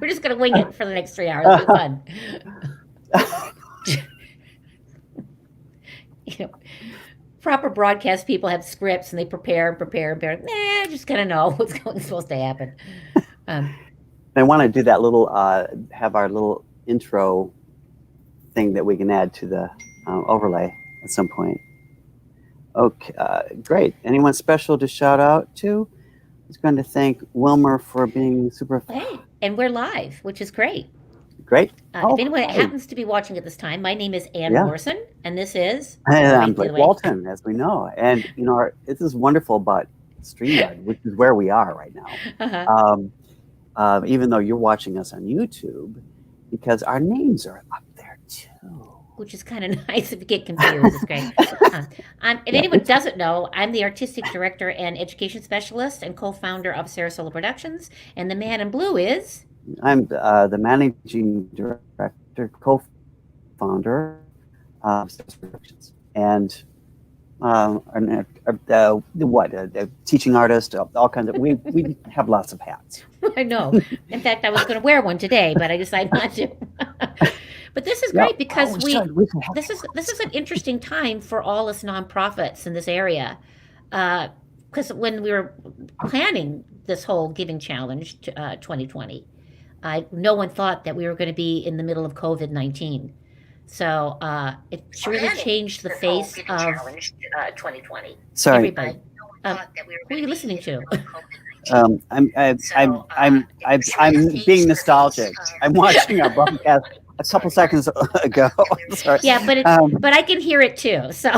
We're just going to wing it for the next 3 hours. It'll be fun. You know, proper broadcast people have scripts and they prepare and prepare and prepare. Nah, just kind of know what's supposed to happen. I want to do that little, have our little intro thing that we can add to the overlay at some point. Okay, great. Anyone special to shout out to? I was going to thank Wilmer for being super. Hey, and we're live, which is great. Great. If anyone happens to be watching at this time, my name is Ann Morrison, and this is... I'm Blake Walton, as we know. And, you know, this is wonderful about StreamYard, which is where we are right now. Even though you're watching us on YouTube, because our names are up there, too. Which is kind of nice if you get confused. It's great. If anyone doesn't know, I'm the Artistic Director and Education Specialist and co-founder of SaraSolo Productions. And the man in blue is... I'm the Managing Director, co-founder of SaraSolo Productions. And teaching artist, all kinds of... We have lots of hats. I know. In fact, I was going to wear one today, but I decided not to. But this is great because this is an interesting time for all us nonprofits in this area. Because when we were planning this whole Giving Challenge 2020, no one thought that we were going to be in the middle of COVID-19. So it really changed the face of 2020. Sorry, everybody. Who are you listening to? I'm being nostalgic. I'm watching our broadcast a couple seconds ago. Sorry. Yeah, but I can hear it too. So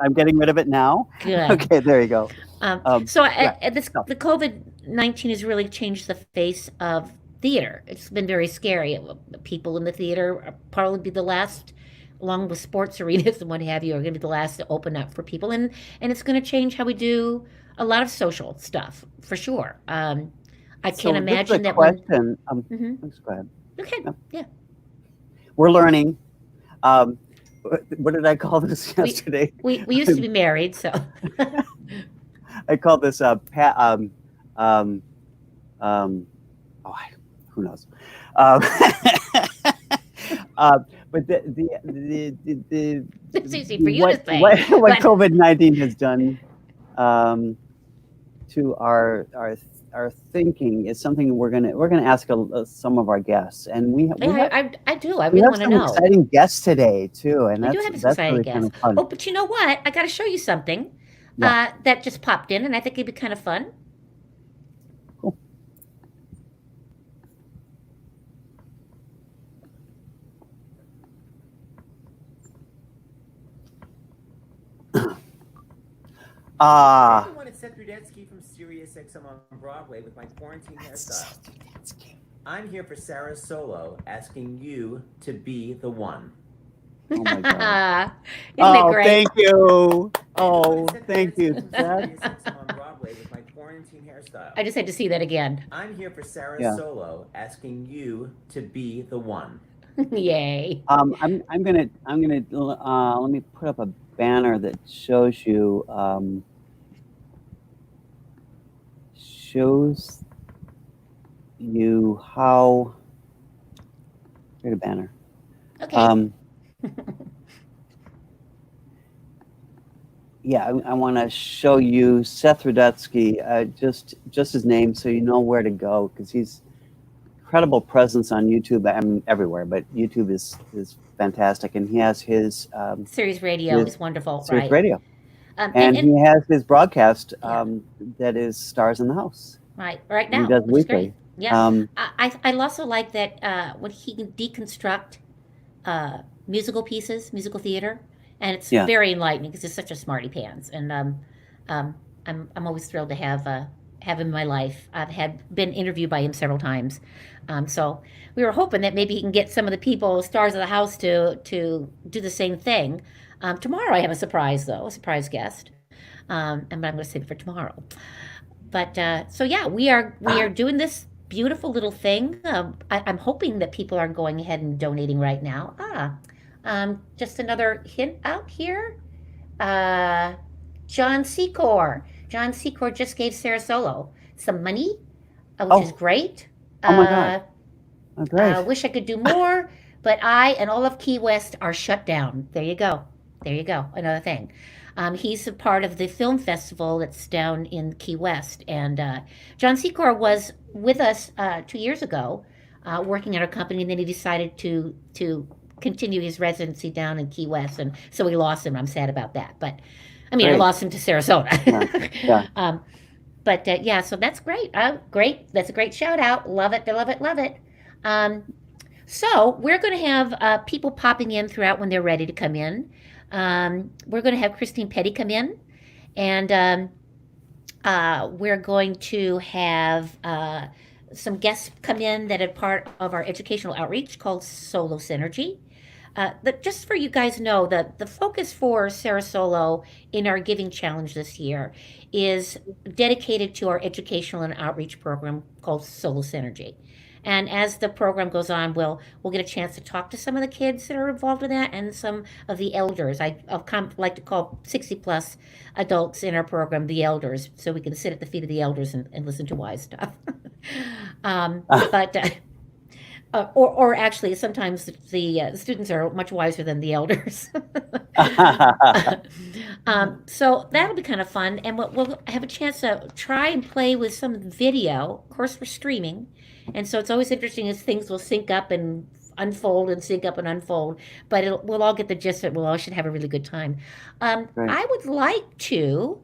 I'm getting rid of it now. Good. Okay, there you go. The COVID-19 has really changed the face of theater. It's been very scary. People in the theater are probably be the last, along with sports arenas and what have you, are going to be the last to open up for people, and it's going to change how we do a lot of social stuff for sure. I can't imagine that. Question. Let's go ahead. Okay. Yeah. We're learning. What did I call this yesterday? We used to be married, so. I call this who knows? But it's easy for you to say. What COVID-19 has done to our thinking is something we're gonna ask some of our guests, and I do. I really want to know. We have some exciting guests today too, and we do have some exciting guests. Kind of fun. Oh, but you know what? I got to show you something that just popped in, and I think it'd be kind of fun. Cool. Everyone, it's Seth Rudetsky from Sirius Xm on Broadway with my quarantine hairstyle. I'm here for SaraSolo, asking you to be the one. Oh my God! Isn't it great? Thank you. Oh, thank you. Sirius Xm on Broadway with my quarantine hairstyle. I just had to see that again. I'm here for SaraSolo, asking you to be the one. Yay! I'm gonna let me put up a banner that shows you how. Here's a banner. Okay. Yeah, I want to show you Seth Rudetsky, just his name, so you know where to go, because he's incredible presence on YouTube. I'm everywhere, but YouTube is fantastic, and he has his Sirius Radio is wonderful, Sirius right? Radio, and he has his broadcast that is Stars in the House. Right now. He does weekly. Yeah, I also like that when he can deconstruct musical pieces, musical theater, and it's very enlightening because he's such a smarty pants, and I'm always thrilled to have him in my life. I've been interviewed by him several times, so we were hoping that maybe he can get some of the people, stars of the house, to do the same thing. Tomorrow I have a surprise guest, but I'm going to save it for tomorrow. But so yeah, we are doing this beautiful little thing. I'm hoping that people are going ahead and donating right now. Just another hint out here. John Secor just gave SaraSolo some money, which is great. Oh my God. Oh, great. I wish I could do more, but I and all of Key West are shut down. There you go. There you go. Another thing. He's a part of the film festival that's down in Key West. And John Secor was with us 2 years ago, working at our company, and then he decided to continue his residency down in Key West. And so we lost him. I'm sad about that. But I mean, I Great. lost him to Sarasota. Yeah. But yeah, so that's great. Great. That's a great shout out. Love it. Love it. Love it. So we're going to have people popping in throughout when they're ready to come in. We're going to have Christine Pedi come in, and we're going to have some guests come in that are part of our educational outreach called SoloSynergy. But just for you guys know, the focus for SaraSolo in our Giving Challenge this year is dedicated to our educational and outreach program called SoloSynergy. And as the program goes on, we'll get a chance to talk to some of the kids that are involved in that and some of the elders. I'll like to call 60-plus adults in our program the elders, so we can sit at the feet of the elders and listen to wise stuff. Or actually, sometimes the students are much wiser than the elders. So that'll be kind of fun. And we'll have a chance to try and play with some video. Of course, we're streaming. And so it's always interesting as things will sync up and unfold and sync up and unfold. But we'll all get the gist of it. We'll all should have a really good time. I would like to...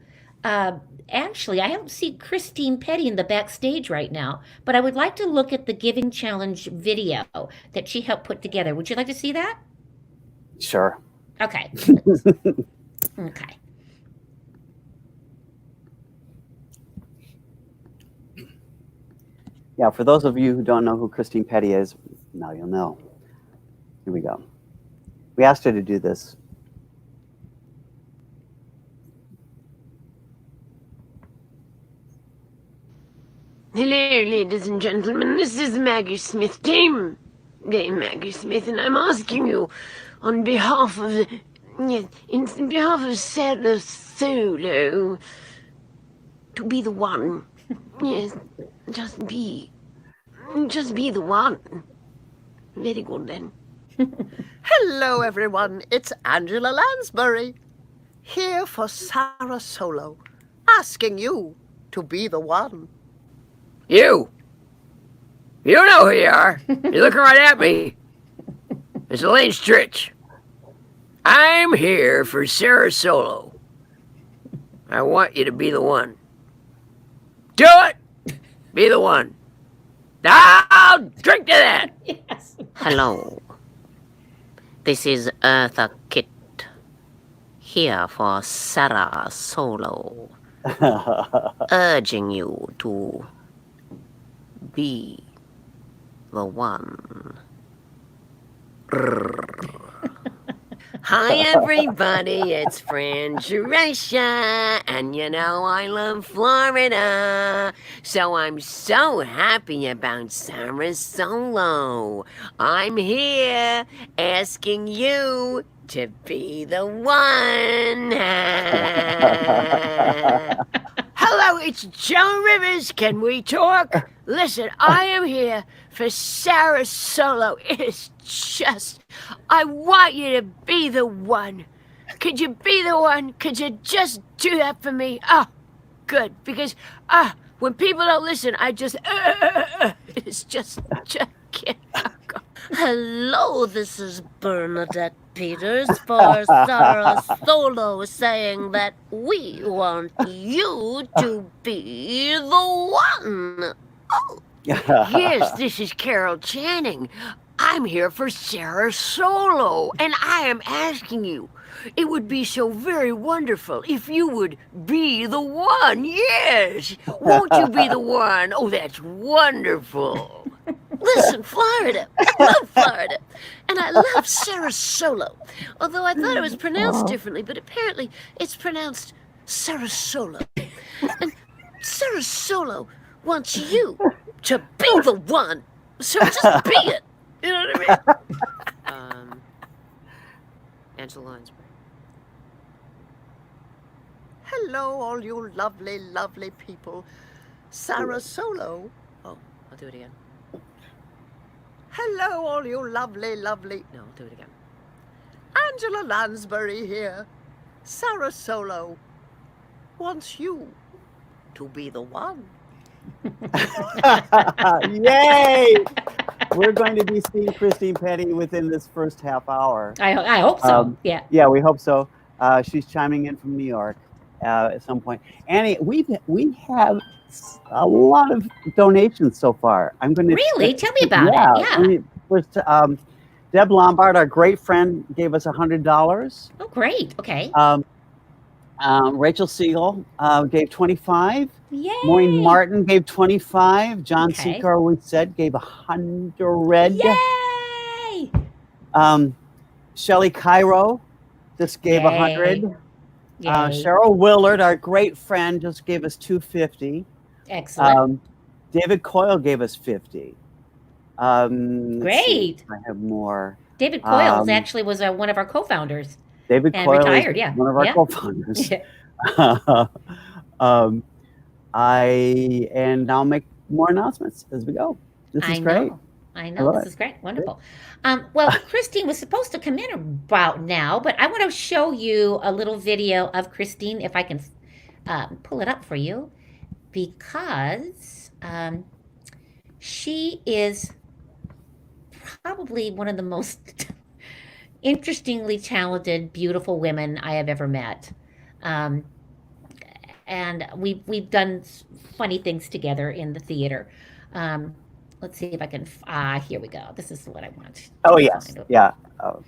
actually, I haven't seen Christine Pedi in the backstage right now, but I would like to look at the Giving Challenge video that she helped put together. Would you like to see that? Sure. Okay. Okay. Yeah, for those of you who don't know who Christine Pedi is, now you'll know. Here we go. We asked her to do this. Hello, ladies and gentlemen. This is Maggie Smith, Dame Maggie Smith, and I'm asking you, on behalf of SaraSolo, to be the one. Yes, just be the one. Very good then. Hello, everyone. It's Angela Lansbury, here for SaraSolo, asking you to be the one. You know who you are. You're looking right at me. It's Elaine Stritch. I'm here for SaraSolo. I want you to be the one. Do it! Be the one. Now, drink to that! Yes. Hello. This is Eartha Kitt, here for SaraSolo, urging you to be the one. Hi everybody, it's friend Theresa, and you know I love Florida, so I'm so happy about SaraSolo. I'm here asking you to be the one. Hello, it's Joan Rivers. Can we talk? Listen, I am here for SaraSolo. It is just, I want you to be the one. Could you be the one? Could you just do that for me? Oh, good. Because, when people don't listen, I just, it's just can't go. Hello, this is Bernadette Peters for SaraSolo, saying that we want you to be the one. Oh, yes, this is Carol Channing. I'm here for SaraSolo, and I am asking you, it would be so very wonderful if you would be the one. Yes, won't you be the one? Oh, that's wonderful. Listen, Florida, I love Florida, and I love SaraSolo, although I thought it was pronounced differently, but apparently it's pronounced SaraSolo. And SaraSolo wants you to be the one, so just be it. You know what I mean? Angela Lansbury. Hello, all you lovely, lovely people. SaraSolo. Oh, I'll do it again. Hello, all you lovely, lovely... No, I'll do it again. Angela Lansbury here. SaraSolo wants you to be the one. Yay! We're going to be seeing Christine Pedi within this first half hour. I hope so. Yeah. Yeah, we hope so. She's chiming in from New York at some point. Annie, we have a lot of donations so far. I'm going to Really? Tell me about it. Yeah. First, Deb Lombard, our great friend, gave us $100. Oh, great. Okay. Rachel Siegel gave 25. Yay. Maureen Martin gave 25. John Okay. Seeker, we said, gave 100. Yay! Shelley Cairo just gave Yay. 100. Yay. Cheryl Willard, our great friend, just gave us 250. Excellent. David Coyle gave us 50. Let's Great. see if I have more. David Coyles actually was one of our co-founders. David And Coyle retired, is yeah. one of our Yeah. co-founders. And I'll make more announcements as we go. This is great. I I know. love This it. is great. Wonderful. Well, Christine was supposed to come in about now, but I want to show you a little video of Christine, if I can pull it up for you, because she is probably one of the most interestingly talented, beautiful women I have ever met. And we've done funny things together in the theater. Let's see if I can. Here we go. This is what I want. Oh, yes. Yeah. Oh.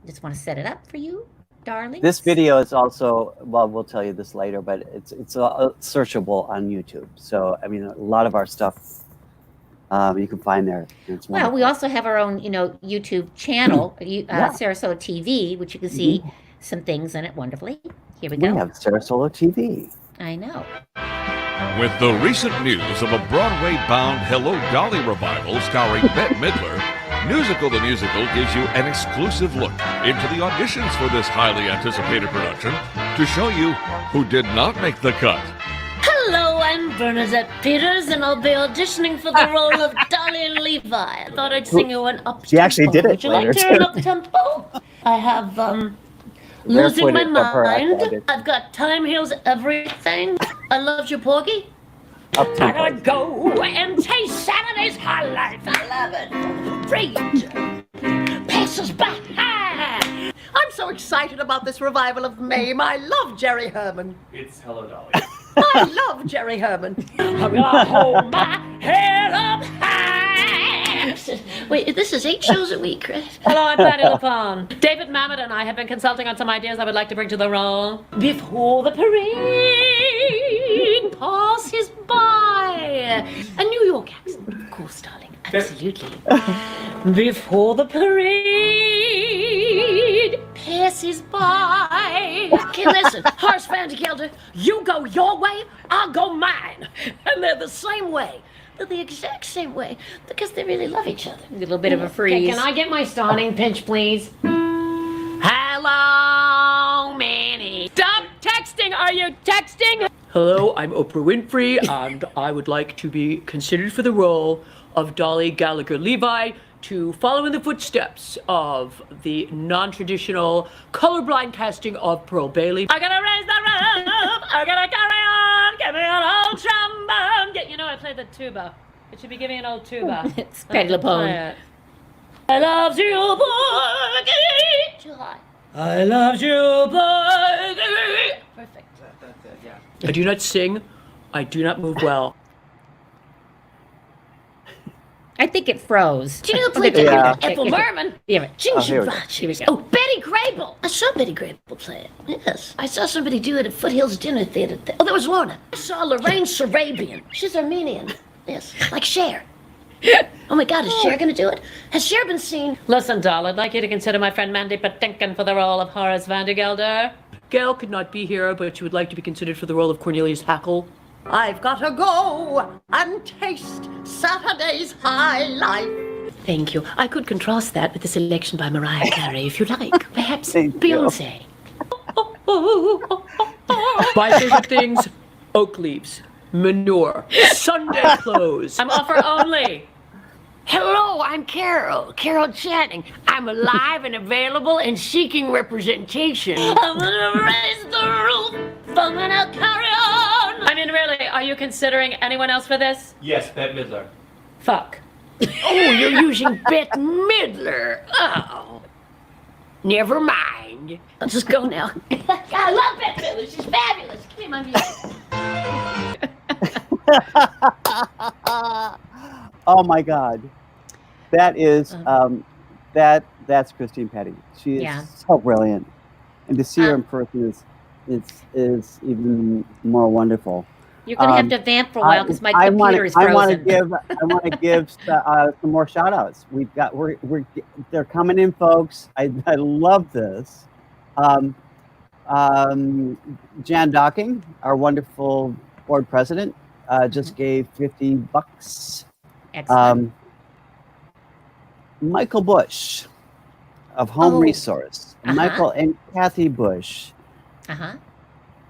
Just want to set it up for you, darling. This video is also, well, we'll tell you this later, but it's searchable on YouTube. So, I mean, a lot of our stuff you can find there. It's Well, we also have our own, YouTube channel, Yeah. SaraSolo TV, which you can see some things in it wonderfully. Here we go. We have SaraSolo TV. I know. With the recent news of a Broadway-bound Hello Dolly revival starring Bette Midler, Musical the Musical gives you an exclusive look into the auditions for this highly anticipated production to show you who did not make the cut. Hello, I'm Bernadette Peters, and I'll be auditioning for the role of Dolly Levi. I thought I'd sing you an up-tempo. She actually did it Would you like to later, hear an too. up-tempo? I have, Losing My footage of her Mind. acting. I've got Time Heals Everything. I Loved You, Porgy. Up I tempo. gotta go and taste Saturday's high life. I love it. Read. Passes by. I'm so excited about this revival of Mame. I love Jerry Herman. It's Hello Dolly. I love Jerry Herman. I'm gonna hold my head up high. Wait, this is 8 shows a week, right? Hello, I'm Patti LuPone. David Mamet and I have been consulting on some ideas I would like to bring to the role. Before the parade passes by. A New York accent, of course, darling. Absolutely. Before the parade passes by. Okay, listen, Horace Vandergelder, you go your way, I'll go mine. And they're the same way. They're the exact same way because they really love each other. A little bit of a Okay, freeze. can I get my starting pinch, please? Hello, Manny. Stop texting! Are you texting? Hello, I'm Oprah Winfrey, and I would like to be considered for the role of Dolly Gallagher Levi to follow in the footsteps of the non-traditional colorblind casting of Pearl Bailey. I gotta raise the roof. I gotta carry on. Give me an old trombone. I play the tuba. It should be giving an old tuba. It's Patti LuPone. I love you, Porgy. Too high. I love you, Porgy. Perfect. I do not sing. I do not move well. I think it froze. Do you know who played Yeah. that? Ethel Merman. Yeah. Ginger here we go. Rogers. Oh, Betty Grable. I saw Betty Grable play it. Yes. I saw somebody do it at Foothills Dinner Theater. Oh, that was Lorna. I saw Lorraine Sarabian. She's Armenian. Yes. Like Cher. Oh my God, is Cher gonna do it? Has Cher been seen? Listen, doll, I'd like you to consider my friend Mandy Patinkin for the role of Horace Vandergelder. Gail could not be here, but she would like to be considered for the role of Cornelius Hackle. I've gotta go and taste Saturday's high life. Thank you. I could contrast that with the selection by Mariah Carey, if you like. Perhaps Thank you. Beyonce. My favorite things, oak leaves. manure, Sunday clothes. I'm offer only. Hello, I'm Carol Channing. I'm alive and available and seeking representation. I'm gonna raise the roof. I'm gonna carry on. I mean, really, are you considering anyone else for this? Yes, Bette Midler. Fuck. Oh, you're using Bette Midler. Oh, never mind. Let's just go now. I love Bette Midler. She's fabulous. Give me my music. Oh my God, that is that's Christine Pedi. She is so brilliant, and to see her in person is even more wonderful. You're gonna have to vamp for a while because my computer is frozen. I want to give some more shout outs. They're coming in, folks. I love this. Jan Docking, our wonderful board president, just gave $50. Excellent. Michael Bush of Home Resource, Michael and Kathy Bush,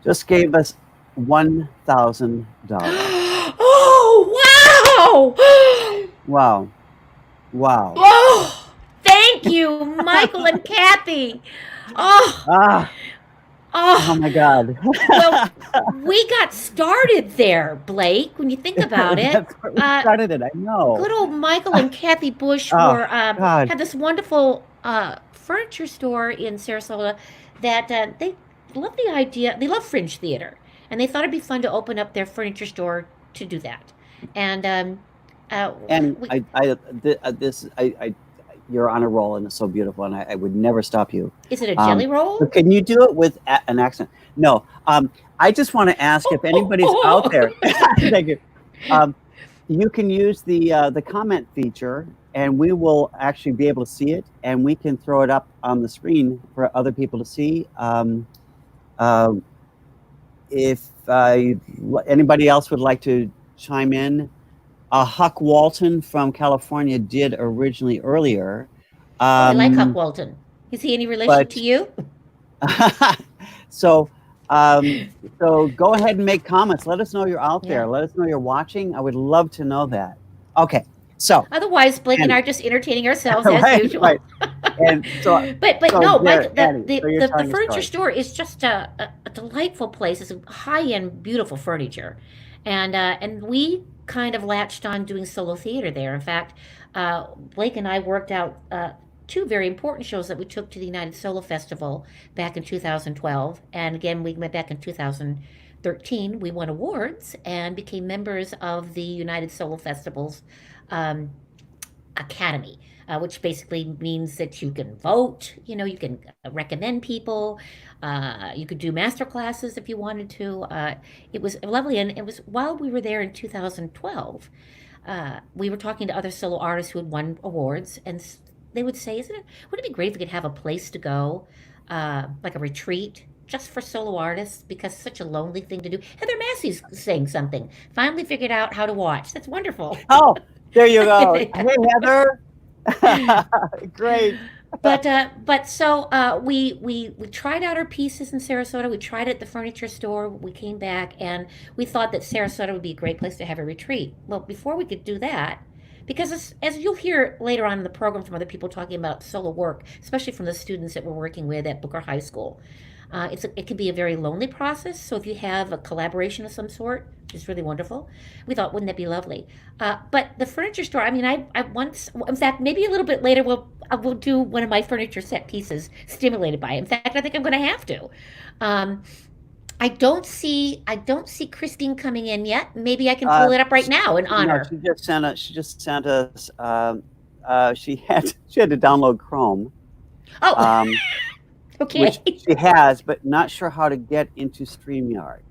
just gave us $1,000. Oh Wow! Wow! Oh, thank you, Michael and Kathy. Oh my God! Well, we got started there, Blake. When you think about it, That's where we started it. I know. Good old Michael and Kathy Bush had this wonderful furniture store in Sarasota that they love the idea. They love fringe theater, and they thought it'd be fun to open up their furniture store to do that. And you're on a roll, and it's so beautiful, and I would never stop you. Is it a jelly roll? Can you do it with an accent? No. I just want to ask if anybody's out there. Thank you. You can use the comment feature, and we will actually be able to see it, and we can throw it up on the screen for other people to see. If anybody else would like to chime in, Huck Walton from California did originally earlier. I like Huck Walton. Is he any relation to you? So go ahead and make comments. Let us know you're out there. Let us know you're watching. I would love to know that. Okay, so otherwise, Blake and I are just entertaining ourselves as usual. Right. And so, but so no, there, Mike, Annie, the furniture store is just a delightful place. It's a high-end, beautiful furniture, and we kind of latched on doing solo theater there. In fact, Blake and I worked out two very important shows that we took to the United Solo Festival back in 2012, and again we went back in 2013. We won awards and became members of the United Solo Festival's Academy, which basically means that you can vote, you can recommend people, you could do master classes if you wanted to. It was lovely, and it was while we were there in 2012, we were talking to other solo artists who had won awards, and they would say, wouldn't it be great if we could have a place to go, like a retreat, just for solo artists, because it's such a lonely thing to do. Heather Massey's saying something. Finally figured out how to watch. That's wonderful. Oh, there you go. Hey, Heather. Great. But so we tried out our pieces in Sarasota. We tried it at the furniture store. We came back and we thought that Sarasota would be a great place to have a retreat. Well, before we could do that, because as you'll hear later on in the program from other people talking about solo work, especially from the students that we're working with at Booker High School, it can be a very lonely process. So if you have a collaboration of some sort, it's really wonderful. We thought, wouldn't that be lovely? But the furniture store, I mean, I once, in fact, maybe a little bit later, we'll do one of my furniture set pieces stimulated by it. In fact, I think I'm going to have to. I don't see Christine coming in yet. Maybe I can pull it up right now in honor. No, she just sent us. She had to download Chrome. Oh. Okay. Which she has, but not sure how to get into StreamYard.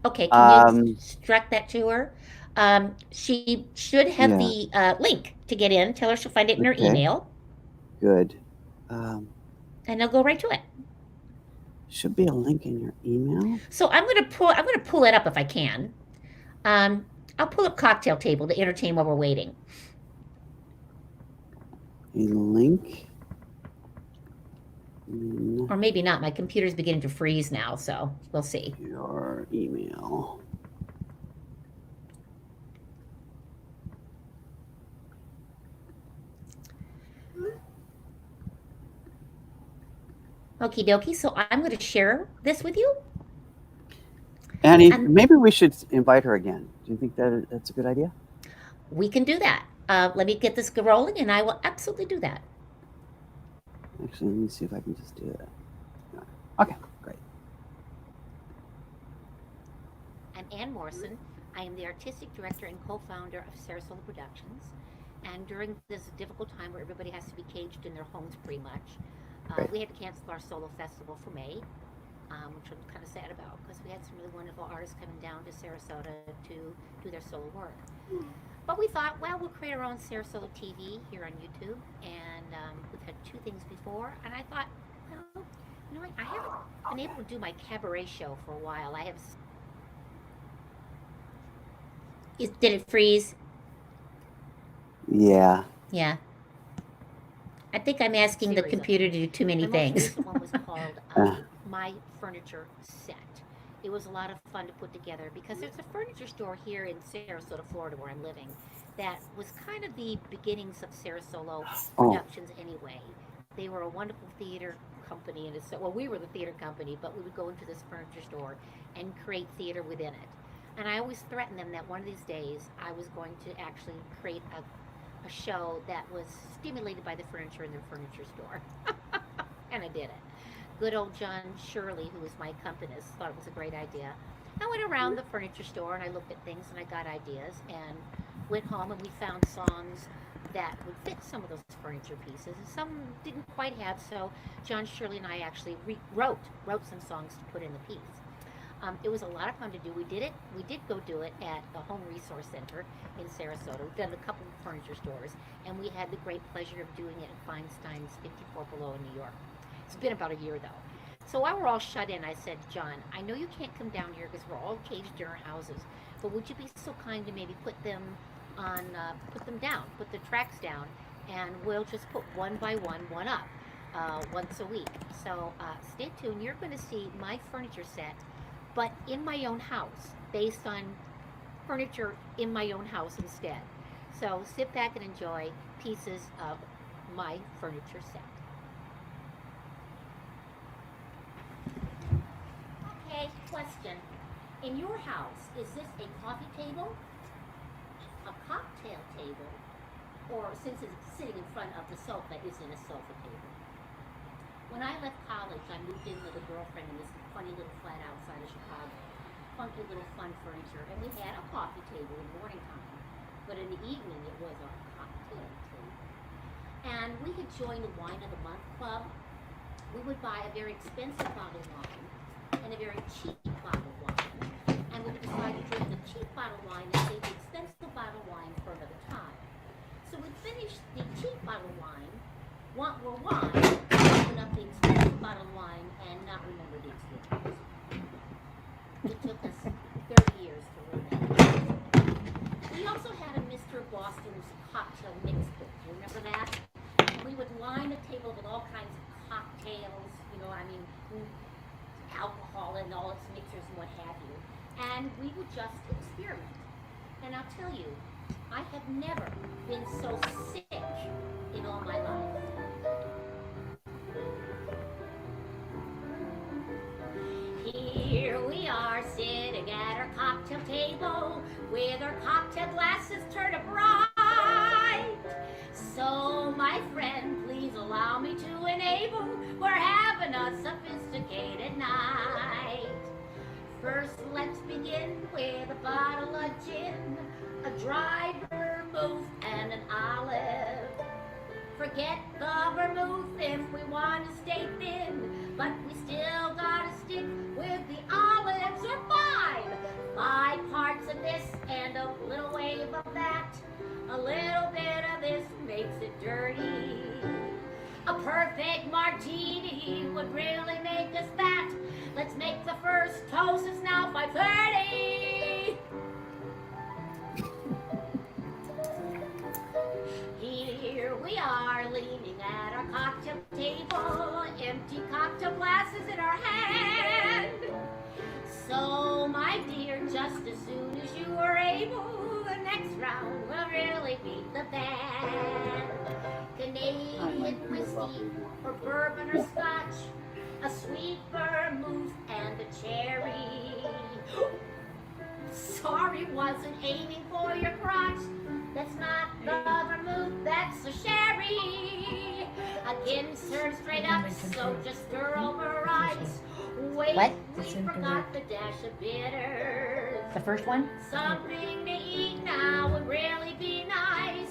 Okay, can you instruct that to her? She should have the link to get in. Tell her she'll find it in her email. Good. And I'll go right to it. Should be a link in your email. So I'm gonna pull it up if I can. I'll pull up Cocktail Table to entertain while we're waiting. A link. Or maybe not. My computer's beginning to freeze now, so we'll see. Your email. Okie dokie. So I'm going to share this with you. Annie, maybe we should invite her again. Do you think that's a good idea? We can do that. Let me get this rolling, and I will absolutely do that. Actually, let me see if I can just do that. Okay, great. I'm Ann Morrison. I am the artistic director and co-founder of SaraSolo Productions. And during this difficult time where everybody has to be caged in their homes pretty much, we had to cancel our solo festival for May, which I'm kind of sad about because we had some really wonderful artists coming down to Sarasota to do their solo work. But we thought, well, we'll create our own SaraSolo TV here on YouTube, and we've had 2 things before, and I thought, well, you know what, I haven't been able to do my cabaret show for a while. Did it freeze? Yeah. Yeah. I think I'm asking the computer to do too many things. The most recent one was called My Furniture Set. It was a lot of fun to put together because there's a furniture store here in Sarasota, Florida, where I'm living, that was kind of the beginnings of SaraSolo Productions anyway. They were a wonderful theater company, and well, we were the theater company, but we would go into this furniture store and create theater within it. And I always threatened them that one of these days I was going to actually create a show that was stimulated by the furniture in their furniture store. And I did it. Good old John Shirley, who was my accompanist, thought it was a great idea. I went around the furniture store and I looked at things and I got ideas and went home, and we found songs that would fit some of those furniture pieces, and some didn't quite have, so John Shirley and I actually wrote some songs to put in the piece. It was a lot of fun to do. We did go do it at the Home Resource Center in Sarasota. We've done a couple of furniture stores, and we had the great pleasure of doing it at Feinstein's 54 Below in New York. It's been about a year though. So while we're all shut in, I said, John, I know you can't come down here because we're all caged in our houses, but would you be so kind to maybe put them down, put the tracks down, and we'll just put one by one up once a week. So stay tuned. You're going to see my furniture set, but in my own house, based on furniture in my own house instead. So sit back and enjoy pieces of my furniture set. Okay, question. In your house, is this a coffee table, a cocktail table, or since it's sitting in front of the sofa, is it a sofa table? When I left college, I moved in with a girlfriend in this funny little flat outside of Chicago. Funky little fun furniture, and we had a coffee table in the morning time, but in the evening it was our cocktail table. And we had joined the Wine of the Month Club. We would buy a very expensive bottle of wine and a very cheap bottle of wine, and we would decide to drink the cheap bottle of wine and save the expensive bottle of wine for another time. So we'd finish the cheap bottle of wine, open up the expensive bottle of wine, and not remember the experience. It took us 30 years to learn that. We also had a Mr. Boston's cocktail mix book. Do you remember that? We would line a table with all kinds of cocktails, alcohol and all its mixers and what have you. And we would just experiment. And I'll tell you, I have never been so sick in all my life. Here we are sitting at our cocktail table with our cocktail glasses turned up bright. So my friend, please allow me to enable, we're having a sophisticated night. First, let's begin with a bottle of gin, a dry vermouth and an olive. Forget the vermouth if we want to stay thin, but we still gotta stick with the olives or five parts of this and a little wave of that. A little bit of this makes it dirty. A perfect martini would really make us fat. Let's make the first toast. It's now 5:30. Here we are leaning at our cocktail table, empty cocktail glasses in our hand. So, my dear, just as soon as you are able, the next round will really beat the band. Canadian whiskey or bourbon or scotch, a sweet vermouth, and a cherry. Sorry, wasn't aiming for your crotch. That's not the vermouth, that's a sherry. Again, served straight up, so just stir over ice. Wait, What? we forgot the dash of bitters. The first one? Something to eat now would really be nice.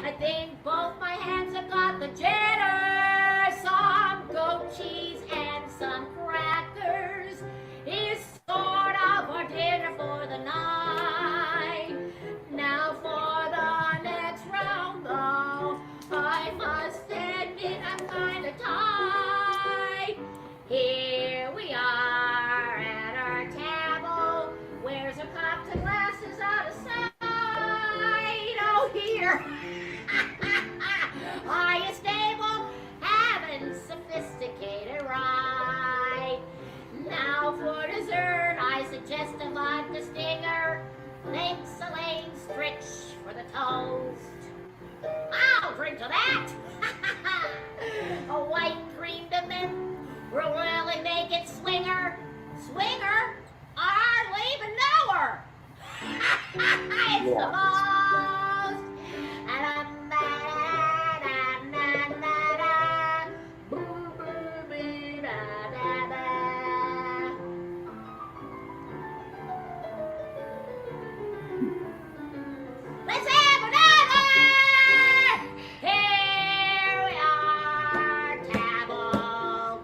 I think both my hands have got the jitters. Some goat cheese and some crackers is sort of our dinner for the night. Now for the next round, though, I must admit I'm kind of tight. Here we are at our table. Where's our cocktail glasses out of sight? Oh, here. Are you stable? Having sophisticated right. Now for dessert, I suggest a vodka stinger. Thanks, Elaine Stritch, for the toast. I'll drink to that. A white cream de mint will really make it swinger. Swinger? I hardly even know her. It's the most. And I'm let's have another! Here we are, table.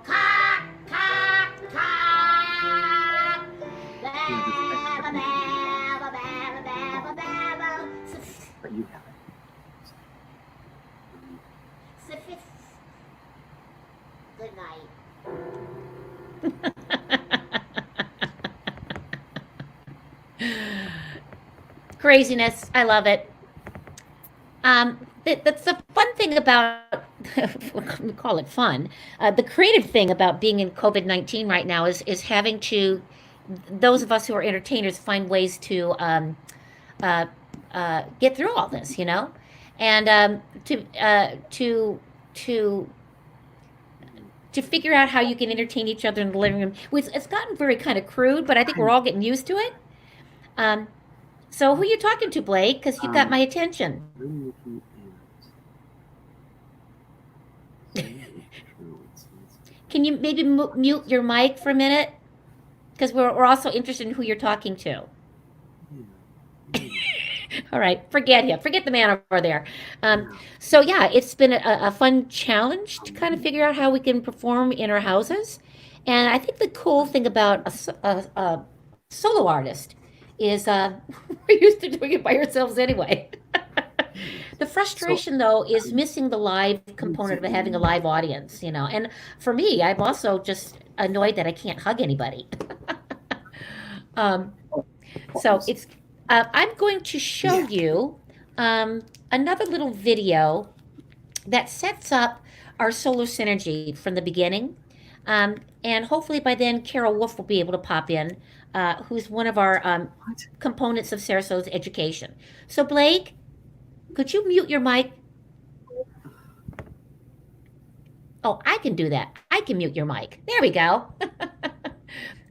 Cock, cock, cock. Babba, babba, babba, babba, babba. But you have it. Good night. Craziness. I love it. That's the fun thing about, we call it fun. The creative thing about being in COVID-19 right now is having to, those of us who are entertainers, find ways to get through all this, you know, and to figure out how you can entertain each other in the living room. It's gotten very kind of crude, but I think we're all getting used to it. So who are you talking to, Blake? Because you got my attention. I'm looking at. Can you maybe mute your mic for a minute? Because we're also interested in who you're talking to. All right, forget him. Forget the man over there. So yeah, it's been a fun challenge to kind of figure out how we can perform in our houses. And I think the cool thing about a solo artist is we're used to doing it by ourselves anyway. The frustration, though, is missing the live component of having a live audience, you know. And for me, I'm also just annoyed that I can't hug anybody. So it's. I'm going to show you another little video that sets up our SoloSynergy from the beginning. And hopefully by then, Carol Wolf will be able to pop in, who's one of our components of SaraSolo's education. So Blake, could you mute your mic? Oh, I can do that. I can mute your mic. There we go.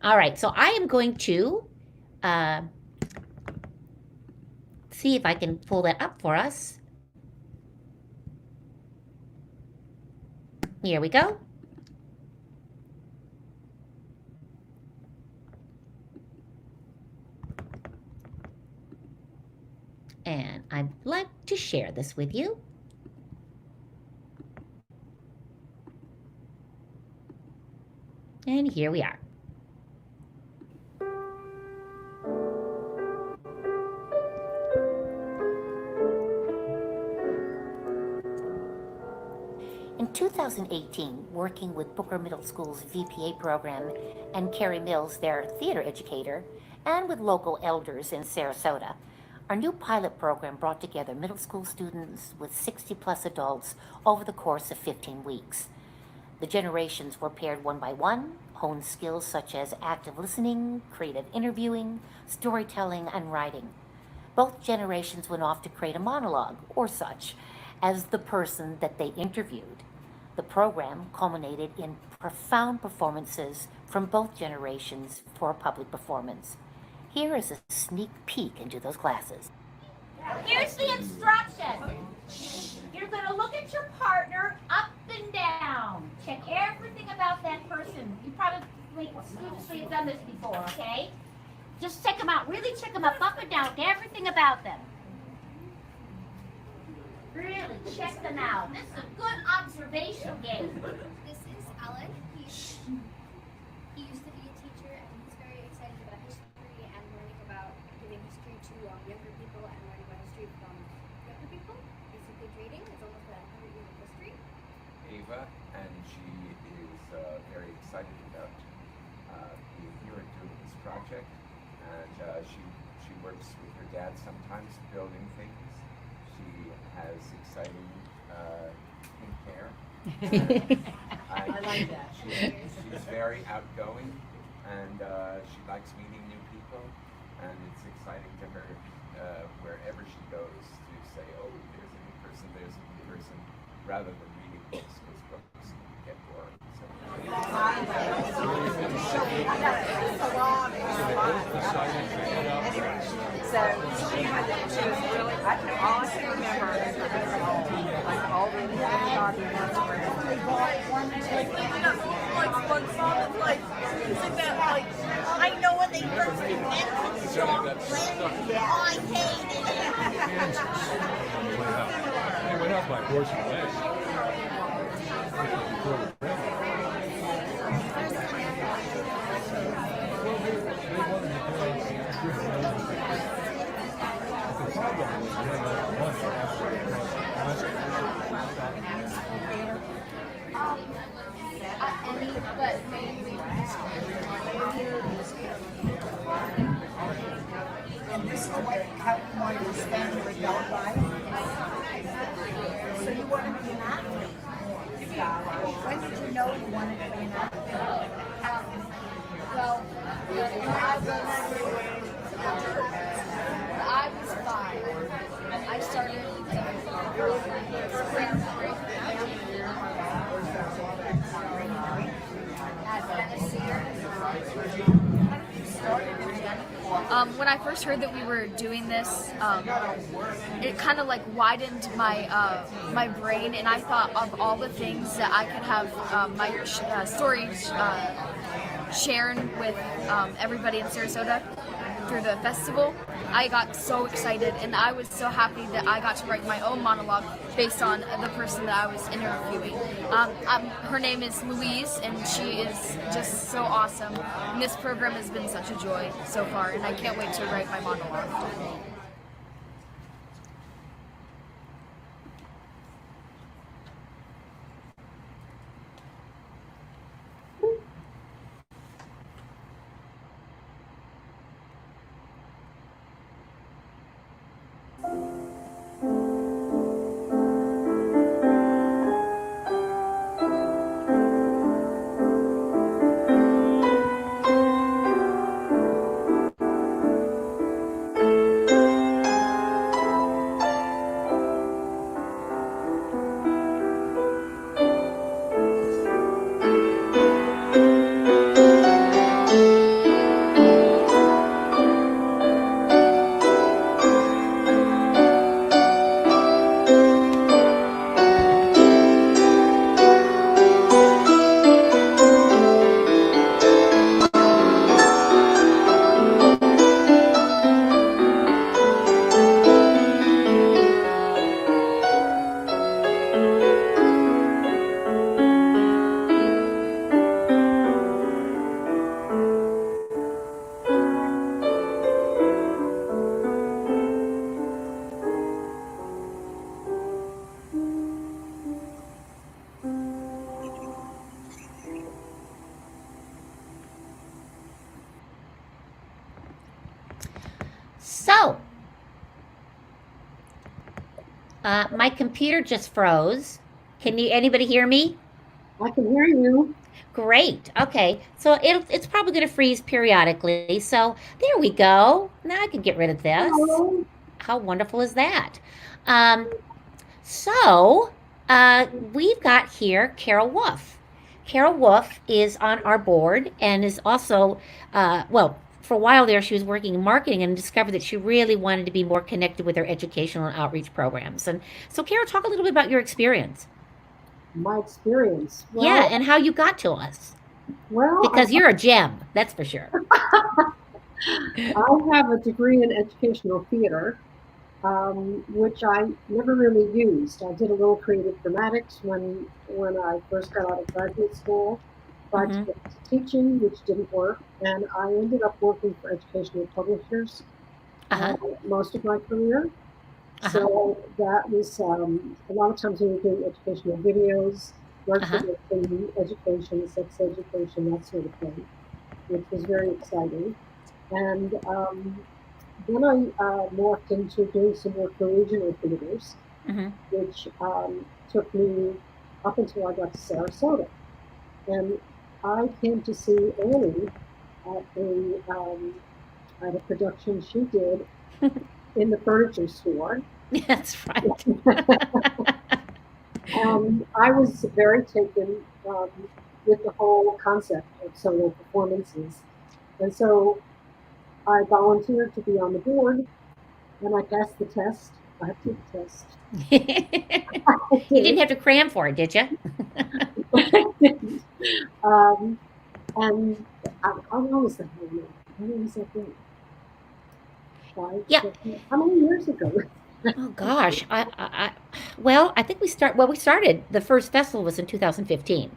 All right, so I am going to see if I can pull that up for us. Here we go. And I'd like to share this with you. And here we are. In 2018, working with Booker Middle School's VPA program and Carrie Mills, their theater educator, and with local elders in Sarasota, our new pilot program brought together middle school students with 60-plus adults over the course of 15 weeks. The generations were paired one by one, honed skills such as active listening, creative interviewing, storytelling, and writing. Both generations went off to create a monologue, or such, as the person that they interviewed. The program culminated in profound performances from both generations for a public performance. Here is a sneak peek into those classes. Here's the instruction. You're going to look at your partner up and down. Check everything about that person. You probably studiously have done this before, okay? Just check them out. Really check them up and down. Everything about them. Really check them out. This is a good observation game. This is Alan. He used to be a teacher, and he's very excited about history and learning about giving history to younger people and learning about history from younger people. Basically, reading is almost a 100-year history. Ava, and she is very excited about being here and doing this project. And she works with her dad sometimes building things. She has exciting pink hair. I like that. She's very outgoing, and she likes meeting new people, and it's exciting to her wherever she goes to say, oh, there's a new person, rather than reading books, because books get boring. So she was really, all I can remember is like all the everybody like one song is like, isn't that like, I know when they first invented chocolate, I hated it. They went out by horse and wagon. And this is how you wanted to spend your adult life. So you wanted to be an athlete. When did you know you wanted to be an athlete? Well, I was 5. I started when I first heard that we were doing this, it kind of like widened my my brain, and I thought of all the things that I could have my stories shared with everybody in Sarasota through the festival. I got so excited, and I was so happy that I got to write my own monologue based on the person that I was interviewing. Her name is Louise, and she is just so awesome. And this program has been such a joy so far, and I can't wait to write my monologue. So, my computer just froze. Can anybody hear me? I can hear you. Great. Okay. So it's probably going to freeze periodically. So there we go. Now I can get rid of this. Hello. How wonderful is that? So We've got here Carol Wolf. Carol Wolf is on our board and is also, well, for a while there, she was working in marketing and discovered that she really wanted to be more connected with her educational and outreach programs. And so, Carol, talk a little bit about your experience. My experience? Well, yeah, and how you got to us. Well, because you're a gem, that's for sure. I have a degree in educational theater, which I never really used. I did a little creative dramatics when I first got out of graduate school, tried to get into teaching, which didn't work, and I ended up working for educational publishers most of my career. So that was a lot of times we were doing educational videos, working in education, sex education, that sort of thing, which was very exciting. And then I morphed into doing some work for regional theaters, which took me up until I got to Sarasota. And I came to see Annie at a production she did in the furniture store. That's right. I was very taken with the whole concept of solo performances. And so I volunteered to be on the board, and I passed the test. I took the test. You didn't have to cram for it, did you? And how long was that? How long was that been? 5, yeah. 6, how many years ago? Oh gosh, I think we started, the first festival was in 2015.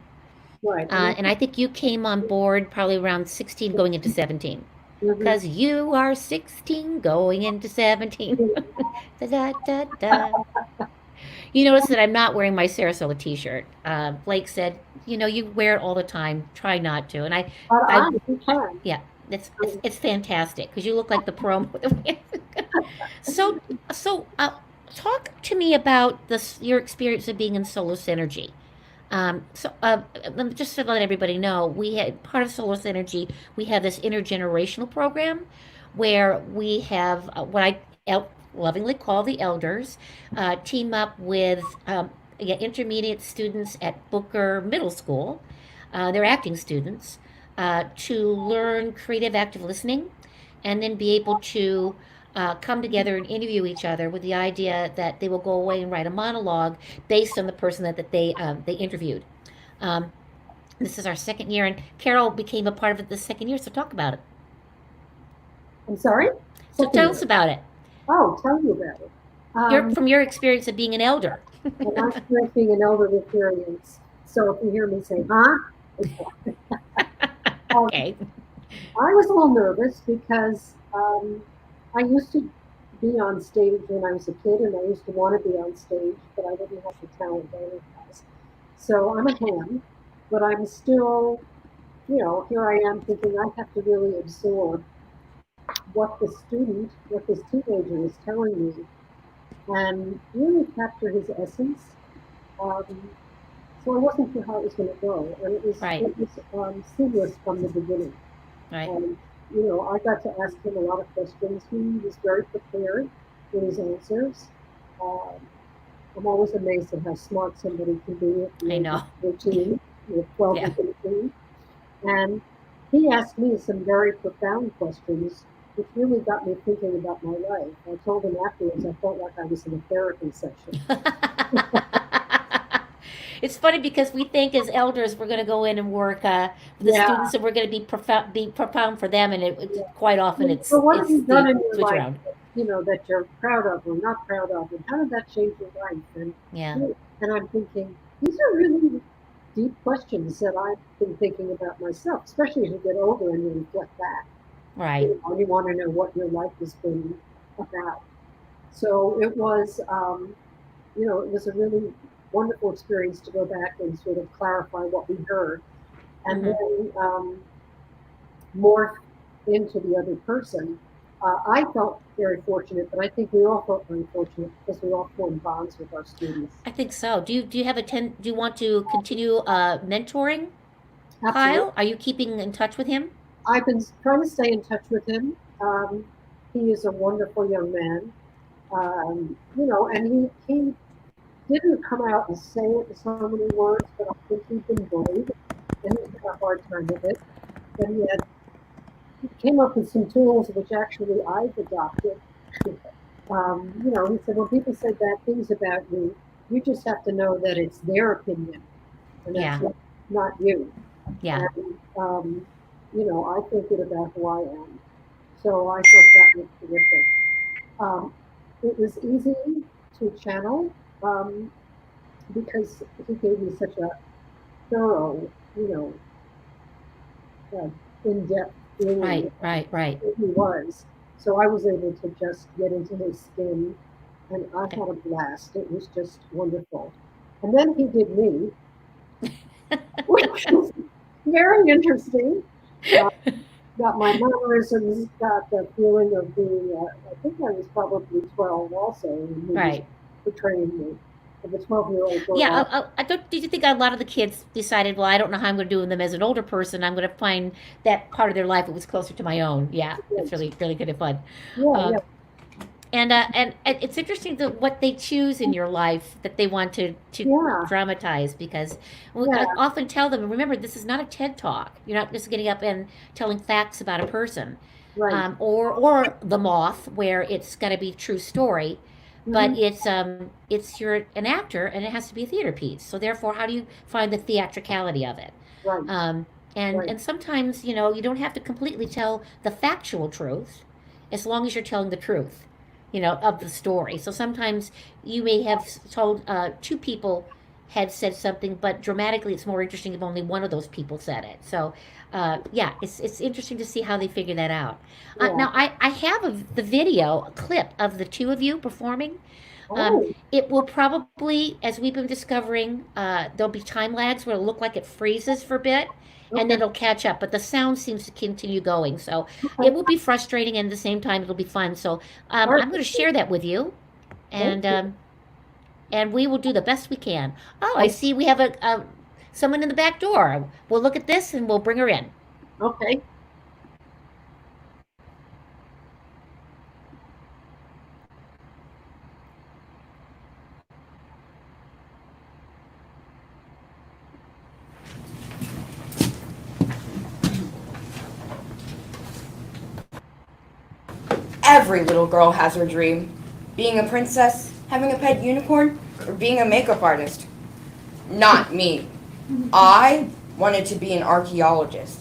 Right. And I think you came on board probably around 16 going into 17. Because you are 16 going into 17. Da, da, da, da. You notice that I'm not wearing my SaraSolo t-shirt. Blake said, you wear it all the time. Try not to. And you can. Yeah, it's fantastic because you look like the promo. So talk to me about your experience of being in SoloSynergy. Just to let everybody know, we had part of SoloSynergy. We have this intergenerational program where we have what I lovingly call the elders team up with intermediate students at Booker Middle School. They're acting students to learn creative active listening, and then be able to come together and interview each other with the idea that they will go away and write a monologue based on the person that they interviewed. This is our second year, and Carol became a part of it the second year, so talk about it. I'm sorry? So tell us about it. Oh, tell me about it. From your experience of being an elder. My experience being an elder experience. So if you hear me say, huh? Okay. I was a little nervous because I used to be on stage when I was a kid, and I used to want to be on stage, but I didn't have the talent that I has. So I'm a ham, but I'm still, here I am thinking I have to really absorb what this teenager is telling me, and really capture his essence. So I wasn't sure how it was going to go, and it was seamless from the beginning. Right. I got to ask him a lot of questions. He was very prepared with his answers. I'm always amazed at how smart somebody can be at the age of 13, 12 and 13. And he asked me some very profound questions, which really got me thinking about my life. I told him afterwards I felt like I was in a therapy session. It's funny because we think as elders we're going to go in and work with the students, and we're going to be profound for them, and quite often it's so what have you done in your life around. That you're proud of or not proud of, and how did that change your life? And and I'm thinking these are really deep questions that I've been thinking about myself, especially as you get older and you reflect back. Right. You want to know what your life has been about. So it was, it was a really wonderful experience to go back and sort of clarify what we heard, and then morph into the other person. I felt very fortunate, but I think we all felt very fortunate because we all formed bonds with our students. I think so. Do you have do you want to continue mentoring Absolutely. Kyle? Are you keeping in touch with him? I've been trying to stay in touch with him. He is a wonderful young man, and he didn't come out and say it in so many words, but I think he'd been bullied and he had a hard time with it. But he came up with some tools which actually I've adopted. You know, he said, when people say bad things about you, you just have to know that it's their opinion and that's not you. Yeah. And, you know, I feel good about who I am. So I thought that was terrific. It was easy to channel because he gave me such a thorough, you know, in-depth feeling. Right. He was. So I was able to just get into his skin, and I had a blast. It was just wonderful. And then he did me, which was very interesting. Got my mannerisms, got the feeling of being, I think I was probably 12 also, and he was portraying me. Of a 12-year-old girl. Yeah, did you think a lot of the kids decided, well, I don't know how I'm going to do them as an older person. I'm going to find that part of their life that was closer to my own. Yeah, that's really good and fun. Yeah. And it's interesting what they choose in your life that they want to dramatize, because I often tell them, remember, this is not a TED Talk. You're not just getting up and telling facts about a person, right. Or The Moth, where it's got to be true story. But you're an actor, and it has to be a theater piece. So therefore, how do you find the theatricality of it? Right. And sometimes, you know, you don't have to completely tell the factual truth, as long as you're telling the truth, you know, of the story. So sometimes you may have told two people had said something, but dramatically it's more interesting if only one of those people said it. So it's interesting to see how they figure that out. Now I have the video clip of the two of you performing. It will probably, as we've been discovering, there'll be time lags where it'll look like it freezes for a bit, and then it'll catch up, but the sound seems to continue going. So it will be frustrating, and at the same time it'll be fun. So I'm going to share that with you, and we will do the best we can. Oh, I see we have someone in the back door. We'll look at this and we'll bring her in. Okay. Every little girl has her dream. Being a princess, having a pet unicorn, or being a makeup artist. Not me. I wanted to be an archaeologist.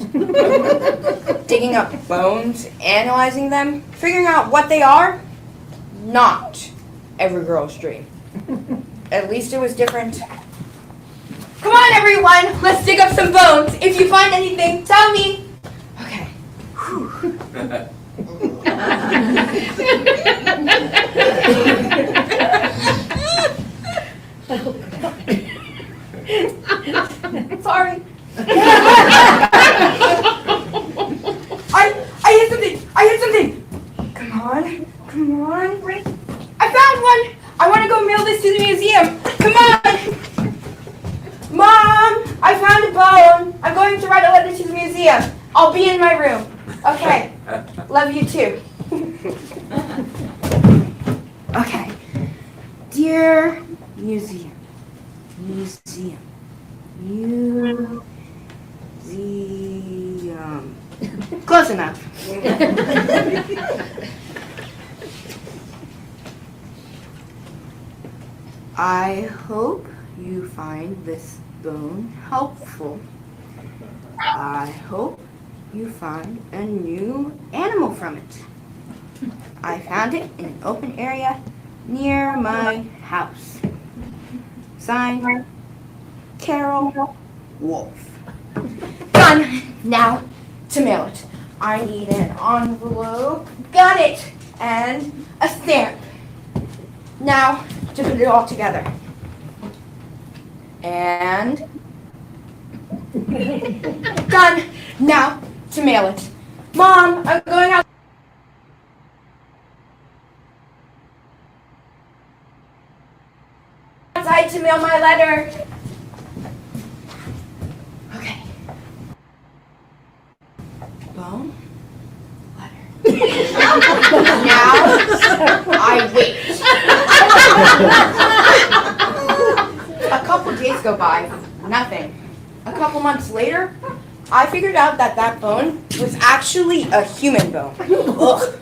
Digging up bones, analyzing them, figuring out what they are. Not every girl's dream. At least it was different. Come on, everyone! Let's dig up some bones. If you find anything, tell me. Okay. Sorry. I hit something. Come on. I found one. I want to go mail this to the museum. Come on. Mom, I found a bone. I'm going to write a letter to the museum. I'll be in my room. Okay. Love you too. Okay. Dear museum. Close enough. I hope you find this bone helpful. I hope you find a new animal from it. I found it in an open area near my house. Signed, Carol Wolf. Done. Now to mail it. I need an envelope. Got it. And a stamp. Now to put it all together. And done. Now to mail it. Mom, I'm going out. Outside to mail my letter. Okay. Bone. Letter. Now I wait. go by. Nothing. A couple months later, I figured out that that bone was actually a human bone. Ugh.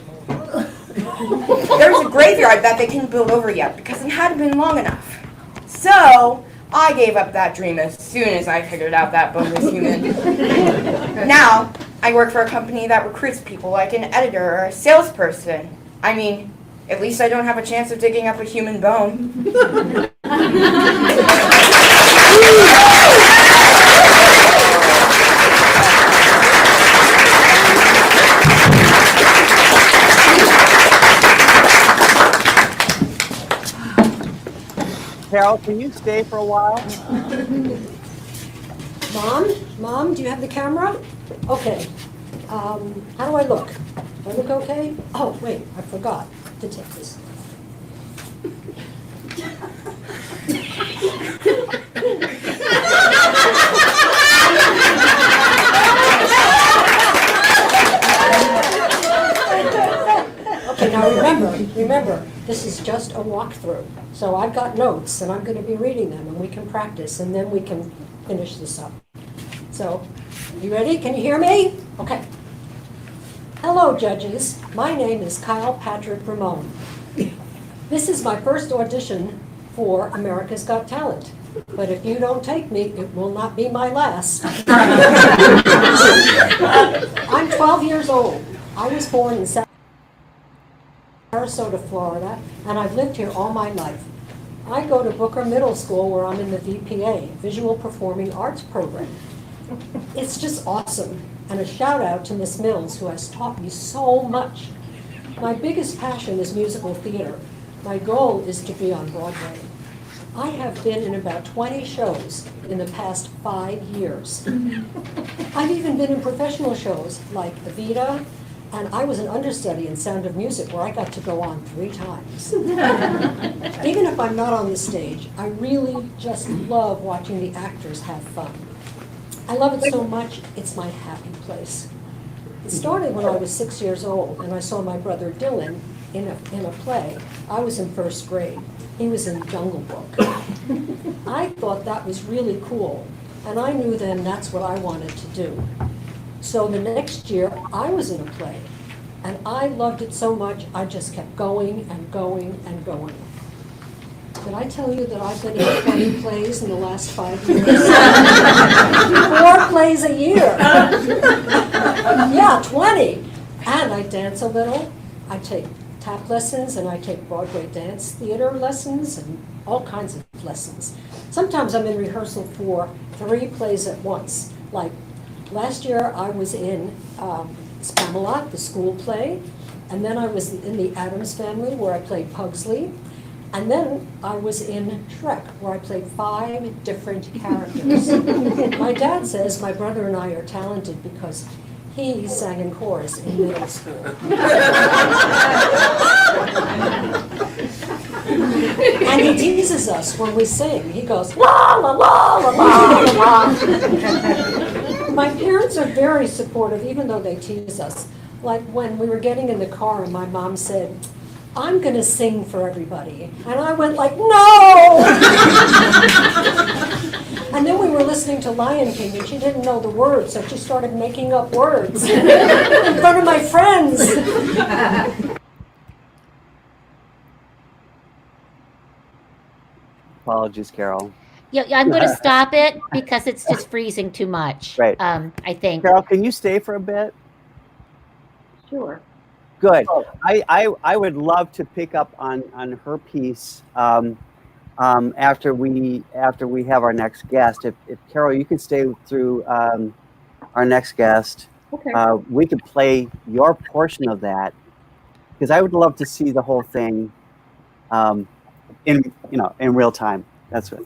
There's a graveyard that they didn't build over yet because it hadn't been long enough. So I gave up that dream as soon as I figured out that bone was human. Now, I work for a company that recruits people like an editor or a salesperson. I mean, at least I don't have a chance of digging up a human bone. Carol, can you stay for a while? Mom, do you have the camera? Okay. How do I look? Do I look okay? Oh, wait, I forgot to take this. Okay, now remember, this is just a walkthrough. So I've got notes, and I'm going to be reading them, and we can practice, and then we can finish this up. So, you ready? Can you hear me? Okay. Hello, judges. My name is Kyle Patrick Ramone. This is my first audition for America's Got Talent. But if you don't take me, it will not be my last. I'm 12 years old. I was born in Sarasota, Florida, and I've lived here all my life. I go to Booker Middle School where I'm in the VPA, Visual Performing Arts program. It's just awesome. And a shout out to Miss Mills, who has taught me so much. My biggest passion is musical theater. My goal is to be on Broadway. I have been in about 20 shows in the past 5 years. I've even been in professional shows like Evita, and I was an understudy in Sound of Music where I got to go on 3 times. Even if I'm not on the stage, I really just love watching the actors have fun. I love it so much, it's my happy place. It started when I was 6 years old and I saw my brother Dylan in a play. I was in 1st grade. He was in Jungle Book. I thought that was really cool, and I knew then that's what I wanted to do. So the next year, I was in a play, and I loved it so much, I just kept going and going and going. Did I tell you that I've been in 20 plays in the last 5 years? 4 plays a year. Yeah, 20. And I dance a little. I take tap lessons, and I take Broadway dance theater lessons, and all kinds of lessons. Sometimes I'm in rehearsal for 3 plays at once. Like last year, I was in Spamalot, the school play, and then I was in the Addams Family, where I played Pugsley. And then I was in Shrek, where I played 5 different characters. My dad says my brother and I are talented because he sang in chorus in middle school. And he teases us when we sing. He goes, la, la, la, la, la, la. My parents are very supportive, even though they tease us. Like when we were getting in the car and my mom said, I'm going to sing for everybody. And I went like, no! And then we were listening to Lion King, and she didn't know the words, so she started making up words in front of my friends. Apologies, Carol. Yeah, I'm going to stop it because it's just freezing too much. Right. I think. Carol, can you stay for a bit? Sure. Good. I would love to pick up on her piece after we have our next guest. If Carol, you can stay through our next guest. Okay. We could play your portion of that because I would love to see the whole thing in real time. That's it.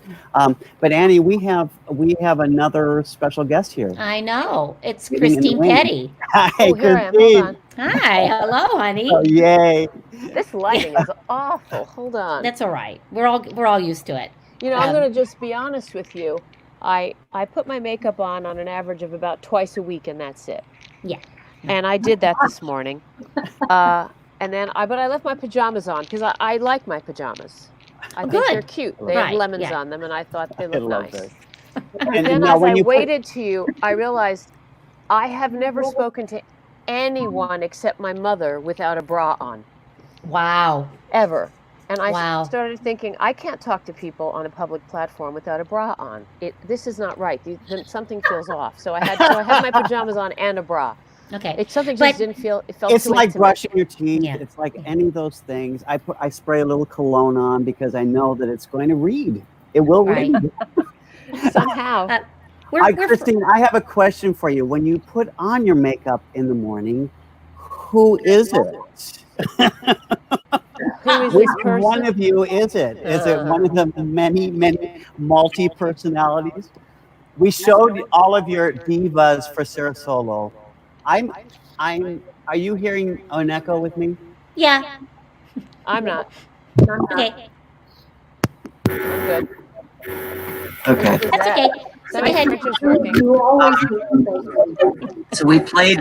But Annie, we have another special guest here. I know. It's Getting in the Christine wing. Pedi. Hi, Oh, here I am. Hold Christine. on. Hi. Hello, honey. Oh, yay. This lighting is awful. Hold on. That's all right. We're all used to it. You know, I'm going to just be honest with you. I put my makeup on an average of about twice a week, and that's it. Yeah. And I did that this morning. But I left my pajamas on because I like my pajamas. I think good. they're cute. They have Right, lemons yeah. on them, and I thought they I looked love nice. this. But And then now as when I you put- waited to you, I realized I have never spoken to anyone except my mother without a bra on. Wow. Ever. And I Wow. started thinking, I can't talk to people on a public platform without a bra on. This is not right. Something feels off. So I had my pajamas on and a bra. Okay. It's something But- just didn't feel. It felt It's too like intimate. brushing your teeth. Yeah. It's like any of those things. I spray a little cologne on because I know that it's going to read. It will Right. read. Somehow. Christine, I have a question for you. When you put on your makeup in the morning, who is it? Who is Which this person? one of you is it? Is it one of the many, many multi-personalities? We showed all of your divas for SaraSolo. Are you hearing an echo with me? Yeah. I'm not. Okay. I'm good. Okay. That's okay. That Go ahead. extension's working. So we played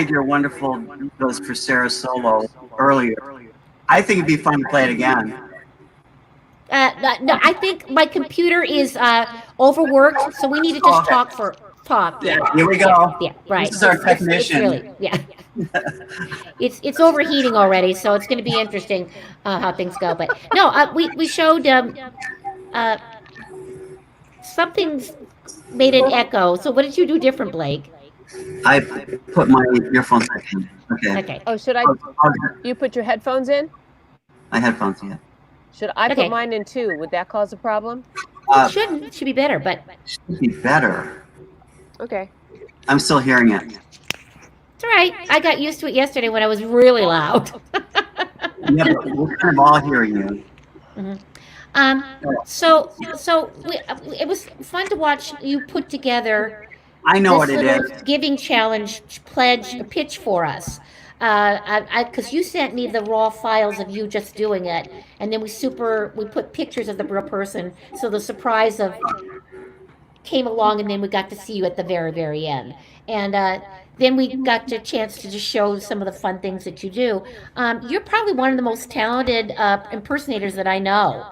your wonderful divas for SaraSolo earlier. I think it'd be fun to play it again. No, I think my computer is overworked, so we need to just talk. Yeah, here we go. Yeah, right. This is our It's technician. really, yeah. It's overheating already, so it's going to be interesting how things go. But no, we showed something's made an echo. So what did you do different, Blake? I put my earphones in. Okay. Okay. Oh, should I? You put your headphones in? My headphones, yeah. Should I Okay. put mine in too? Would that cause a problem? Shouldn't. It should be better, but Should be better. Okay. I'm still hearing it. it's all right. I got used to it yesterday when I was really loud. Yeah, but we're kind of all hearing you. So it was fun to watch you put together. I know this what it little is. Giving challenge pledge pitch for us. Because you sent me the raw files of you just doing it, and then we put pictures of the real person, so the surprise of came along, and then we got to see you at the very, very end, and then we got the chance to just show some of the fun things that you do. You're probably one of the most talented impersonators that I know.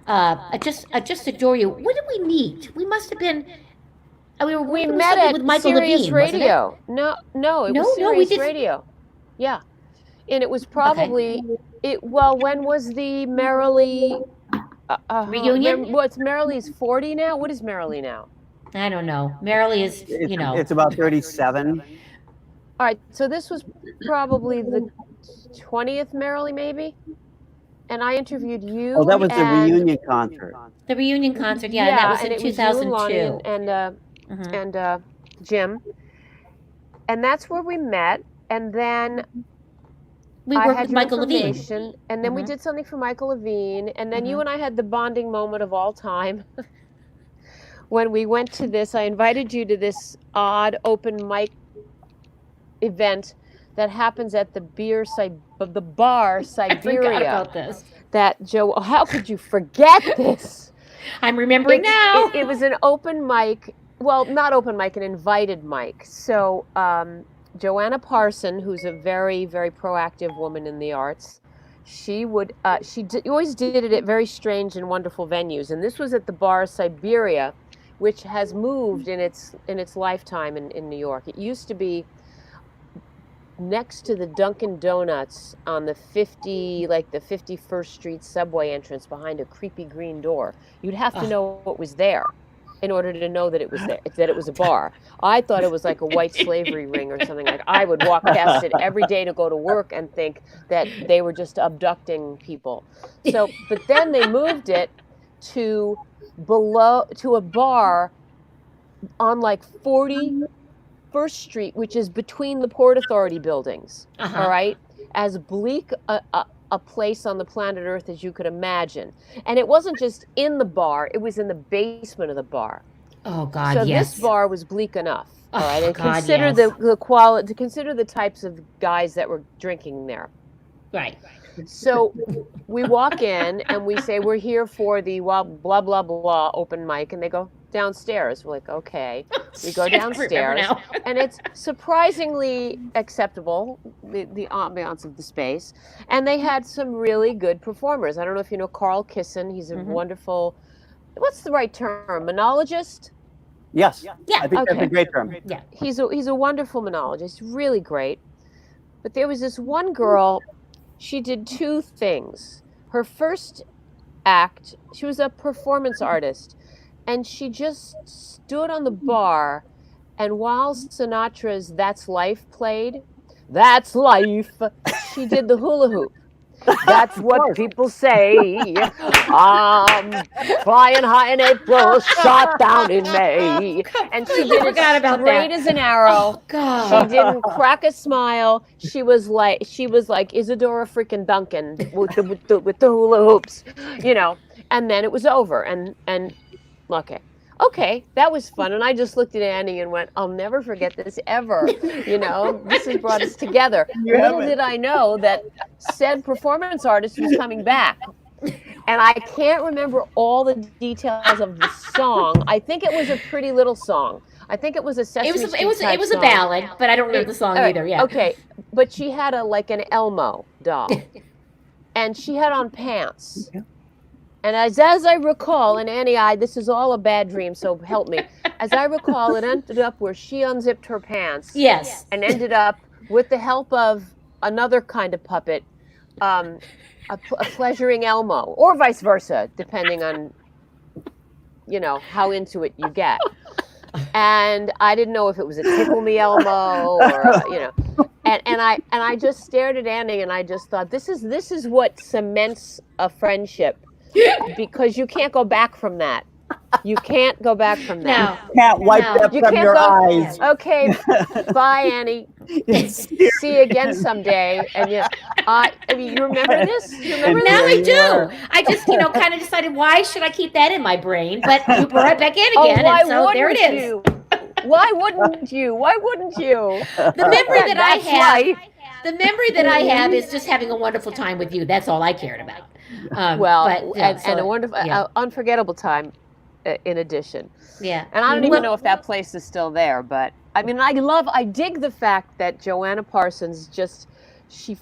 I just adore you. When did we meet? We must have been. We met at with Michael Sirius Levine, wasn't it? Radio. No, it was we Sirius did. Radio. Yeah, and it was probably Well, when was the Merrily reunion? What's Merrily's 40 now? What is Merrily now? I don't know. Merrily is, It's about 37. All right, so this was probably the 20th Merrily, maybe. And I interviewed you. Oh, that was the and- reunion concert. The reunion concert, yeah, and that was and in it was you and 2002. Lonnie and Jim, and that's where we met. And then We I worked had with your Michael Levine. information, and then we Mhm. did something for Michael Levine, and then you and I had the bonding moment of all time. When we went to this, I invited you to this odd open mic event that happens at the bar Siberia. I forgot about this. That Joe, how could you forget this? I'm remembering now. It was an open mic, well, not open mic, an invited mic. So Joanna Parson, who's a very, very proactive woman in the arts, she always did it at very strange and wonderful venues. And this was at the bar Siberia, which has moved in its lifetime in New York. It used to be next to the Dunkin' Donuts on the 51st Street subway entrance behind a creepy green door. You'd have to know what was there in order to know that it was there, that it was a bar. I thought it was like a white slavery ring or something. Like I would walk past it every day to go to work and think that they were just abducting people. So, but then they moved it to a bar on like 41st Street, which is between the Port Authority buildings. All right, as bleak a place on the planet Earth as you could imagine. And it wasn't just in the bar; it was in the basement of the bar. Oh God, so yes. this bar was bleak enough. All right, and God, consider yes. the quality, to consider the types of guys that were drinking there. Right. So we walk in and we say, we're here for the blah, blah, blah open mic. And they go, downstairs. We're like, okay. We go downstairs. And it's surprisingly acceptable, the ambiance of the space. And they had some really good performers. I don't know if you know Carl Kissen. He's a wonderful, what's the right term? Monologist? Yes. Yeah. I think that's a great term. Yeah. He's a wonderful monologist, really great. But there was this one girl, she did two things. Her first act, she was a performance artist, and she just stood on the bar, and while Sinatra's That's Life played, That's Life, she did the hula hoop. That's what people say. Flying high in April, shot down in May. And she did it straight as an arrow. Oh, God. She didn't crack a smile. She was like Isadora freaking Duncan with the hula hoops, you know. And then it was over. And okay, that was fun. And I just looked at Annie and went, I'll never forget this ever. You know, this has brought us together. Little did I know that said performance artist was coming back. And I can't remember all the details of the song. I think it was a Pretty Little song. I think it was a Sesame Street It was a ballad, but I don't remember the song either. Yeah. Okay, but she had an Elmo doll, and she had on pants. And as I recall, and Annie, this is all a bad dream, so help me. As I recall, it ended up where she unzipped her pants. Yes. And ended up, with the help of another kind of puppet, a pleasuring Elmo, or vice versa, depending on, you know, how into it you get. And I didn't know if it was a Tickle Me Elmo or, you know. And I just stared at Annie, and I just thought, this is what cements a friendship. Because you can't go back from that. You can't go back from that. No. Can't wipe that from your eyes. Okay, bye, Annie. See you again someday. And I mean, you remember this? You remember now this? I do. I just, kind of decided, why should I keep that in my brain? But you brought it back in again, why and so there it is. You? Why wouldn't you? Why wouldn't you? The memory that I have, the memory that I have is just having a wonderful time with you. That's all I cared about. And a wonderful, unforgettable time in addition. Yeah. And I don't even know if that place is still there, but I mean, I dig the fact that Joanna Parsons she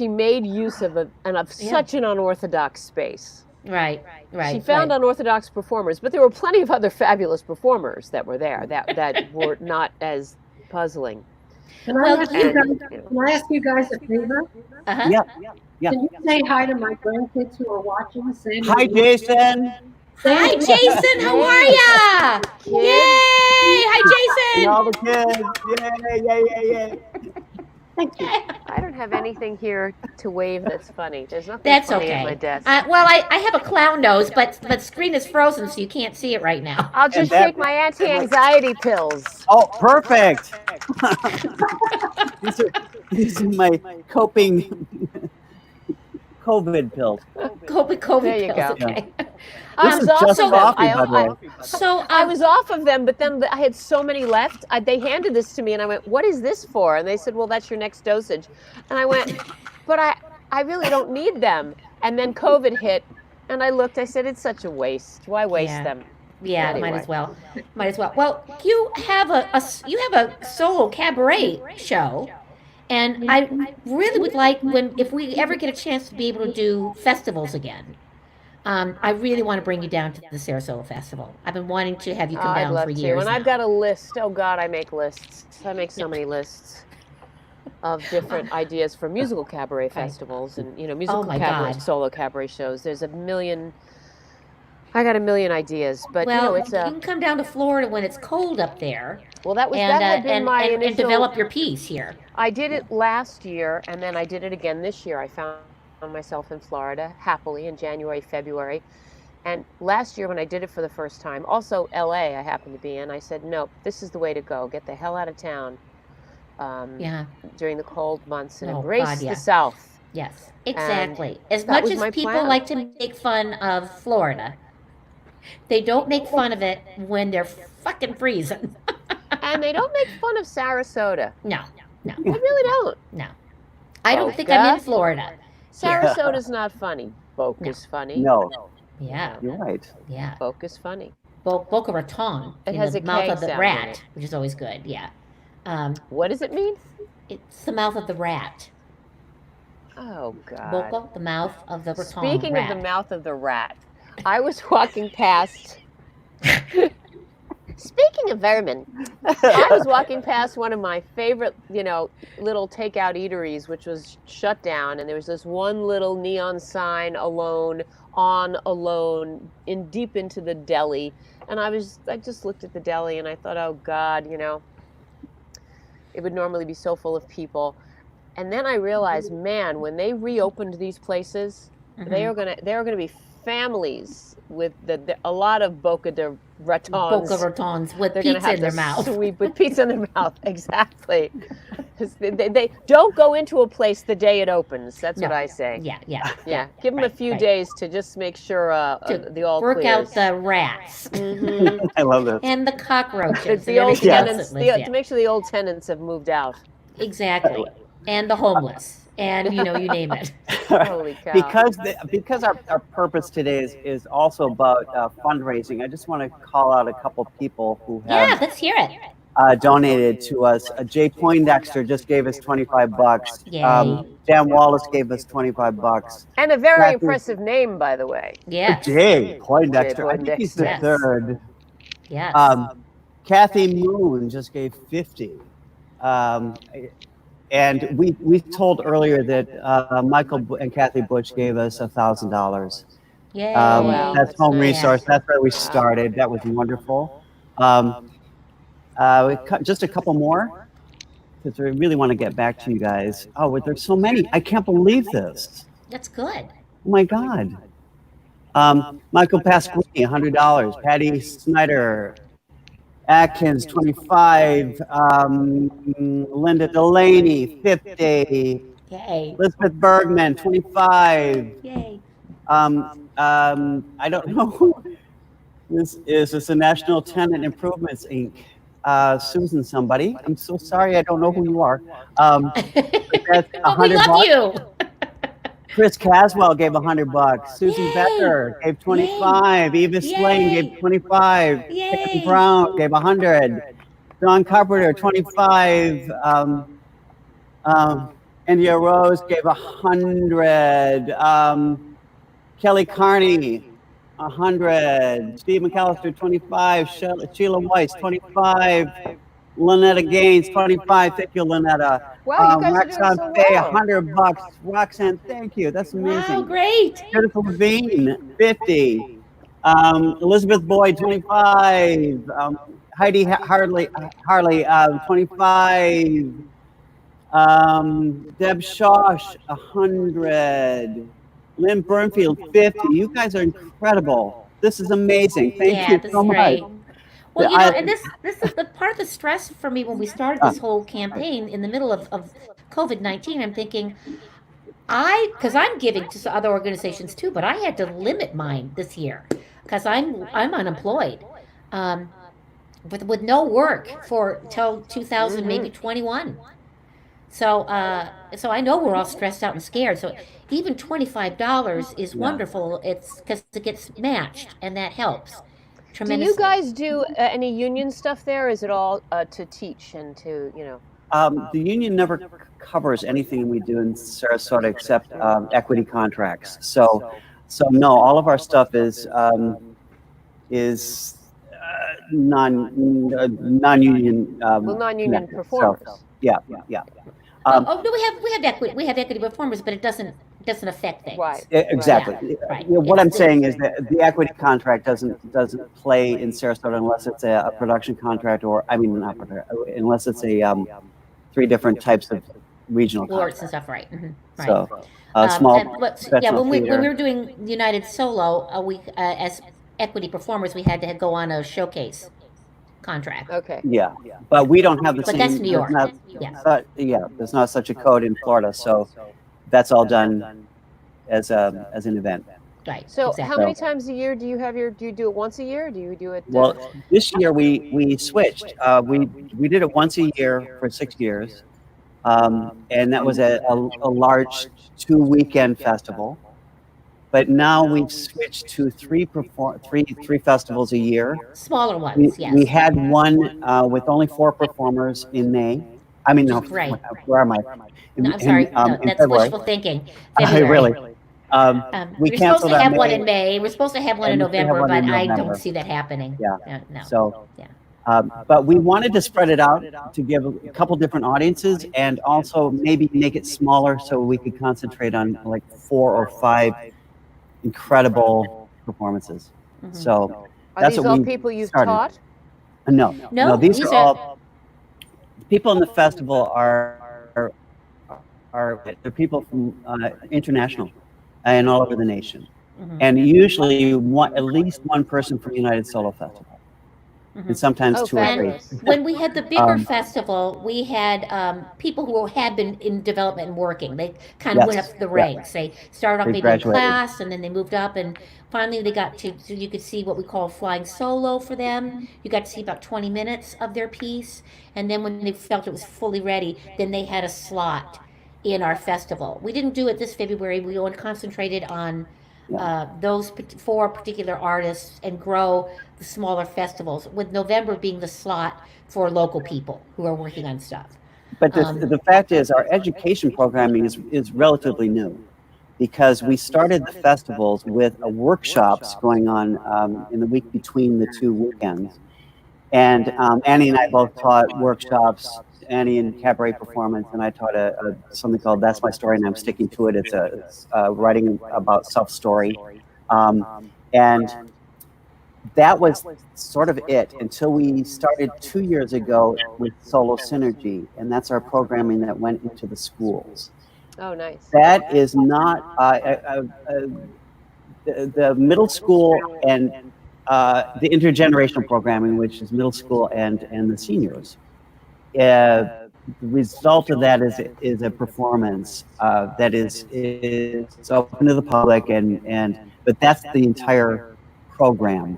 made use of such an unorthodox space. Right. She found unorthodox performers, but there were plenty of other fabulous performers that were there that were not as puzzling. Can I ask you guys a favor? Yeah. Can you say hi to my grandkids who are watching? Hi, Jason. Hi, Jason. How are ya? Yay! Hi, Jason. And all the kids. Yay. Thank you. I don't have anything here to wave that's funny. There's nothing That's funny okay. at my desk. I have a clown nose, but screen is frozen, so you can't see it right now. I'll just take my anti-anxiety pills. Oh, perfect. these are my coping COVID pills. COVID there you pills. Go. Okay. This is just coffee, by the way. So I was off of them, but then I had so many left. They handed this to me, and I went, "What is this for?" And they said, "Well, that's your next dosage." And I went, "But I really don't need them." And then COVID hit, and I looked. I said, "It's such a waste. Why waste them?" Yeah, anyway. might as well. Well, you have a solo cabaret show. And I really would like, if we ever get a chance to be able to do festivals again, I really want to bring you down to the SaraSolo Festival. I've been wanting to have you come down for years. And I've got a list. Oh God, I make lists. I make so many lists of different ideas for musical cabaret festivals and musical cabaret, solo cabaret shows. There's a million. I got a million ideas, but you can come down to Florida when it's cold up there. Well, that had been my initial. And develop your piece here. I did it last year, and then I did it again this year. I found myself in Florida happily in January, February, and last year when I did it for the first time, also LA I happened to be in. I said, nope, this is the way to go. Get the hell out of town. During the cold months and embrace the South. Yes, exactly. As much as people like to make fun of Florida, they don't make fun of it when they're fucking freezing. And they don't make fun of Sarasota. No. They really don't. No. I don't think I'm in Florida. Sarasota's not funny. Boca's funny. No. Yeah. You're right. Yeah. Boca's funny. Boca Raton. It has the a mouth K of the sound in rat, it. which is always good. Yeah. What does it mean? It's the mouth of the rat. Oh, God. Boca, the mouth of the raton. Speaking rat. of the mouth of the rat, I was walking past. Speaking of vermin, I was walking past one of my favorite, little takeout eateries, which was shut down, and there was this one little neon sign, alone, deep into the deli, and I just looked at the deli, and I thought, oh God, it would normally be so full of people, and then I realized, man, when they reopened these places, they are gonna be families with a lot of Boca de Ratons. Boca Ratons with They're pizza gonna have in their mouth. With pizza in their mouth, exactly. They don't go into a place the day it opens. That's what I say. Yeah. Give them a few days to just make sure the all work clears. out the rats. I love this. And the cockroaches. The and old everything else tenants, that lives to make sure the old tenants have moved out. Exactly. And the homeless. And you name it. Holy cow. Because our purpose today is also about fundraising, I just want to call out a couple people who have let's hear it. Donated to us. Jay Poindexter just gave us $25. Yay. Dan Wallace gave us $25. And a very impressive name, by the way. Yeah. Jay Poindexter. I think he's the third. Yes. Kathy Moon just gave $50. And we told earlier that Michael and Kathy Butch gave us $1,000. Yay. That's home resource. That's where we started. That was wonderful. Just a couple more, because we really want to get back to you guys. Oh, there's so many. I can't believe this. That's good. Oh my God. Michael Pasquini, $100. Patty Snyder, Atkins, $25. Linda Delaney, $50. Yay. Elizabeth Bergman, $25. Yay. I don't know who this is. It's the National Tenant Improvements, Inc. Susan somebody. I'm so sorry, I don't know who you are. That's But we love you. Chris Caswell gave $100. Susan Becker gave $25. Eva Slane gave $25. Kevin Brown gave $100. Don Carpenter $25. India Rose gave $100. Kelly Carney $100. Steve McAllister $25. Sheila Weiss $25. Lynetta Gaines $25. Thank you, Lynetta. Wow, you guys Roxanne are doing so Faye well. $100. Roxanne, thank you. That's amazing. Oh, great. Jennifer Levine $50. Elizabeth Boyd $25. Heidi Harley $25. Deb Shosh $100. Lynn Burnfield $50. You guys are incredible. This is amazing. Thank you so much. Well, and this is the part of the stress for me when we started this whole campaign in the middle of COVID-19. I'm thinking, because I'm giving to other organizations too, but I had to limit mine this year because I'm unemployed, with no work till 2000 maybe 21. So I know we're all stressed out and scared. So even $25 is wonderful. It's because it gets matched, and that helps. Do you guys do any union stuff there? Or is it all to teach and to, The union never covers anything we do in Sarasota except equity contracts. So no, all of our stuff is non-union. Non-union performers. So, yeah. No, we have equity. We have equity performers, but it doesn't affect things. Right. Exactly. Right. What I'm saying is that the equity contract doesn't play in Sarasota unless it's a production contract, unless it's a 3 different types of regional Boards contracts. and stuff, right? Right. So small. When we were doing United Solo, we as equity performers, we had to go on a showcase contract. Okay. Yeah, but we don't have the same. But that's New York. There's not such a code in Florida, so that's all done as an event. Right. So how many times a year do you do it once a year? Do you do it? Well, this year we switched. We did it once a year for 6 years, and that was a large 2-weekend festival. But now we've switched to three festivals a year. Smaller ones, yes. We had one with only 4 performers in May. I mean, no, Right. where am I? No, I'm sorry. No, in that's February. wishful thinking. Really? We We're supposed canceled to have that one May. in May. We're supposed to have one in And we have November, one in but I November. don't see that happening. Yeah. No. So, yeah. but we wanted to spread it out to give a couple different audiences, and also maybe make it smaller so we could concentrate on like 4 or 5 incredible performances. So Are that's these what all we people you've started. taught? No, these are all people in the festival are they're people from international and all over the nation, and usually at least one person from United Solo Festival. And sometimes 2 or 3. When we had the bigger festival, we had people who had been in development and working. They kind of went up the ranks. They started off They maybe graduated. in class, and then they moved up, and finally they got to, so you could see what we call flying solo for them. You got to see about 20 minutes of their piece, and then when they felt it was fully ready, then they had a slot in our festival. We didn't do it this February. We only concentrated on those 4 particular artists and grow the smaller festivals, with November being the slot for local people who are working on stuff. But the fact is, our education programming is relatively new, because we started the festivals with workshops going on in the week between the 2 weekends. And Annie and I both taught workshops, Annie in cabaret performance, and I taught something called That's My Story, and I'm sticking to it. It's a writing about self-story. And that was sort of it until we started 2 years ago with SoloSynergy, and that's our programming that went into the schools. Oh, nice. That is not the middle school and the intergenerational programming, which is middle school and the seniors. The result of that is a performance that is open to the public, but that's the entire program.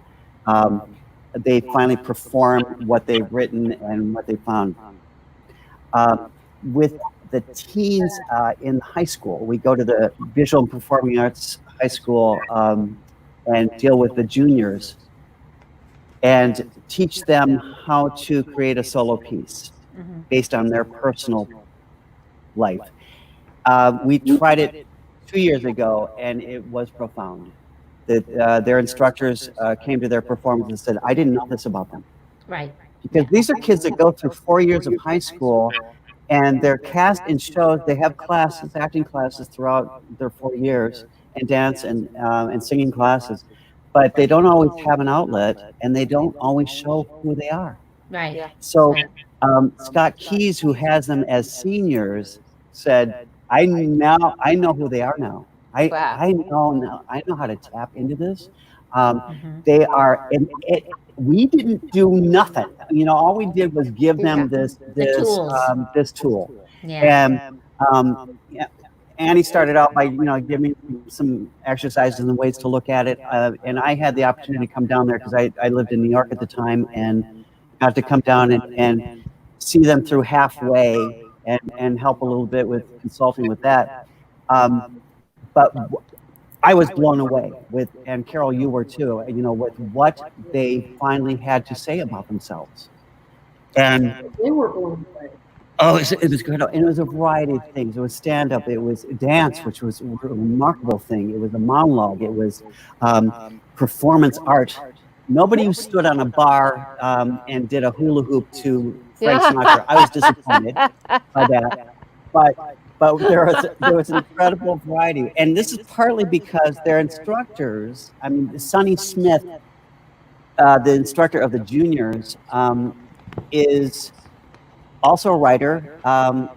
They finally perform what they've written and what they found. With the teens in high school, we go to the Visual and Performing Arts High School and deal with the juniors and teach them how to create a solo piece based on their personal life. We tried it 2 years ago, and it was profound. Their instructors came to their performance and said, I didn't know this about them. Right. Because these are kids that go through 4 years of high school, and they're cast in shows. They have classes, acting classes throughout their 4 years, and dance and singing classes. But they don't always have an outlet, and they don't always show who they are. Right. So Scott Keys, who has them as seniors, said, I know who they are now. I know how to tap into this. They are, we didn't do nothing. You know, all we did was give them this tool. Yeah. And Annie started out by giving some exercises and ways to look at it. And I had the opportunity to come down there because I lived in New York at the time, and got to come down and see them through halfway and help a little bit with consulting with that. But I was blown away with, and Carol, you were too, with what they finally had to say about themselves. And They were blown away. oh, it was good. And it was a variety of things. It was stand-up, it was dance, which was a remarkable thing. It was a monologue, it was performance art. Nobody stood on a bar and did a hula hoop to Frank Sinatra. I was disappointed by that. But there was an incredible variety. And this is partly because their instructors, I mean, Sonny Smith, the instructor of the juniors, is also a writer,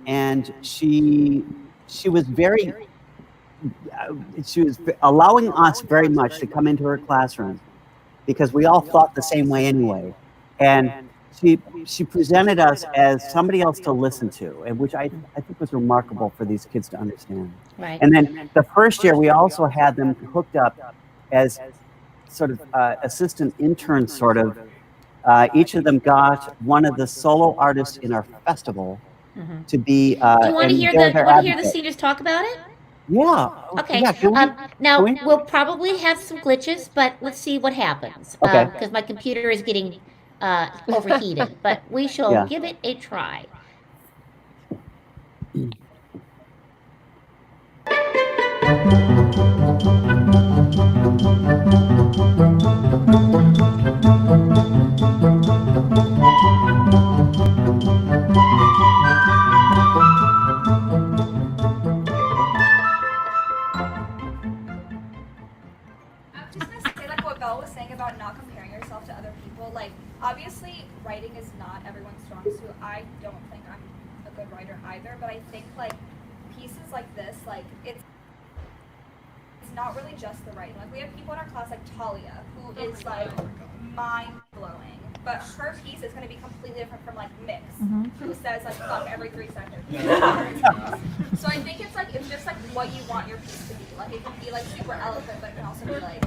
and she was allowing us very much to come into her classroom, because we all thought the same way anyway. And she presented us as somebody else to listen to, and which I think was remarkable for these kids to understand. Right. And then the first year, we also had them hooked up as sort of assistant interns, sort of. Each of them got one of the solo artists in our festival to be. Do you want to hear the scene? seniors talk about it? Yeah. Okay. Yeah, Now we'll probably have some glitches, but let's see what happens. Okay. Because my computer is getting overheated, but we shall give it a try. Belle was saying about not comparing yourself to other people, like, obviously writing is not everyone's strong suit. I don't think I'm a good writer either, but I think like pieces like this, like it's not really just the writing. Like we have people in our class like Talia, who is like mind blowing, but her piece is going to be completely different from like Mix, who says like fuck every 3 seconds. So I think it's just like what you want your piece to be. Like it can be like super eloquent, but it can also be like.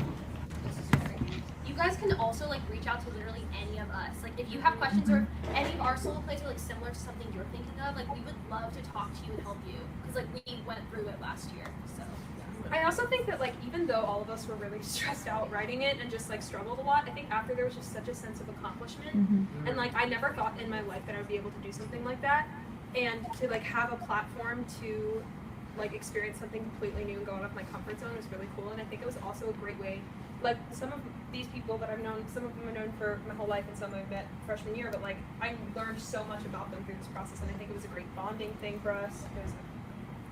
You guys can also like reach out to literally any of us. Like if you have questions or if any of our solo plays are like similar to something you're thinking of, like we would love to talk to you and help you because like we went through it last year. So I also think that like even though all of us were really stressed out writing it and just like struggled a lot, I think after there was just such a sense of accomplishment and like I never thought in my life that I would be able to do something like that, and to like have a platform to like experience something completely new and go out of my comfort zone was really cool. And I think it was also a great way. Like some of these people that I've known, some of them I've known for my whole life and some I've met freshman year, but like I learned so much about them through this process, and I think it was a great bonding thing for us.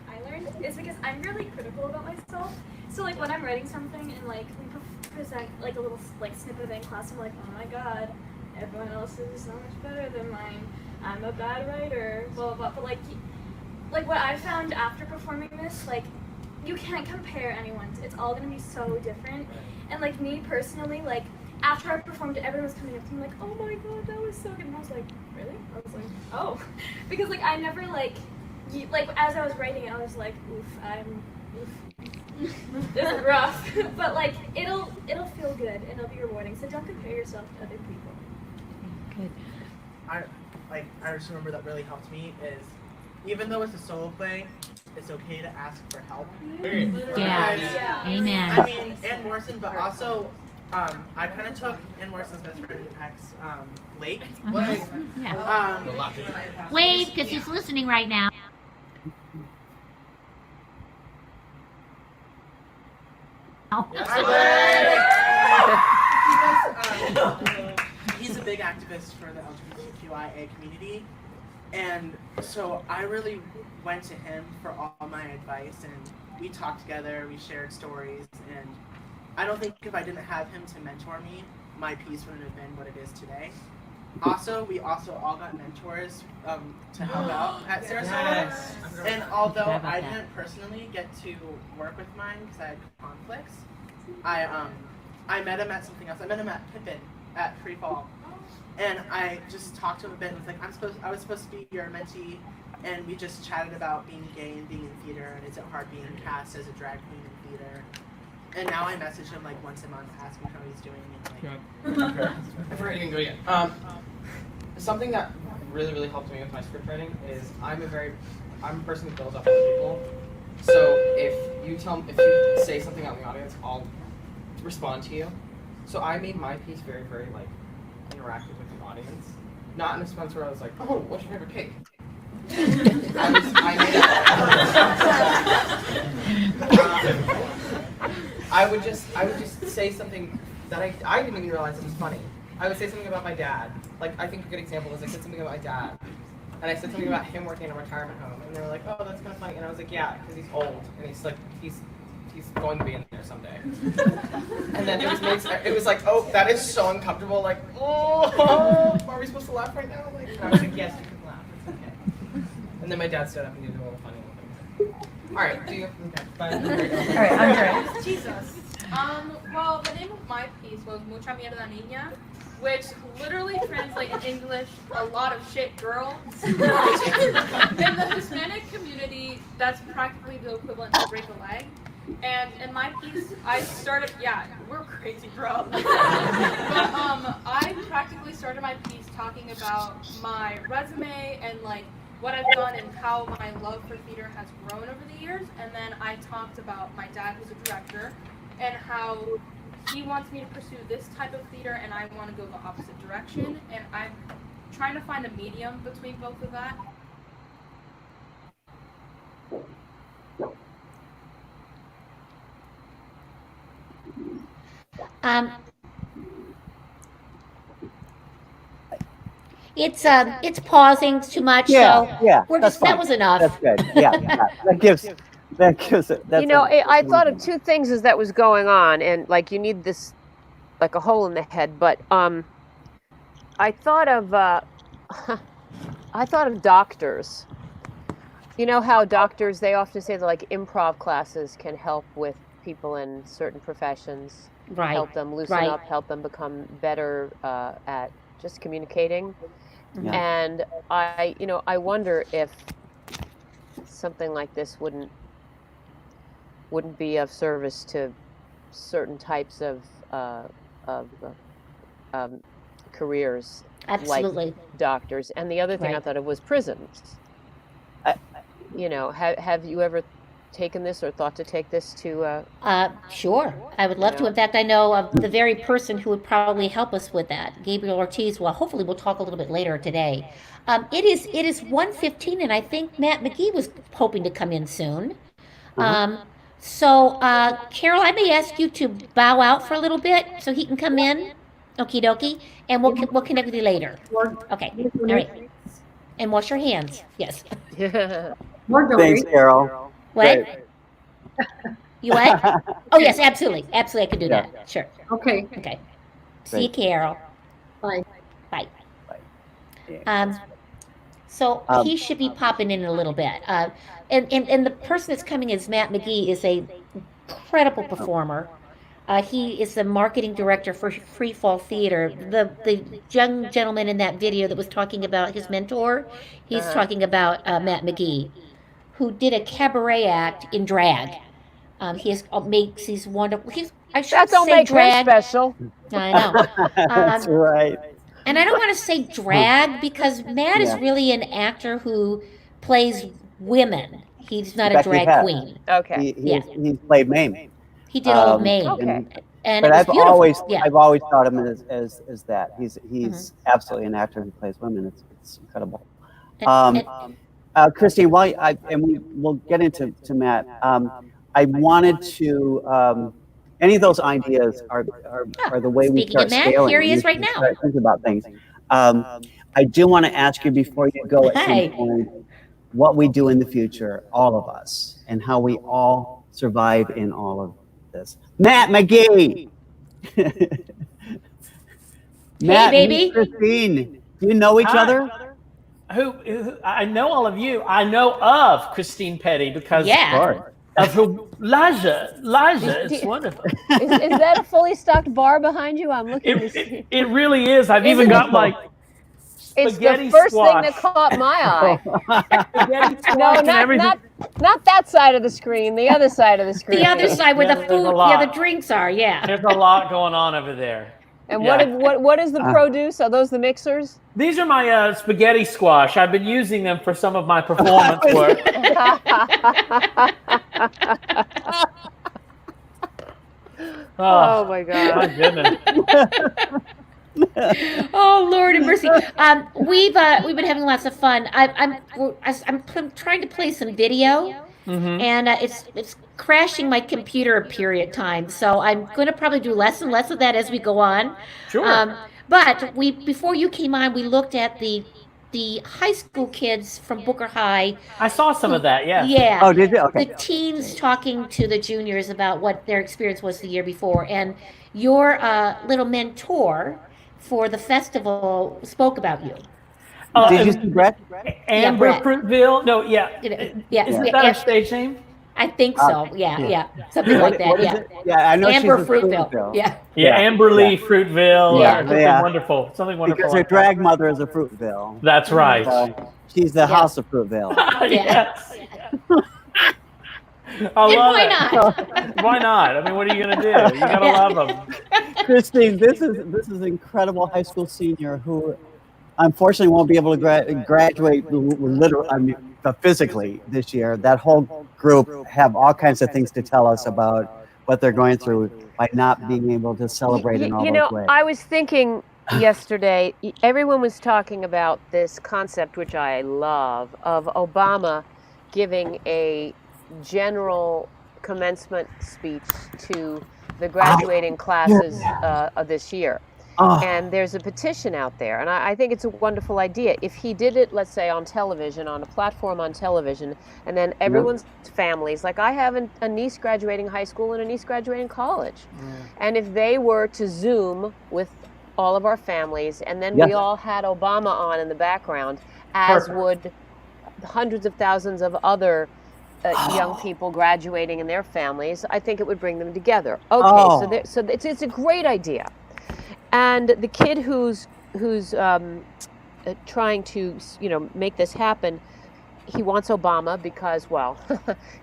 I learned is because I'm really critical about myself. So like when I'm writing something and like we present like a little like snippet of it in class, I'm like, oh my god, everyone else is so much better than mine. I'm a bad writer, blah blah blah. But like what I found after performing this, like you can't compare anyone's. It's all gonna be so different. And like me personally, like after I performed it, everyone was coming up to me like, oh my god, that was so good. And I was like, really? I was like, oh. Because like I never like as I was writing it, I was like, this is rough. But like it'll feel good and it'll be rewarding. So don't compare yourself to other people. Good. I just remember that really helped me is even though it's a solo play, it's okay to ask for help. Yeah. Amen. I mean, and Morrison, but also, I kind of took Ann Morrison's best friend ex, Lake. Wave, because he's listening right now. He's a big activist for the LGBTQIA community. And so I really went to him for all my advice, and we talked together, we shared stories, and I don't think if I didn't have him to mentor me, my piece wouldn't have been what it is today. Also, we also all got mentors to help out at SaraSolo. Yes. And although I didn't personally get to work with mine because I had conflicts, I met him at something else. I met him at Pippin at freeFall. And I just talked to him a bit and was like, I was supposed to be your mentee, and we just chatted about being gay and being in theater, and is it hard being cast as a drag queen in theater. And now I message him like once a month, asking how he's doing. And like, I forgot you can go yet. Something that really helped me with my script writing is I'm a person who builds up other people. So if you say something out in the audience, I'll respond to you. So I made my piece very like interactive with the audience, not in a sense where I was like, oh, what's your favorite cake? I would just say something that I didn't even realize it was funny. I would say something about my dad. Like, I think a good example is I said something about my dad. And I said something about him working in a retirement home. And they were like, oh, that's kind of funny. And I was like, yeah, because he's old. And he's going to be in there someday. And then it was like, oh, that is so uncomfortable. Like, oh, are we supposed to laugh right now? Like, and I was like, yes, you can laugh. It's okay. And then my dad stood up and did a little funny thing. All right, do you? Okay, bye. All right, Andre. Jesus. Well, the name of my piece was Mucha Mierda Niña, which literally translates in English, a lot of shit girl. In the Hispanic community, that's practically the equivalent to break a leg. And in my piece, I started, yeah, we're crazy, bro. But I practically started my piece talking about my resume and like what I've done and how my love for theater has grown over the years. And then I talked about my dad, who's a director, and how he wants me to pursue this type of theater and I want to go the opposite direction. And I'm trying to find a medium between both of that. It's pausing too much, so we're just that was enough. That's good. Yeah. That gives it. You know, I thought of two things as that was going on, and like you need this, like a hole in the head. But I thought of doctors. You know how doctors, they often say that like improv classes can help with people in certain professions, help them loosen up, help them become better at just communicating. Yeah. And I wonder if something like this wouldn't be of service to certain types of careers, absolutely, like doctors. And the other thing I thought of was prisons. Have you ever taken this or thought to take this to? Sure, I would love to. In fact, I know of the very person who would probably help us with that, Gabriel Ortiz. Well, hopefully we'll talk a little bit later today. It is 1:15, and I think Matt McGee was hoping to come in soon. So, Carol, I may ask you to bow out for a little bit so he can come in. Okie dokie, and we'll connect with you later. Okay, all right. And wash your hands. Yes. Thanks, Carol. What? You what? Oh yes, absolutely, absolutely. I can do that. Sure. Okay. Okay. See you, Carol. Bye. Bye. So he should be popping in a little bit. And the person that's coming is Matt McGee, is a incredible performer. He is the marketing director for freeFall Theater. The young gentleman in that video that was talking about his mentor, he's talking about Matt McGee, who did a cabaret act in drag. He makes these wonderful. That don't make him special. I know. That's right. And I don't want to say drag because Matt is really an actor who plays women. He's not a drag queen. Okay. He's played Mame. He did all of Mame. Okay. And but I've always thought of him as that. He's absolutely an actor who plays women. It's incredible. Christine, we'll get into Matt. I wanted to. Any of those ideas are the way we start Matt, scaling. here he is right now. Think about things. I do want to ask you before you go at some point what we do in the future, all of us, and how we all survive in all of this. Matt McGee. Matt, baby. Christine, do you know each other? Who I know all of you. I know of Christine Pedi because of her Laja. It's wonderful. Is that a fully stocked bar behind you? I'm looking to see. It really is. I've even got my it's spaghetti the first squash. thing that caught my eye. Spaghetti No, squash not that side of the screen. The other side of the screen. The other side where the food, the drinks are. Yeah. There's a lot going on over there. And what is the produce? Are those the mixers? These are my spaghetti squash. I've been using them for some of my performance work. Oh my God! My goodness. Oh Lord have mercy. We've been having lots of fun. I'm trying to play some video, and it's crashing my computer a period time. So I'm going to probably do less and less of that as we go on. Sure. But before you came on, we looked at the high school kids from Booker High. I saw some of that. Yeah. Yeah. Oh, did you? Okay. The teens talking to the juniors about what their experience was the year before, and your little mentor for the festival spoke about you. Did you see Brett? Amber Brett. Fruitville? No, yeah. Isn't that her stage name? I think so. Yeah. Something like that. What is it? Yeah, I know Amber she's Fruitville. Yeah. Amber Lee Fruitville. Yeah. Something wonderful. Something wonderful. Because her drag mother is a Fruitville. That's right. She's the house of Fruitville. Yes. I love it. Why not? I mean, what are you going to do? You got to love them. Christine, this is an incredible high school senior who unfortunately won't be able to graduate literally, physically this year. That whole group have all kinds of things to tell us about what they're going through by not being able to celebrate in all those ways. I was thinking yesterday, everyone was talking about this concept, which I love, of Obama giving a general commencement speech to the graduating classes of this year. And there's a petition out there, and I think it's a wonderful idea. If he did it, let's say on television, on a platform on television, and then everyone's families, like I have a niece graduating high school and a niece graduating college, and if they were to Zoom with all of our families, and then we all had Obama on in the background, as would hundreds of thousands of other young people graduating in their families, I think it would bring them together. Okay, so it's a great idea. And the kid who's trying to, make this happen, he wants Obama because,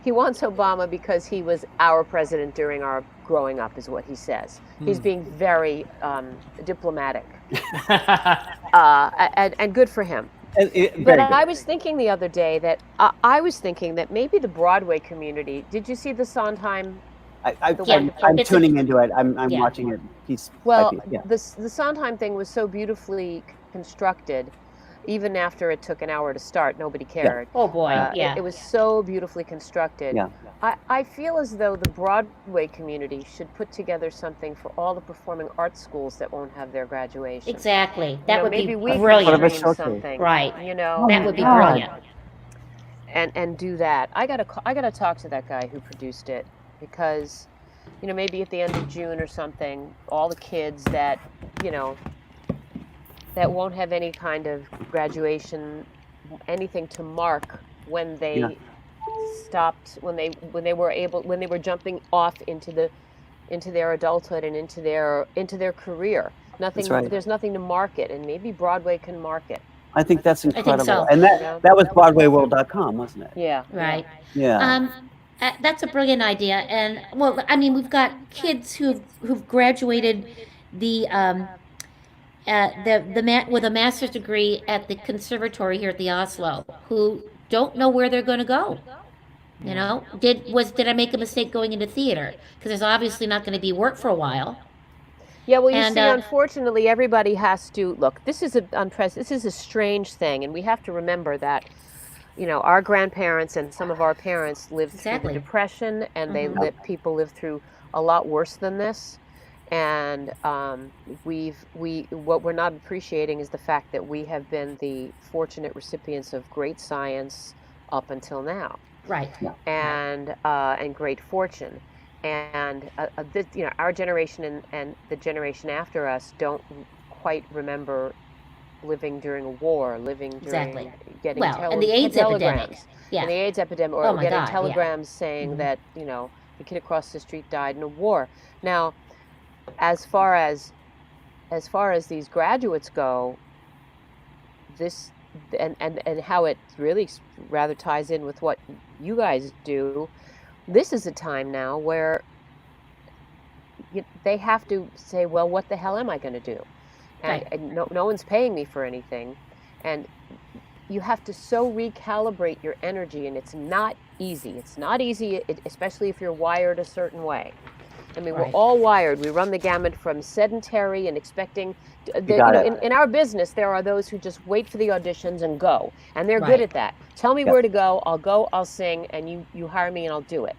he wants Obama because he was our president during our growing up, is what he says. He's being very diplomatic, and good for him. But I was thinking the other day that I was thinking that maybe the Broadway community. Did you see the Sondheim? I'm tuning into it. I'm watching it piece by piece. The Sondheim thing was so beautifully constructed. Even after it took an hour to start, nobody cared. Oh boy, It was so beautifully constructed. I feel as though the Broadway community should put together something for all the performing arts schools that won't have their graduation. Exactly. That would maybe be we brilliant. Could something, right. That would be brilliant. And do that. I gotta talk to that guy who produced it, because maybe at the end of June or something, all the kids that that won't have any kind of graduation, anything to mark when they stopped, when they were jumping off into their adulthood and into their career. Nothing. Right. There's nothing to mark it, and maybe Broadway can mark it. I think that's incredible. so. And that was BroadwayWorld.com, wasn't it? Yeah. Right. Yeah. That's a brilliant idea, and we've got kids who've graduated with a master's degree at the conservatory here at the Oslo, who don't know where they're going to go. Did I make a mistake going into theater? Because there's obviously not going to be work for a while. Yeah, well, you see, unfortunately, everybody has to look. This is a strange thing, and we have to remember that. Our grandparents and some of our parents lived through the Depression, and people lived through a lot worse than this. And what we're not appreciating is the fact that we have been the fortunate recipients of great science up until now. Right. And great fortune. And our generation and the generation after us don't quite remember living during a war, living during getting and the AIDS epidemic. And the AIDS epidemic, or getting telegrams saying that the kid across the street died in a war. Now, as far as these graduates go, this and how it really rather ties in with what you guys do. This is a time now where they have to say, well, what the hell am I going to do? And no one's paying me for anything. And you have to so recalibrate your energy, and it's not easy. It's not easy, especially if you're wired a certain way. I mean, we're all wired. We run the gamut from sedentary and expecting. In our business, there are those who just wait for the auditions and go. And they're good at that. Tell me where to go, I'll sing, and you hire me and I'll do it.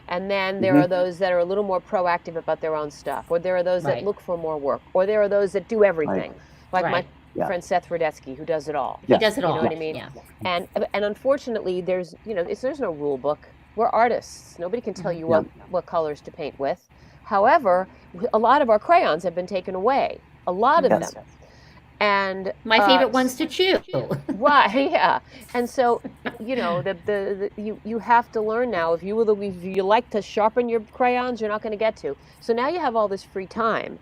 And then there are those that are a little more proactive about their own stuff, or there are those that look for more work, or there are those that do everything, like my friend Seth Rudetsky, who does it all. He does it all. You know what I mean? And unfortunately, there's no rule book. We're artists. Nobody can tell you what colors to paint with. However, a lot of our crayons have been taken away. A lot of them. And my favorite ones to chew. Right, yeah. And so, you have to learn now. If you like to sharpen your crayons, you're not going to get to. So now you have all this free time,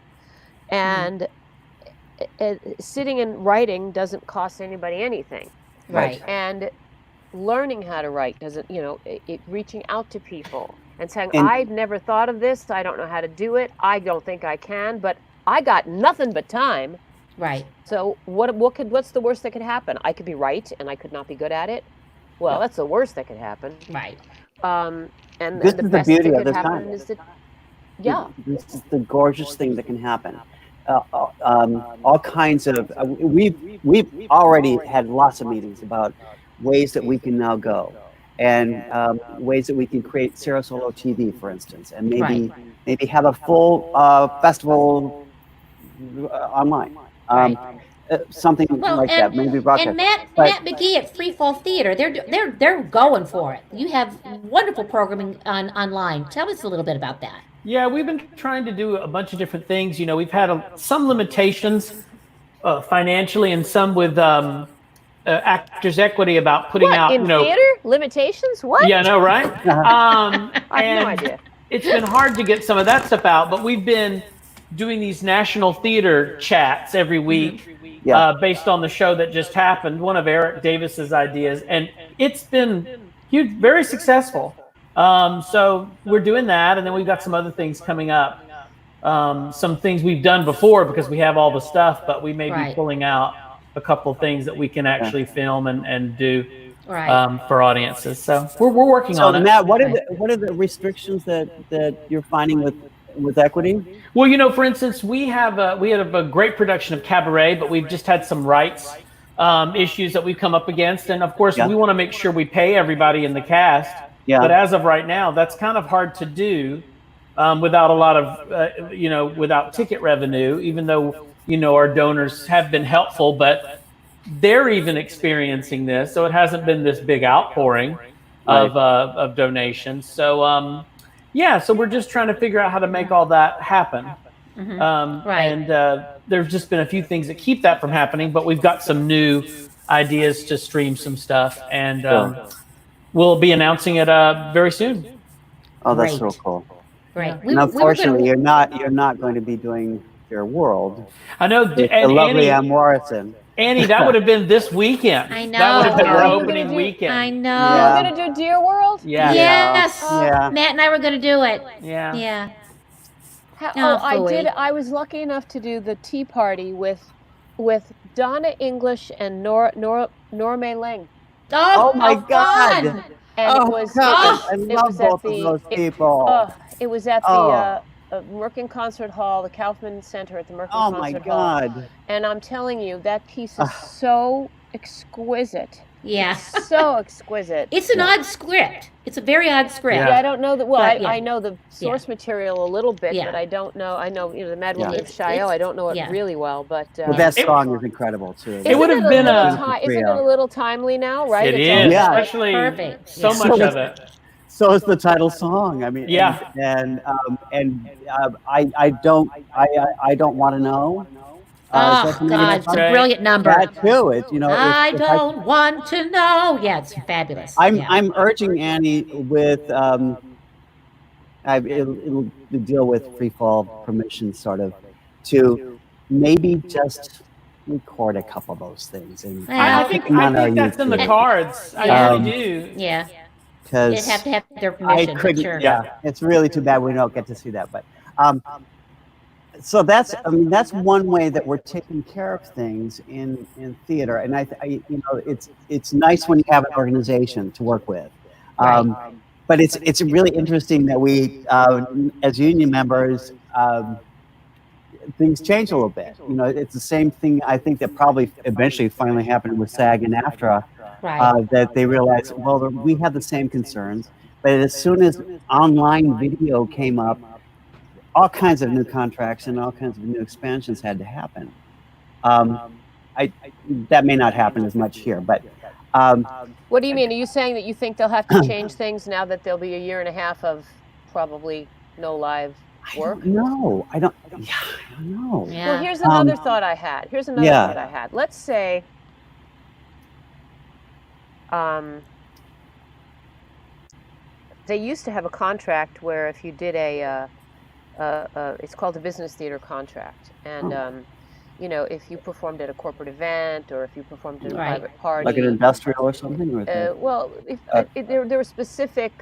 and sitting and writing doesn't cost anybody anything. Right. And learning how to write doesn't, reaching out to people and saying, I've never thought of this. I don't know how to do it. I don't think I can, but I got nothing but time. Right. So what's the worst that could happen? I could be right and I could not be good at it. Well, that's the worst that could happen. Right. And This the is the best beauty that of could this happen time. is that, yeah. This is the gorgeous thing that can happen. All kinds of we've already had lots of meetings about ways that we can now go, and ways that we can create SaraSolo TV, for instance, and maybe have a full festival online. Something like that, maybe broadcast. And Matt McGee at freeFall Theater, they're going for it. You have wonderful programming online. Tell us a little bit about that. Yeah, we've been trying to do a bunch of different things. You know, we've had some limitations financially, and some with Actors Equity about putting out. In theater limitations? What? Yeah, I know, right? I have no idea. It's been hard to get some of that stuff out, but we've been doing these national theater chats every week. Based on the show that just happened, one of Eric Davis's ideas, and it's been huge, very successful. So we're doing that, and then we've got some other things coming up. Some things we've done before because we have all the stuff, but we may be pulling out a couple of things that we can actually film and do for audiences. So we're working on it. Matt, what are the restrictions that you're finding with equity? Well, you know, for instance, we had a great production of Cabaret, but we've just had some rights issues that we've come up against, and of course, we want to make sure we pay everybody in the cast. But as of right now, that's kind of hard to do without a lot of, without ticket revenue, even though, our donors have been helpful, but they're even experiencing this. So it hasn't been this big outpouring of donations. So, so we're just trying to figure out how to make all that happen. And there's just been a few things that keep that from happening, but we've got some new ideas to stream some stuff, and we'll be announcing it very soon. Oh, that's so cool. Great. And unfortunately, you're not going to be doing Your World. I know. The lovely Anne Morrison. Annie, that would have been this weekend. I know. That would have been our opening weekend. I know. You're going to do Dear World? Yeah. Yes. Yeah. Matt and I were going to do it. Yeah. Yeah. I was lucky enough to do the tea party with Donna English and Nora May Ling. Oh my God! Fun. And I love both of those people. It was at the Merkin Concert Hall, the Kaufman Center at the Merkin Concert Hall. Oh my God! And I'm telling you, that piece is so exquisite. Yeah. So exquisite. It's an odd script. It's a very odd script. Yeah, I don't know that. Well, But, I know the source material a little bit, but I don't know. I know, the Mad Woman of Chaillot. I don't know it really well, but that song is incredible too. It would have been isn't it a little timely now, right? It is, especially perfect. So much of it. So is the title song. I mean, and I don't want to know. Oh God, it's a brilliant number. That too. I don't want to know. Yeah, it's fabulous. I'm urging Annie with it'll deal with freeFall permission, sort of, to maybe just record a couple of those things. And I think that's in the cards. I really do. Yeah. Because they have to have their permission. Sure. Yeah, it's really too bad we don't get to see that, but. So that's one way that we're taking care of things in theater, and it's nice when you have an organization to work with, but it's really interesting that we as union members things change a little bit. It's the same thing I think that probably eventually finally happened with SAG and AFTRA, that they realized, well, we have the same concerns, but as soon as online video came up, all kinds of new contracts and all kinds of new expansions had to happen. That may not happen as much here, but. What do you mean? Are you saying that you think they'll have to change things now that there'll be a year and a half of probably no live work? No, I don't know. Yeah. Well, here's another thought I had. Let's say they used to have a contract where if you did it's called a business theater contract, and if you performed at a corporate event or if you performed at a private party, like an industrial or something. There were specific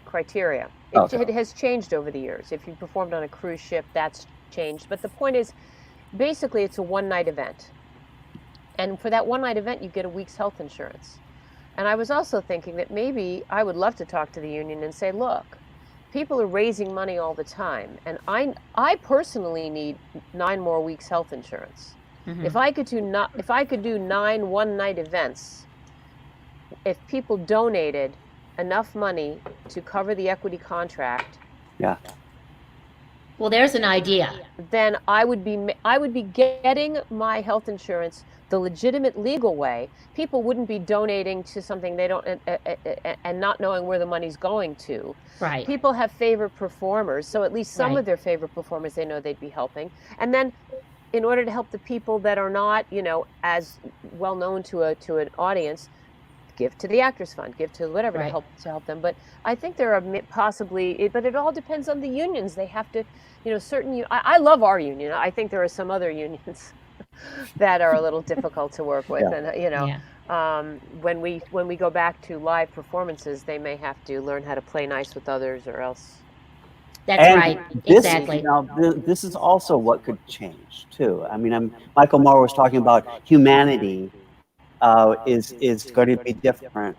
criteria. It has changed over the years. If you performed on a cruise ship, that's changed. But the point is, basically it's a one-night event. And for that one-night event, you get a week's health insurance. And I was also thinking that maybe I would love to talk to the union and say, look, people are raising money all the time. And I personally need 9 more weeks health insurance. Mm-hmm. If I could do 9 one-night events, if people donated enough money to cover the equity contract, yeah. Well, there's an idea. Then I would be getting my health insurance the legitimate legal way. People wouldn't be donating to something they don't and not knowing where the money's going to. Right. People have favorite performers, so at least some Right. of their favorite performers they know they'd be helping. And then in order to help the people that are not, as well known to an audience, give to the Actors Fund, give to whatever Right. to help them. But I think there are possibly, but it all depends on the unions. They have to, certain. I love our union. I think there are some other unions that are a little difficult to work with, Yeah. and when we go back to live performances, they may have to learn how to play nice with others, or else. That's right. Exactly. This is also what could change too. I mean, Michael Moore was talking about humanity is going to be different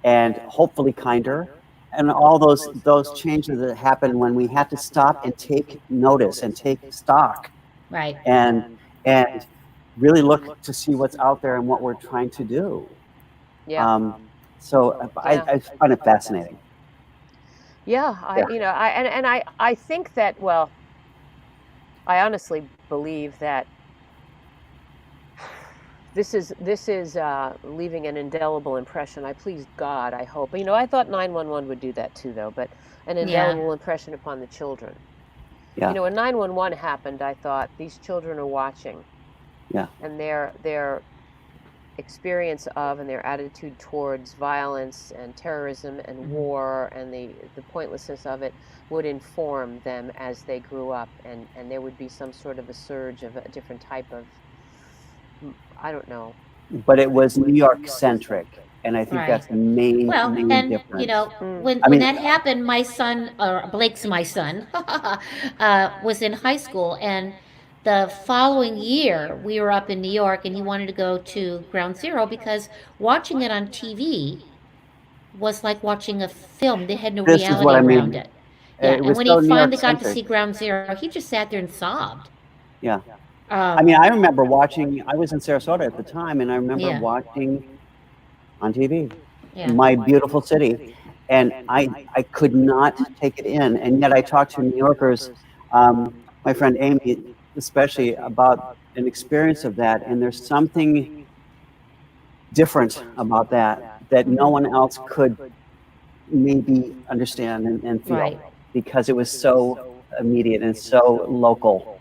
and hopefully kinder, and all those changes that happen when we have to stop and take notice and take stock, right, and really look to see what's out there and what we're trying to do. Yeah. I find it fascinating. Yeah, I think that, well, I honestly believe that this is leaving an indelible impression. I please God, I hope. I thought 911 would do that too, though, but an indelible impression upon the children. Yeah. When 911 happened, I thought these children are watching. Yeah. And their experience of and their attitude towards violence and terrorism and war and the pointlessness of it would inform them as they grew up, and there would be some sort of a surge of a different type of, I don't know. But it was New York centric, and I think Right. that's the main and difference. when that happened, my son, or Blake's my son, was in high school, and the following year we were up in New York, and he wanted to go to Ground Zero because watching it on TV was like watching a film. They had no This is reality what I mean. around it. Yeah, It and was when so he New finally got to York-centric. see Ground Zero, he just sat there and sobbed. Yeah. I remember watching, I was in Sarasota at the time, and I remember watching on TV, My Beautiful City, and I could not take it in. And yet I talked to New Yorkers, my friend Amy, especially, about an experience of that. And there's something different about that no one else could maybe understand and feel, Right. because it was so immediate and so local.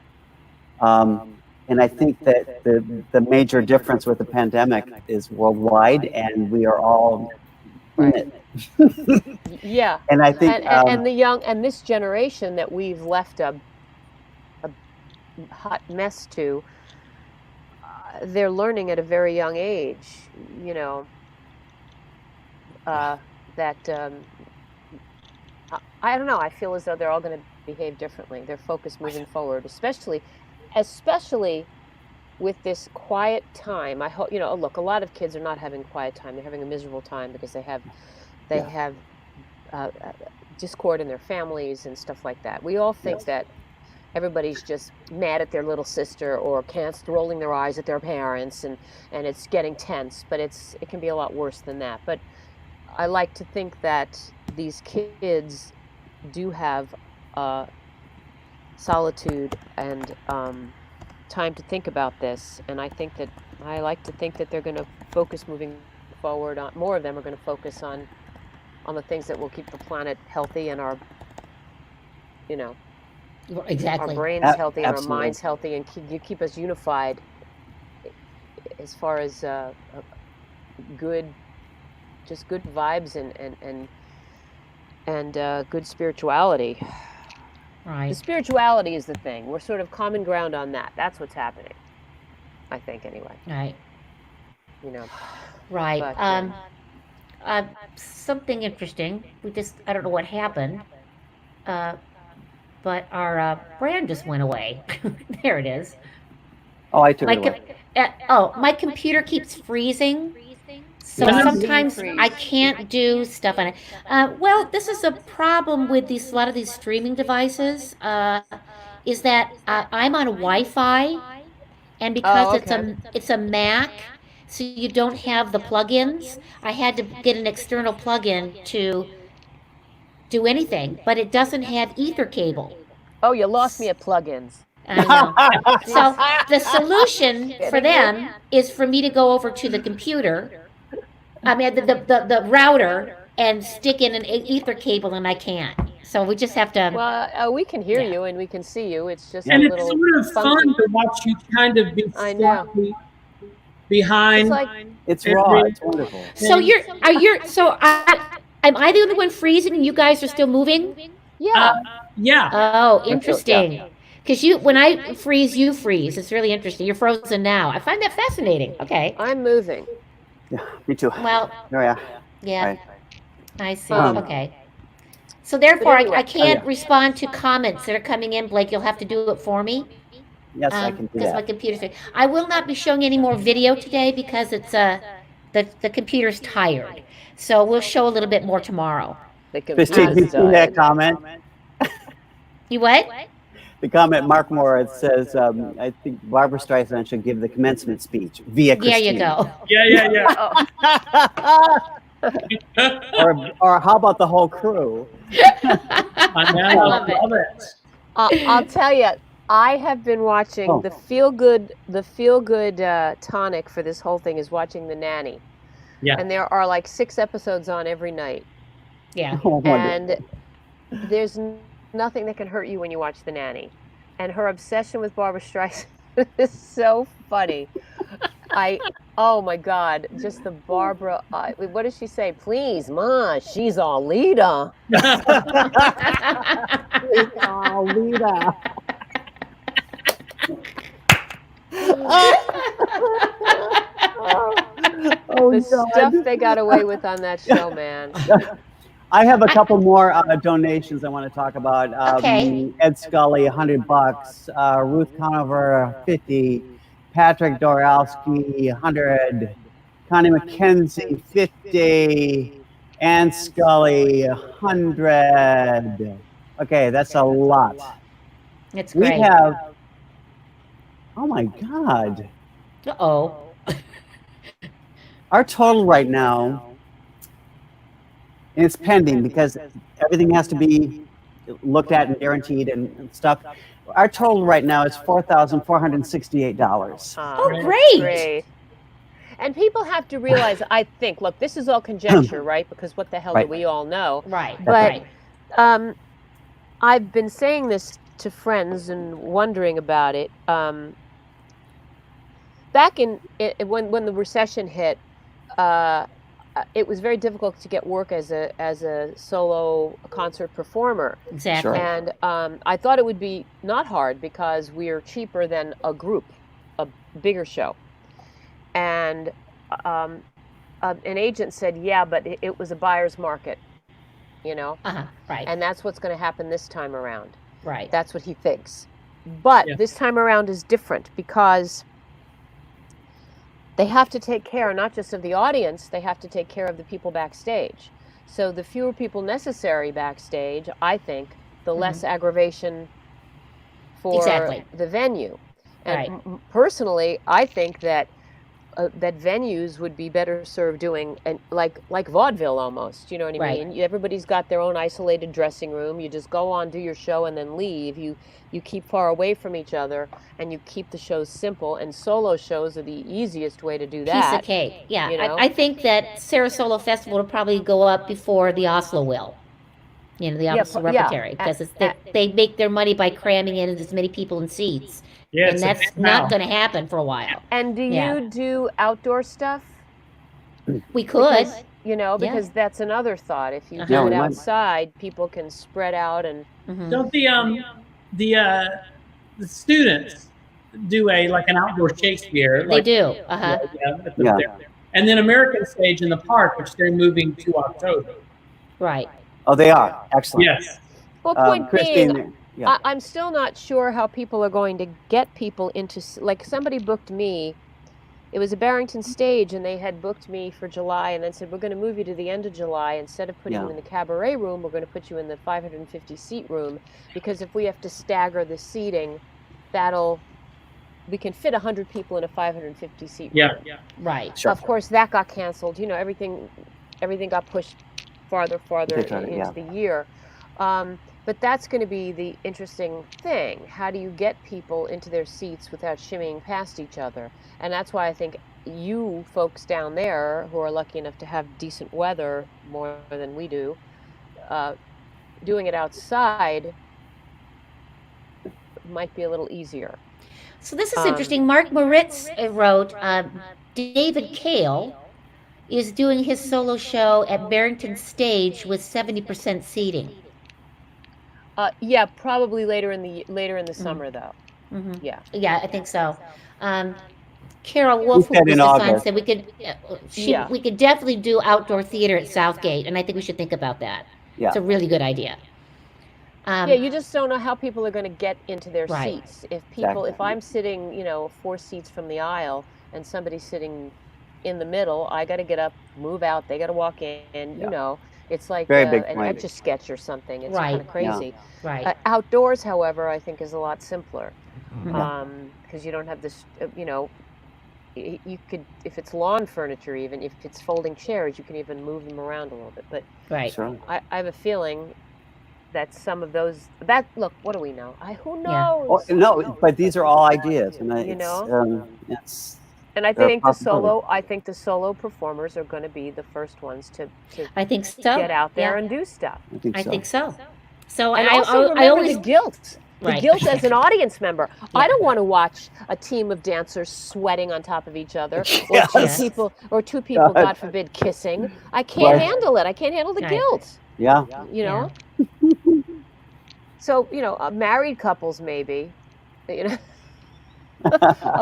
And I think that the major difference with the pandemic is worldwide, and we are all in it. Yeah. And I think and the young and this generation that we've left a hot mess to, they're learning at a very young age, that I don't know. I feel as though they're all going to behave differently. Their focus moving forward, especially with this quiet time. I hope, look, a lot of kids are not having quiet time. They're having a miserable time because they have discord in their families and stuff like that. We all think that everybody's just mad at their little sister or rolling their eyes at their parents, and it's getting tense, but it can be a lot worse than that. But I like to think that these kids do have solitude and time to think about this, and I like to think that they're going to focus moving forward on, more of them are going to focus on the things that will keep the planet healthy and our Exactly. our brains healthy and our minds healthy, and keep us unified as far as good vibes and good spirituality. Right. The spirituality is the thing. We're sort of common ground on that. That's what's happening, I think, anyway. Right. Right. But, something interesting. I don't know what happened. but our brand just went away. There it is. Oh, I took it away. My computer keeps freezing. So sometimes I can't do stuff on it. Well, this is a problem with a lot of these streaming devices. Is that I'm on Wi-Fi, and because it's a Mac, so you don't have the plugins. I had to get an external plugin to do anything, but it doesn't have Ether cable. Oh, you lost me at plugins. I know. So the solution for them is for me to go over to the computer. I mean, the router, and stick in an Ether cable, and I can't. So we just have to. Well, we can hear you and we can see you. It's just and a it's little sort of funky. fun to watch you kind of be slightly behind. It's raw. It's wonderful. So am I the only one freezing and you guys are still moving? Yeah. Yeah. Oh, interesting. Because when I freeze, you freeze. It's really interesting. You're frozen now. I find that fascinating. Okay. I'm moving. Yeah, me too. Well. Oh yeah. Yeah. Right. I see. Okay. So therefore, anyway, I can't respond to comments that are coming in. Blake, you'll have to do it for me. Yes, I can do Because that. my computer's. I will not be showing any more video today because it's the computer's tired. So we'll show a little bit more tomorrow. Christine, you see that comment? You what? The comment, Mark Moore, it says, I think Barbara Streisand should give the commencement speech via Christine. There you go. Yeah. or how about the whole crew? I love it. I'll tell you, I have been watching the feel good tonic for this whole thing is watching The Nanny. Yeah. And there are like 6 episodes on every night. Yeah. And there's nothing that can hurt you when you watch The Nanny. And her obsession with Barbara Streisand is so funny. Oh my God, just the Barbara, what does she say? Please, Ma, she's all Lita. Oh, Lita. The stuff they got away with on that show, man. I have a couple more donations I want to talk about. Okay. Ed Scully, $100. Ruth Conover, 50. Patrick Dorowski, 100. Connie McKenzie, 50. Ann Scully, 100. Okay, that's a lot. It's great. We have. Oh my God. Uh-oh. Our total right now, and it's pending because everything has to be looked at and guaranteed and stuff. Our total right now is $4,468. Oh, great. And people have to realize, I think, look, this is all conjecture, right? Because what the hell do we all know? Right. But I've been saying this to friends and wondering about it. Back when the recession hit, it was very difficult to get work as a solo concert performer. Exactly. Sure. And I thought it would be not hard because we are cheaper than a group, a bigger show. And an agent said, yeah, but it was a buyer's market, you know? Right. And that's what's going to happen this time around. Right. That's what he thinks. But this time around is different because they have to take care not just of the audience, they have to take care of the people backstage. So the fewer people necessary backstage, I think, the less aggravation for the venue. And personally, I think that that venues would be better served doing like vaudeville almost, you know what I mean? Everybody's got their own isolated dressing room. You just go on, do your show, and then leave. You keep far away from each other, and you keep the shows simple. And solo shows are the easiest way to do that. Piece of cake. Yeah, you know? I think that SaraSolo Festival will probably go up before the Oslo will. You know, the Oslo Repertory, because they make their money by cramming in as many people in seats. Yeah, and that's not going to happen for a while. And do you do outdoor stuff? We could. Because, because that's another thought. If you do it outside, people can spread out and. Don't the students do an outdoor Shakespeare? They do. And then American Stage in the Park, which they're moving to October. Right. Oh, they are. Excellent. Yes. Well, point Christine, being, I'm still not sure how people are going to get people into, like somebody booked me. It was a Barrington stage, and they had booked me for July, and then said, we're going to move you to the end of July. Instead of putting you in the cabaret room, we're going to put you in the 550 seat room, because if we have to stagger the seating, we can fit 100 people in a 550 seat room. Right. Sure. Of course, that got canceled. You know, everything got pushed farther into the year. But that's going to be the interesting thing. How do you get people into their seats without shimmying past each other? And that's why I think you folks down there who are lucky enough to have decent weather more than we do, doing it outside might be a little easier. So this is interesting. Mark Moritz wrote, David Kale is doing his solo show at Barrington Stage with 70% seating. Yeah, probably later in the summer though. Yeah, I think so. Carol Wolf said we could we could definitely do outdoor theater at Southgate, and I think we should think about that. Yeah, it's a really good idea. Yeah, you just don't know how people are going to get into their seats. If I'm sitting, 4 seats from the aisle, and somebody's sitting in the middle, I got to get up, move out. They got to walk in. You know, it's like an Etch-a-Sketch or something. It's kind of crazy. Right. Outdoors, however, I think is a lot simpler, because you don't have this. You could, if it's lawn furniture, even if it's folding chairs, you can even move them around a little bit. But I have a feeling that some of those. Look, what do we know? Who knows? Oh, no, but these are all ideas, and and I think the solo performers are going to be the first ones to I think so. Get out there and do stuff. I think so. So and I always the guilt. The guilt as an audience member. I don't want to watch a team of dancers sweating on top of each other, or two people, God forbid, kissing. I can't handle it. I can't handle the guilt. Yeah. You know. So married couples maybe. A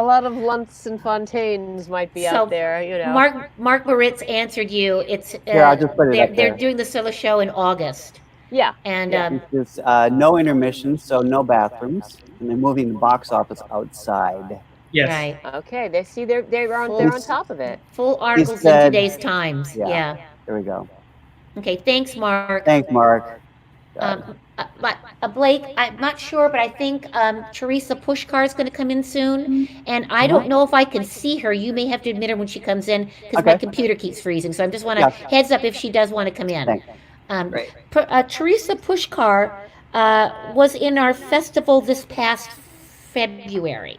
lot of Lunts and Fontaines might be out there. Mark Moritz answered you. It's I'll just put it up they're there. doing the solo show in August. Yeah. And there's no intermission, so no bathrooms, and they're moving the box office outside. Yes. Right. Okay. They're on top of it. Full articles in today's Times. Yeah. There we go. Okay. Thanks, Mark. Thanks, Mark. Blake, I'm not sure, but I think Theresa Puskar is going to come in soon, and I don't know if I can see her. You may have to admit her when she comes in, because my computer keeps freezing. So I just want to heads up if she does want to come in. Theresa Puskar was in our festival this past February.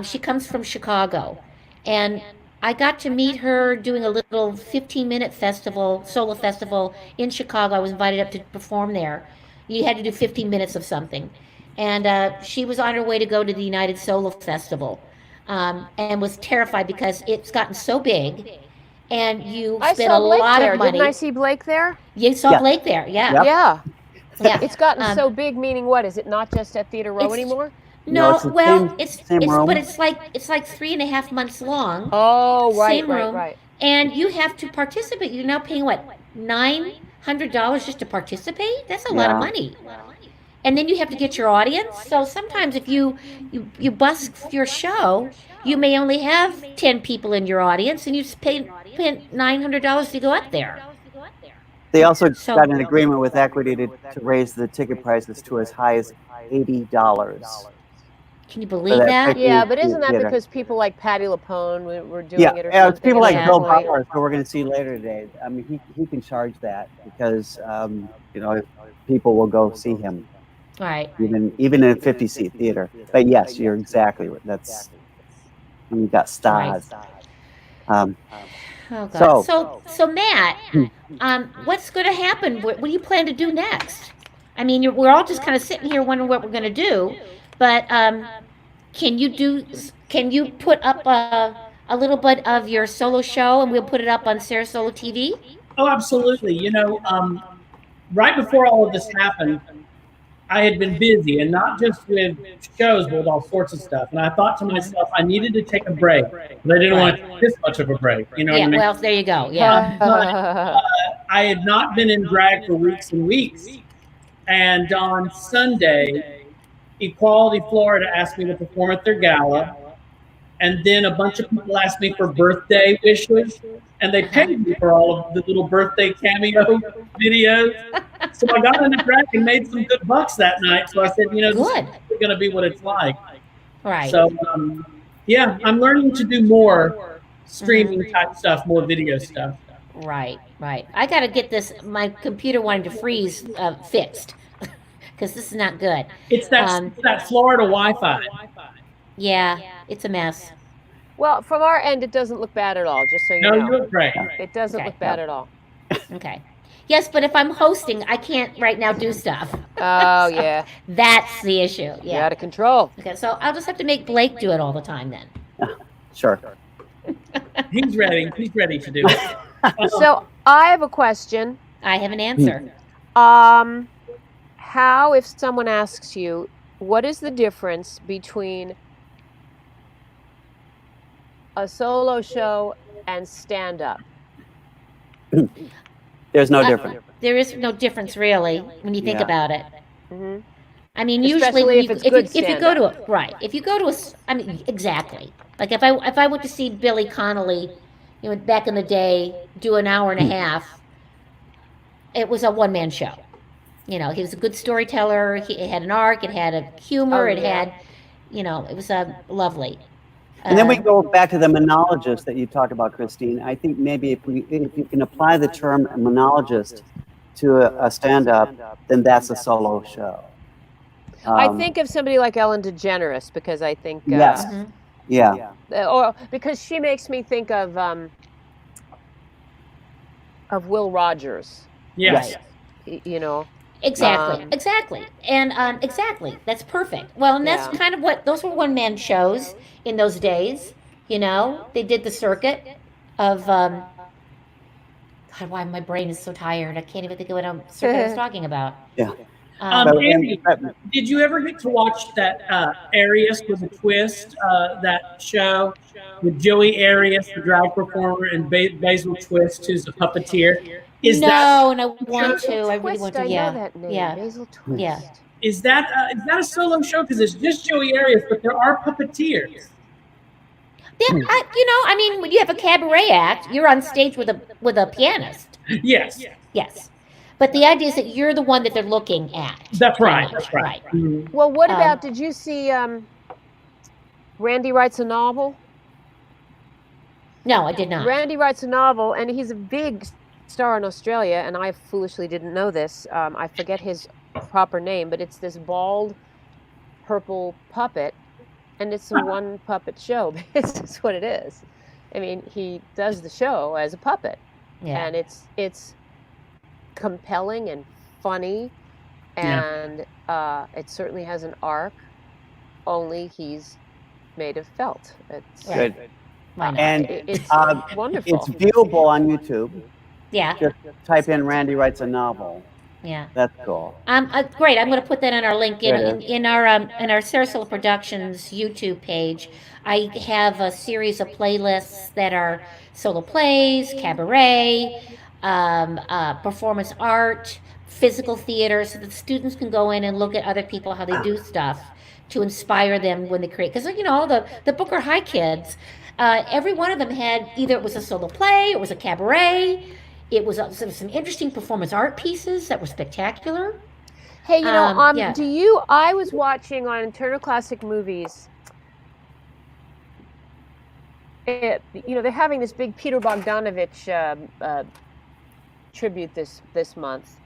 She comes from Chicago, and I got to meet her doing a little 15-minute solo festival in Chicago. I was invited up to perform there. You had to do 15 minutes of something. And she was on her way to go to the United Solo Festival, and was terrified because it's gotten so big, and you spent a lot of money. Didn't I see Blake there? You saw Blake there, Yeah. It's gotten so big, meaning what? Is it not just at Theatre Row anymore? No, it's like 3.5 months long. Oh, right, same room, and you have to participate. You're now paying what, $900 just to participate? That's a lot of money. And then you have to get your audience. So sometimes if you bust your show, you may only have 10 people in your audience, and you spent $900 to go up there. They also got an agreement with Equity to raise the ticket prices to as high as $80. Can you believe that? Yeah, but isn't that because people like Patti LuPone were doing it or something? It's people like Bill Bauer, who we're going to see later today. I mean, he can charge that because people will go see him. Right. Even in a 50-seat theater. But yes, you're exactly right. That's when you got stars. Oh God. So Matt, what's going to happen? What do you plan to do next? I mean, we're all just kind of sitting here wondering what we're going to do. But can you put up a little bit of your solo show, and we'll put it up on SaraSolo TV? Oh, absolutely. Right before all of this happened, I had been busy, and not just with shows, but with all sorts of stuff. And I thought to myself, I needed to take a break, but I didn't want to take this much of a break. You know what I mean? Well, there you go. Yeah. I had not been in drag for weeks and weeks. And on Sunday, Equality Florida asked me to perform at their gala. And then a bunch of people asked me for birthday wishes, and they paid me for all of the little birthday cameo videos. So I got in the track and made some good bucks that night. So I said, you know, this is going to be what it's like. Right. So, yeah, I'm learning to do more streaming type stuff, more video stuff. Right, right. I got to get this, my computer wanting to freeze fixed because this is not good. It's that Florida Wi-Fi. Yeah, it's a mess. Well, from our end, it doesn't look bad at all, just so you know. No, you look great. It doesn't look bad at all. Okay. Yes, but if I'm hosting, I can't right now do stuff. Oh, yeah. That's the issue. Yeah. You're out of control. Okay, so I'll just have to make Blake do it all the time then. Sure. He's ready. He's ready to do it. So I have a question. I have an answer. How, if someone asks you, what is the difference between a solo show and stand-up? There's no difference. There is no difference really when you think about it. Mm-hmm. I mean, Especially usually if you go to a if you go to a, I mean, exactly. Like if I went to see Billy Connolly, you know, back in the day, do an hour and a half, it was a one-man show. You know, he was a good storyteller. It had an arc. It had a humor. It had, you know, it was lovely. And then we go back to the monologist that you talked about, Christine. I think maybe if you can apply the term monologist to a stand-up, then that's a solo show. I think of somebody like Ellen DeGeneres because I think yes, yeah, or because she makes me think of Will Rogers. Yes, right? You know. Exactly. And exactly. That's perfect. Well, and that's kind of what, those were one-man shows in those days, you know. They did the circuit of, God, why my brain is so tired. I can't even think of what circuit I was talking about. Yeah. Andy, did you ever get to watch that Arias with a Twist, that show with Joey Arias, the drag performer, and Basil Twist, who's a puppeteer? No, I want to. I really want to. I know that name. Basil Twist. Yeah. Is that a solo show? Because it's just Joey Arias, but there are puppeteers. Yeah, you know, I mean, when you have a cabaret act, you're on stage with a pianist. Yes. Yes. But the idea is that you're the one that they're looking at. That's right. That's right. Mm-hmm. Well, what about, did you see Randy Writes a Novel? No, I did not. Randy writes a novel, and he's a big star in Australia, and I foolishly didn't know this. I forget his proper name, but it's this bald, purple puppet, and it's a one puppet show. It's just what it is. I mean, he does the show as a puppet, and it's compelling and funny, and it certainly has an arc. Only he's made of felt. It's good, and it's wonderful. It's viewable on YouTube. Yeah. Just type in Randy Writes a Novel. Yeah. That's cool. Great. I'm going to put that on our link in our SaraSolo Productions YouTube page. I have a series of playlists that are solo plays, cabaret, performance art, physical theater, so that students can go in and look at other people, how they do stuff to inspire them when they create. Because, you know, the Booker High kids, every one of them had either it was a solo play, or it was a cabaret, it was some interesting performance art pieces that were spectacular. Hey, you know, do you? I was watching on Turner Classic Movies. You know, they're having this big Peter Bogdanovich tribute this month,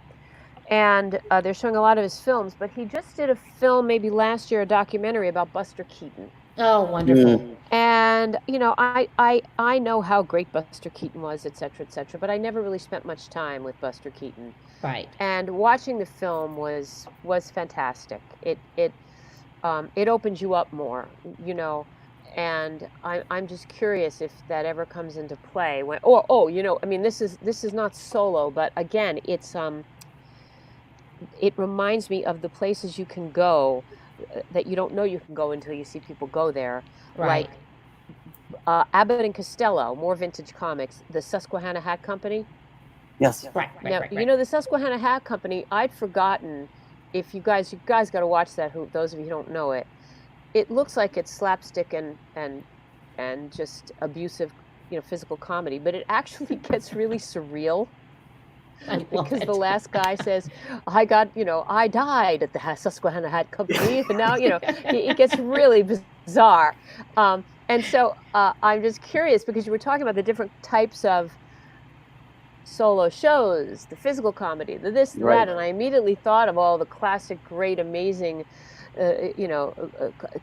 and they're showing a lot of his films. But he just did a film maybe last year, a documentary about Buster Keaton. Oh, wonderful! And you know, I know how great Buster Keaton was, et cetera, but I never really spent much time with Buster Keaton. Right. And watching the film was fantastic. It opens you up more, you know. And I'm just curious if that ever comes into play. When you know, I mean, this is not solo, but again, it's it reminds me of the places you can go that you don't know you can go until you see people go there. Right. Like Abbott and Costello, more vintage comics, the Susquehanna Hat Company. Yes. Right. You know, the Susquehanna Hat Company, I'd forgotten if you guys got to watch that. Those of you who don't know it, it looks like it's slapstick and just abusive, physical comedy, but it actually gets really surreal. Because the last guy says, I died at the Susquehanna Hat Company, and now, it gets really bizarre. And so I'm just curious, because you were talking about the different types of solo shows, the physical comedy, the this, the that, and I immediately thought of all the classic, great, amazing,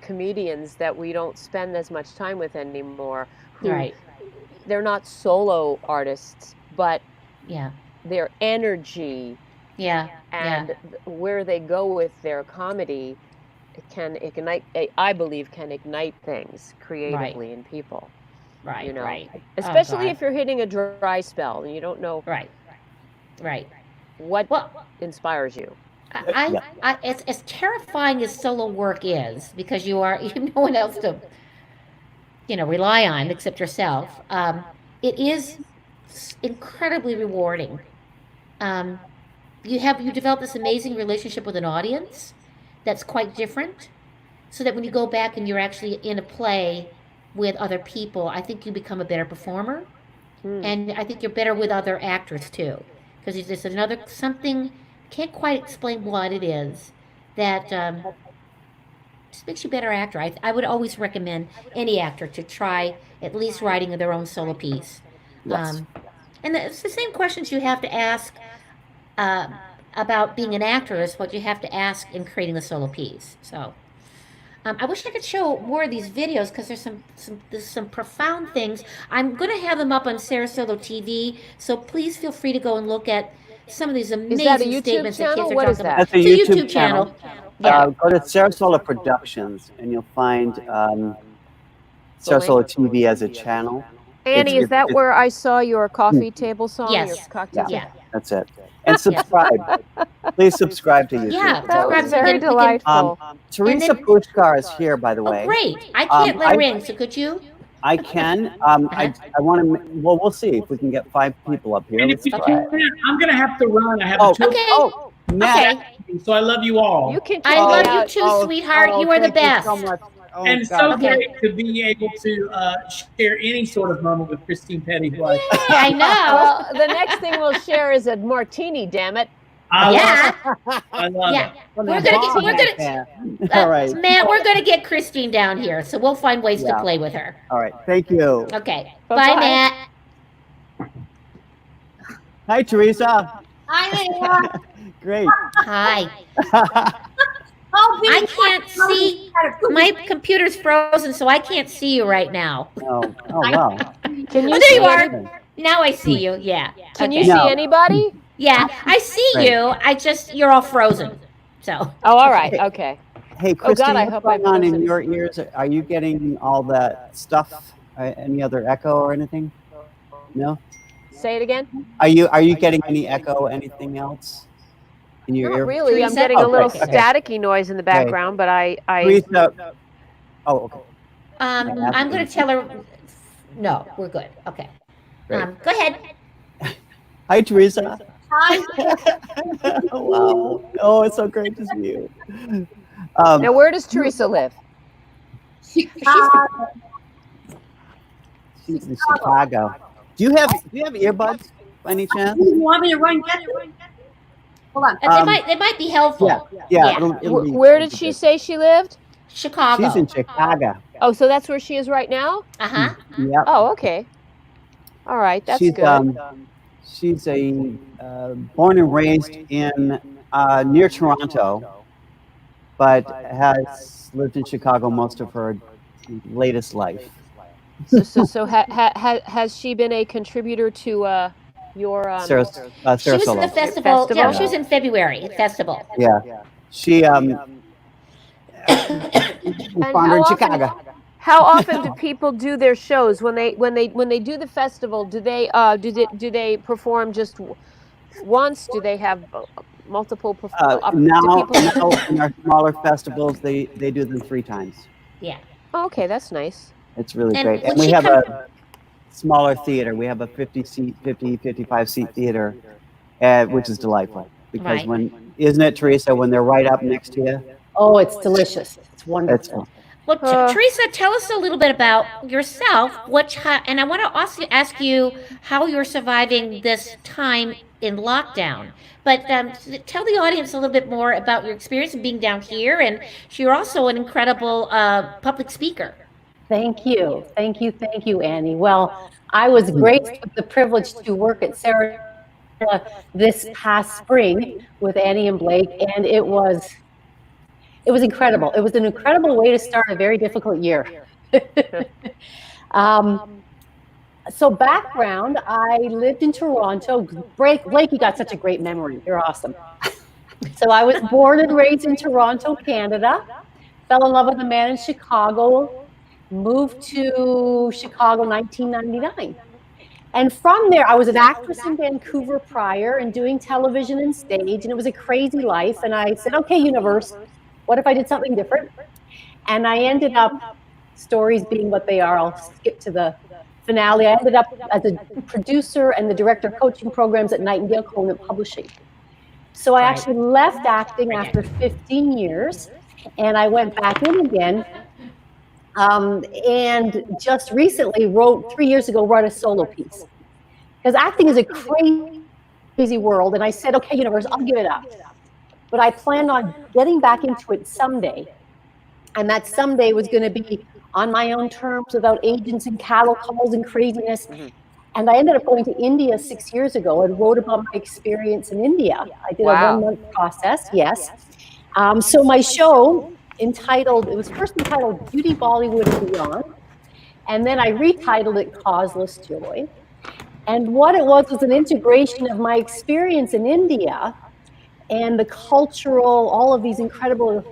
comedians that we don't spend as much time with anymore. They're not solo artists, but their energy and where they go with their comedy can ignite, I believe, can ignite things creatively in people. Especially if you're hitting a dry spell and you don't know what inspires you. It's as terrifying as solo work is, because you have no one else to rely on except yourself. It is incredibly rewarding. You develop this amazing relationship with an audience that's quite different, so that when you go back and you're actually in a play with other people, I think you become a better performer, and I think you're better with other actors too, because there's something, can't quite explain what it is, that just makes you a better actor. I would always recommend any actor to try at least writing their own solo piece. And it's the same questions you have to ask about being an actor as what you have to ask in creating a solo piece. So I wish I could show more of these videos, because there's some profound things. I'm going to have them up on SaraSolo TV, so please feel free to go and look at some of these amazing statements that kids are talking about. That's a YouTube channel. Go to SaraSolo Productions, and you'll find SaraSolo TV as a channel. Annie, is that where I saw your coffee table song? Yes. Your cocktail song? That's it. And subscribe. Please subscribe to YouTube. Yeah, that was very delightful. Theresa Puskar is here, by the way. Oh, great. I can't let her in, so could you? I can. I want to. Well, we'll see if we can get 5 people up here. And if you can't, I'm going to have to run. I have Okay. Matt. So I love you all. You can. I love you too, sweetheart. You are the best. So much. Oh, and it's so great to be able to share any sort of moment with Christine Pedi. I know. Well, the next thing we'll share is a martini. Damn it! I love it. We're gonna all right, Matt. We're gonna get Christine down here, so we'll find ways to play with her. All right. Thank you. Okay. Bye, Matt. Hi, Theresa. Hi, Great. Hi. I can't see. My computer's frozen, so I can't see you right now. Oh wow. Can you there you are. Now I see you. Yeah. Can you see anybody? Yeah, I see you. You're all frozen. So. Oh, all right. Okay. Hey, Christine, what's going on in your ears? Are you getting all that stuff? Any other echo or anything? No. Say it again. Are you getting any echo? Anything else? In your ear? Not really. I'm getting a little staticky noise in the background, but I. Teresa. Oh, okay. I'm going to tell her. No, we're good. Okay. Go ahead. Hi, Teresa. Hi. Wow. Oh, it's so great to see you. Now, where does Theresa live? She's in Chicago. Do you have earbuds by any chance? You want me to run get it? Hold on. They might be helpful. Yeah. It'll be, where did she say she lived? Chicago. She's in Chicago. Oh, so that's where she is right now? Uh-huh. Yep. Oh, okay. All right, that's good. She's born and raised in near Toronto, but has lived in Chicago most of her latest life. So has she been a contributor to your SaraSolo? She was in the festival. Yeah, she was in February festival. Yeah, she found her in Chicago. How often do people do their shows when they do the festival? Do they perform just once? Do they have multiple performances? Now in our smaller festivals, they do them 3 times. Yeah. Oh, okay, that's nice. It's really great. And we have a smaller theater. We have a 55 seat theater, which is delightful because when isn't it, Theresa, when they're right up next to you? Oh, it's delicious. It's wonderful. Well, Theresa, tell us a little bit about yourself. And I want to also ask you how you're surviving this time in lockdown. But tell the audience a little bit more about your experience of being down here, and you're also an incredible public speaker. Thank you, Annie. Well, I was graced with the privilege to work at SaraSolo this past spring with Annie and Blake, and it was incredible. It was an incredible way to start a very difficult year. So background, I lived in Toronto. Blake, you got such a great memory. You're awesome. So I was born and raised in Toronto, Canada. Fell in love with a man in Chicago. Moved to Chicago 1999. And from there, I was an actress in Vancouver prior and doing television and stage. And it was a crazy life. And I said, okay, universe, what if I did something different? And I ended up, stories being what they are, I'll skip to the finale. I ended up as a producer and the director of coaching programs at Nightingale Conant Publishing. So I actually left acting after 15 years, and I went back in again. And just recently 3 years ago, wrote a solo piece. Because acting is a crazy world, and I said, okay, universe, I'll give it up. But I planned on getting back into it someday. And that someday was going to be on my own terms, without agents and cattle calls and craziness. And I ended up going to India 6 years ago and wrote about my experience in India. I did a 1-month process, yes. So my show it was first entitled Beauty, Bollywood, and Beyond. And then I retitled it Causeless Joy. And what it was an integration of my experience in India and the cultural, all of these incredible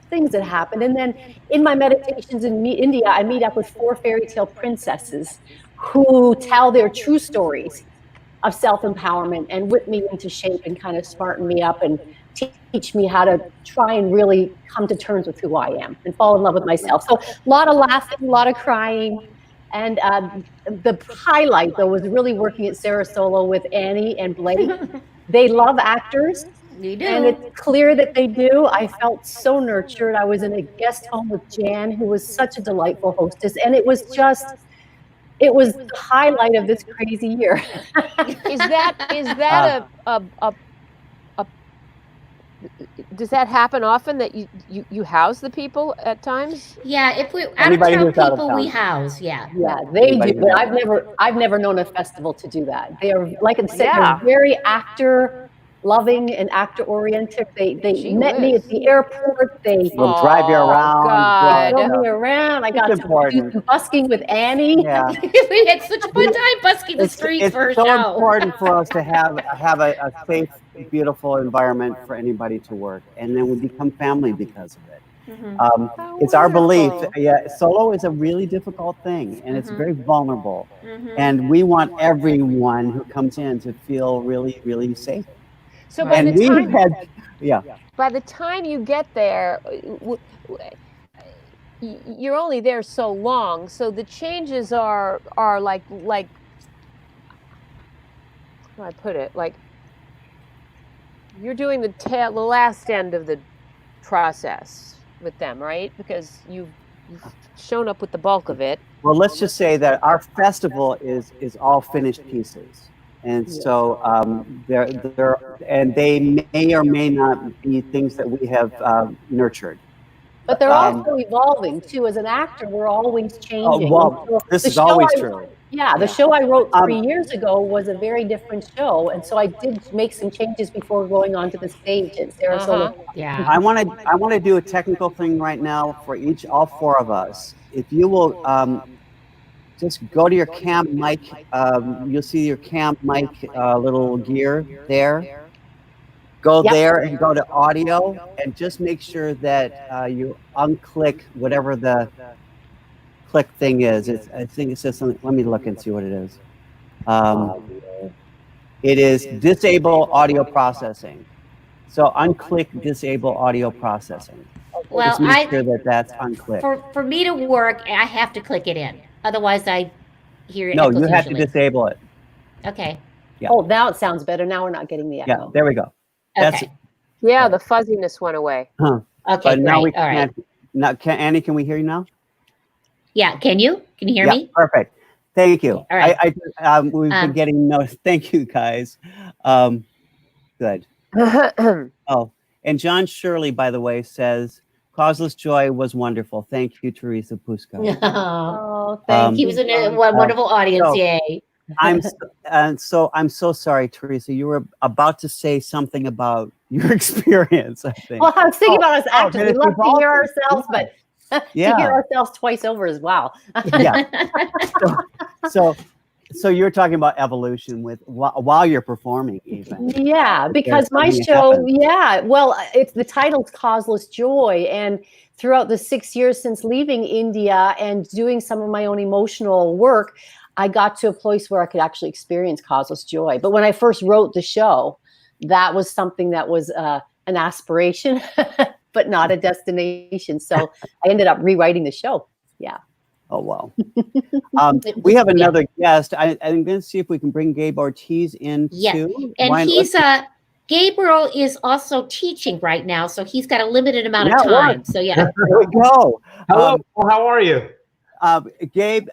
things that happened. And then in my meditations in India, I meet up with 4 fairy tale princesses who tell their true stories of self-empowerment and whip me into shape and kind of smarten me up and teach me how to try and really come to terms with who I am and fall in love with myself. So a lot of laughing, a lot of crying. And the highlight, though, was really working at SaraSolo with Annie and Blake. They love actors. You do. And it's clear that they do. I felt so nurtured. I was in a guest home with Jan, who was such a delightful hostess. And it was the highlight of this crazy year. Is that does that happen often, that you house the people at times? Yeah, if we out of town people we house, yeah. Yeah, they do. But I've never known a festival to do that. They are, like I said, they're very actor loving and actor oriented. They met me at the airport. They will drive you around. Drove me around. I got to do some busking with Annie. Yeah. We had such a fun time busking the streets for a show. It's so important for us to have a safe, beautiful environment for anybody to work, and then we become family because of it. It's our belief. Yeah, solo is a really difficult thing, and it's very vulnerable. And we want everyone who comes in to feel really, really safe. So by by the time you get there, you're only there so long. So the changes are like how do I put it? Like you're doing the last end of the process with them, right? Because you've shown up with the bulk of it. Well, let's just say that our festival is all finished pieces. And so they may or may not be things that we have nurtured. But they're also evolving too. As an actor, we're always changing. This is always true. Yeah, the show I wrote 3 years ago was a very different show, and so I did make some changes before going onto the stage at SaraSolo. Yeah, I want to do a technical thing right now for all 4 of us. If you will. Just go to your camp mic. You'll see your camp mic little gear there. Go there and go to audio, and just make sure that you unclick whatever the click thing is. I think it says something. Let me look and see what it is. It is disable audio processing. So unclick disable audio processing. Well, just make sure that that's unclicked. For me to work, I have to click it in. Otherwise, I hear it. No, you have to disable it. Okay. Yeah. Oh, now it sounds better. Now we're not getting the echo. Yeah, there we go. Okay. Yeah, the fuzziness went away. Huh. Okay, But now great. we All right. now, Annie, can we hear you now? Yeah, can you? Can you hear me? Perfect. Thank you. Okay, all right. We've been getting notes. Thank you, guys. Good. Oh, and John Shirley, by the way, says Causeless Joy was wonderful. Thank you, Theresa Puskar. Oh, thank you. He was in a wonderful audience. Yay. I'm so sorry, Theresa. You were about to say something about your experience, I think. Well, I was thinking about us actors. We love to hear awesome. ourselves, but to hear ourselves twice over as well. Yeah. So you're talking about evolution with while you're performing, even. Yeah, because my show, it's the title's Causeless Joy, and throughout the 6 years since leaving India and doing some of my own emotional work, I got to a place where I could actually experience causeless joy. But when I first wrote the show, that was something that was an aspiration, but not a destination. So I ended up rewriting the show. Yeah. Oh, wow. We have another guest. I'm going to see if we can bring Gabe Ortiz in too. And Gabriel is also teaching right now, so he's got a limited amount of time. So yeah. There we go. Hello. How are you? Gabe,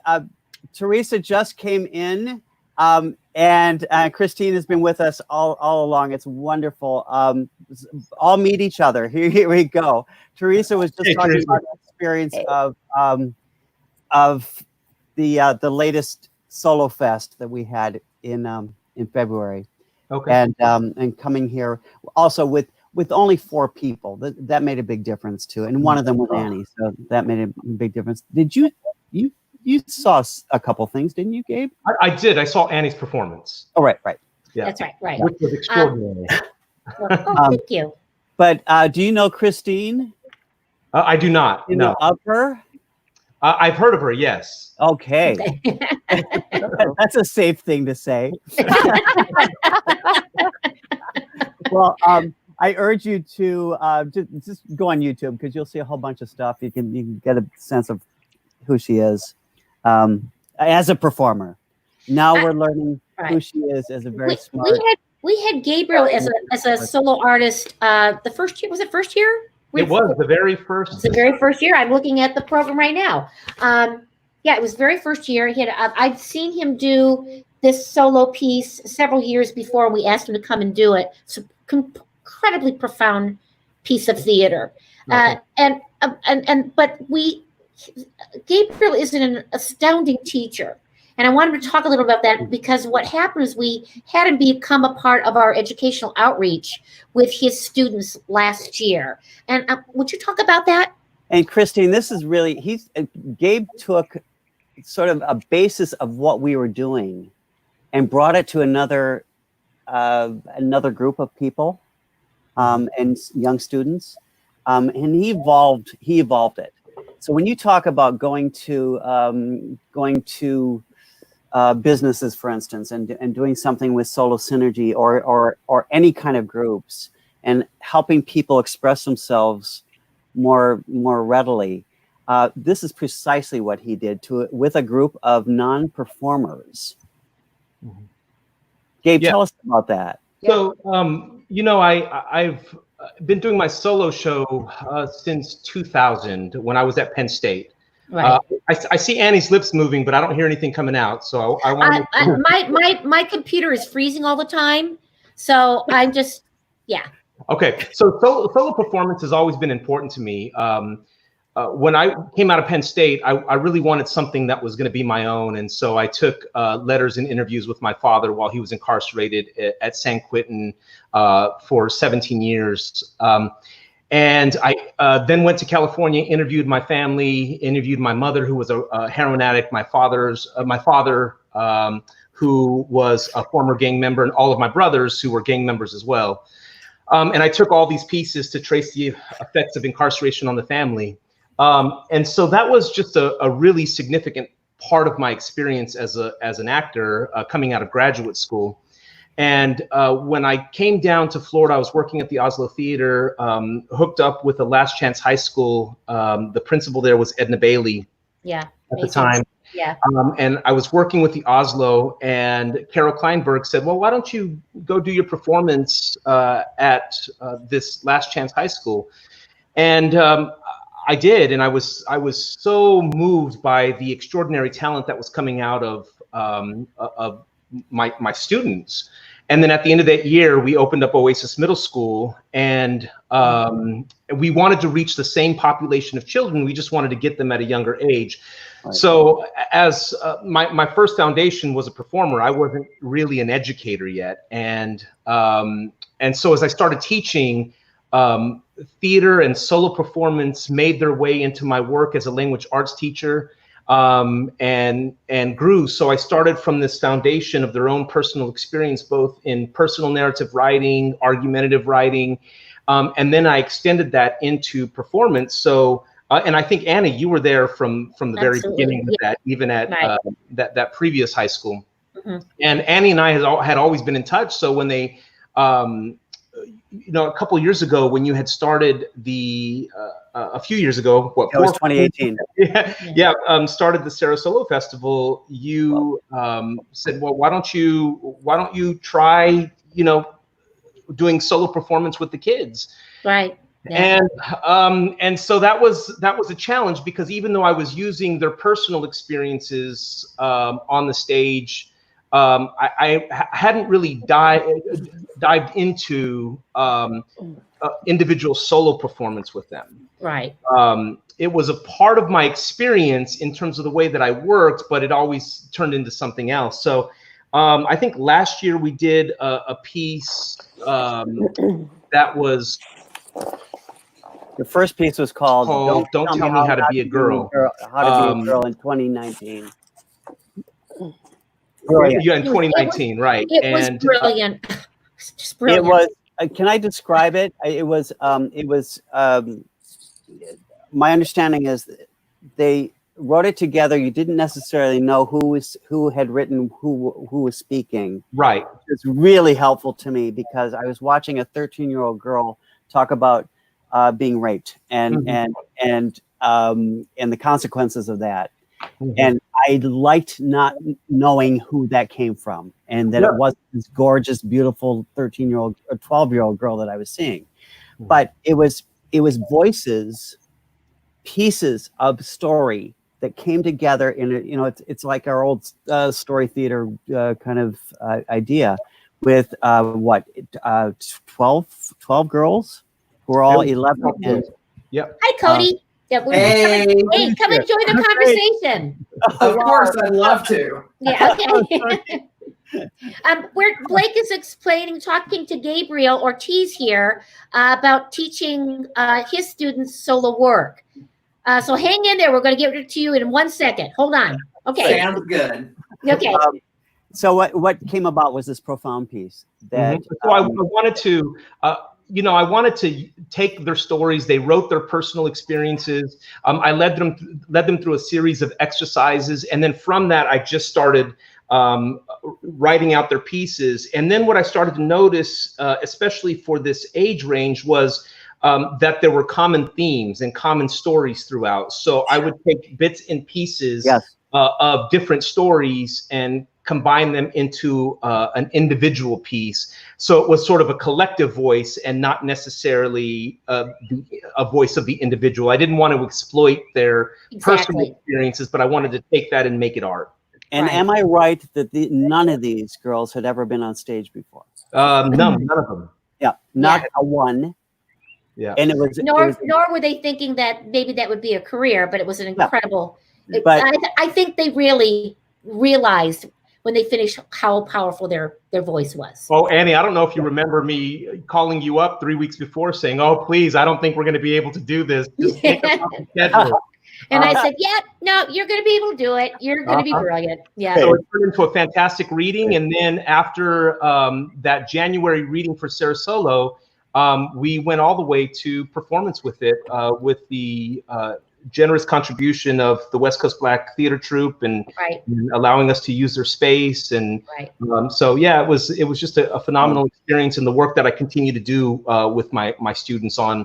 Theresa just came in, and Christine has been with us all along. It's wonderful. All meet each other. Here we go. Theresa was just talking about the experience of the latest Solo Fest that we had in February. Okay. And coming here also with only 4 people. That made a big difference too. And one of them was Annie, so that made a big difference. Did you saw a couple things, didn't you, Gabe? I did. I saw Annie's performance. Oh, right. Yeah. That's right. Which was extraordinary. Thank you. But do you know Christine? I do not. You know of her? I've heard of her, yes. Okay. That's a safe thing to say. Well, I urge you to just go on YouTube because you'll see a whole bunch of stuff. You can get a sense of who she is as a performer. Now we're learning who she is as a very smart. We had Gabriel as a solo artist. The first year, was it first year? It was the very first. It's the very first year. I'm looking at the program right now. Yeah, it was very first year. I'd seen him do this solo piece several years before. We asked him to come and do it. It's an incredibly profound piece of theater. Okay. But Gabriel is an astounding teacher. And I wanted to talk a little about that because what happened is we had him become a part of our educational outreach with his students last year. And would you talk about that? And Christine, this is really, Gabe took sort of a basis of what we were doing and brought it to another group of people and young students. And he evolved it. So when you talk about going to businesses, for instance, and doing something with SoloSynergy or any kind of groups and helping people express themselves more readily, this is precisely what he did with a group of non-performers. Mm-hmm. Gabe, tell us about that. So, I've been doing my solo show since 2000 when I was at Penn State. Right. I see Annie's lips moving, but I don't hear anything coming out. So I want to. My computer is freezing all the time, so I'm just Okay, so solo performance has always been important to me. When I came out of Penn State, I really wanted something that was going to be my own, and so I took letters and interviews with my father while he was incarcerated at San Quentin for 17 years. And I then went to California, interviewed my family, interviewed my mother, who was a heroin addict, my father, who was a former gang member, and all of my brothers who were gang members as well. And I took all these pieces to trace the effects of incarceration on the family. And so that was just a really significant part of my experience as an actor coming out of graduate school. And when I came down to Florida, I was working at the Oslo Theater, hooked up with the Last Chance High School. The principal there was Edna Bailey at the time. Yeah. And I was working with the Oslo, and Carol Kleinberg said, well, why don't you go do your performance at this Last Chance High School? And I did, and I was so moved by the extraordinary talent that was coming out of my students. And then at the end of that year, we opened up Oasis Middle School, and we wanted to reach the same population of children. We just wanted to get them at a younger age. Right. So as my first foundation was a performer, I wasn't really an educator yet. And so as I started teaching, theater and solo performance made their way into my work as a language arts teacher. And grew. So I started from this foundation of their own personal experience, both in personal narrative writing, argumentative writing, and then I extended that into performance. So, and I think, Annie, you were there from the very beginning of that, even at that previous high school. Mm-hmm. And Annie and I had always been in touch. So when they, a couple of years ago, when you had started a few years ago, what? It was 2018. Started the SaraSolo Festival. You said, well, why don't you try, doing solo performance with the kids? Right. Yeah. And so that was a challenge, because even though I was using their personal experiences on the stage, I hadn't really dived into individual solo performance with them. Right. It was a part of my experience in terms of the way that I worked, but it always turned into something else. So I think last year we did a piece that was. The first piece was called Don't Tell Me How to Be a Girl. How to Be a Girl in 2019. Brilliant. Yeah, in 2019, right? It was brilliant. Just brilliant. It was. Can I describe it? It was. My understanding is they wrote it together. You didn't necessarily know who had written who was speaking. Right. It's really helpful to me, because I was watching a 13-year-old girl talk about being raped and the consequences of that. Mm-hmm. And I liked not knowing who that came from, and that it wasn't this gorgeous, beautiful 13-year-old or 12-year-old girl that I was seeing. Mm-hmm. But it was pieces of story that came together in a, it's like our old story theater kind of idea with 12 girls who are all 11. And, Hi, Cody. Hey, come and join the conversation. Of course, I'd love to. Yeah, okay. Where Blake is talking to Gabriel Ortiz here about teaching his students solo work. So hang in there. We're going to get to you in 1 second. Hold on. Okay. Sounds good. Okay. So what came about was this profound piece that. So I wanted to. I wanted to take their stories. They wrote their personal experiences. I led them through a series of exercises, and then from that, I just started writing out their pieces. And then what I started to notice, especially for this age range, was that there were common themes and common stories throughout. So I would take bits and pieces of different stories and combine them into an individual piece. So it was sort of a collective voice and not necessarily a voice of the individual. I didn't want to exploit their personal experiences, but I wanted to take that and make it art. And am I right that none of these girls had ever been on stage before? None of them. Yeah, not a one. Yeah. And it was nor were they thinking that maybe that would be a career, but it was an incredible. I think they really realized when they finished how powerful their voice was. Oh, Annie, I don't know if you remember me calling you up 3 weeks before saying, "Oh, please, I don't think we're going to be able to do this. Just take us off the schedule." And I said, "Yeah, no, you're going to be able to do it. You're going to be brilliant." Yeah. So it turned into a fantastic reading, and then after that January reading for SaraSolo, we went all the way to performance with it, with the generous contribution of the West Coast Black Theater Troupe and allowing us to use their space. And so, yeah, it was just a phenomenal experience, in the work that I continue to do with my students on.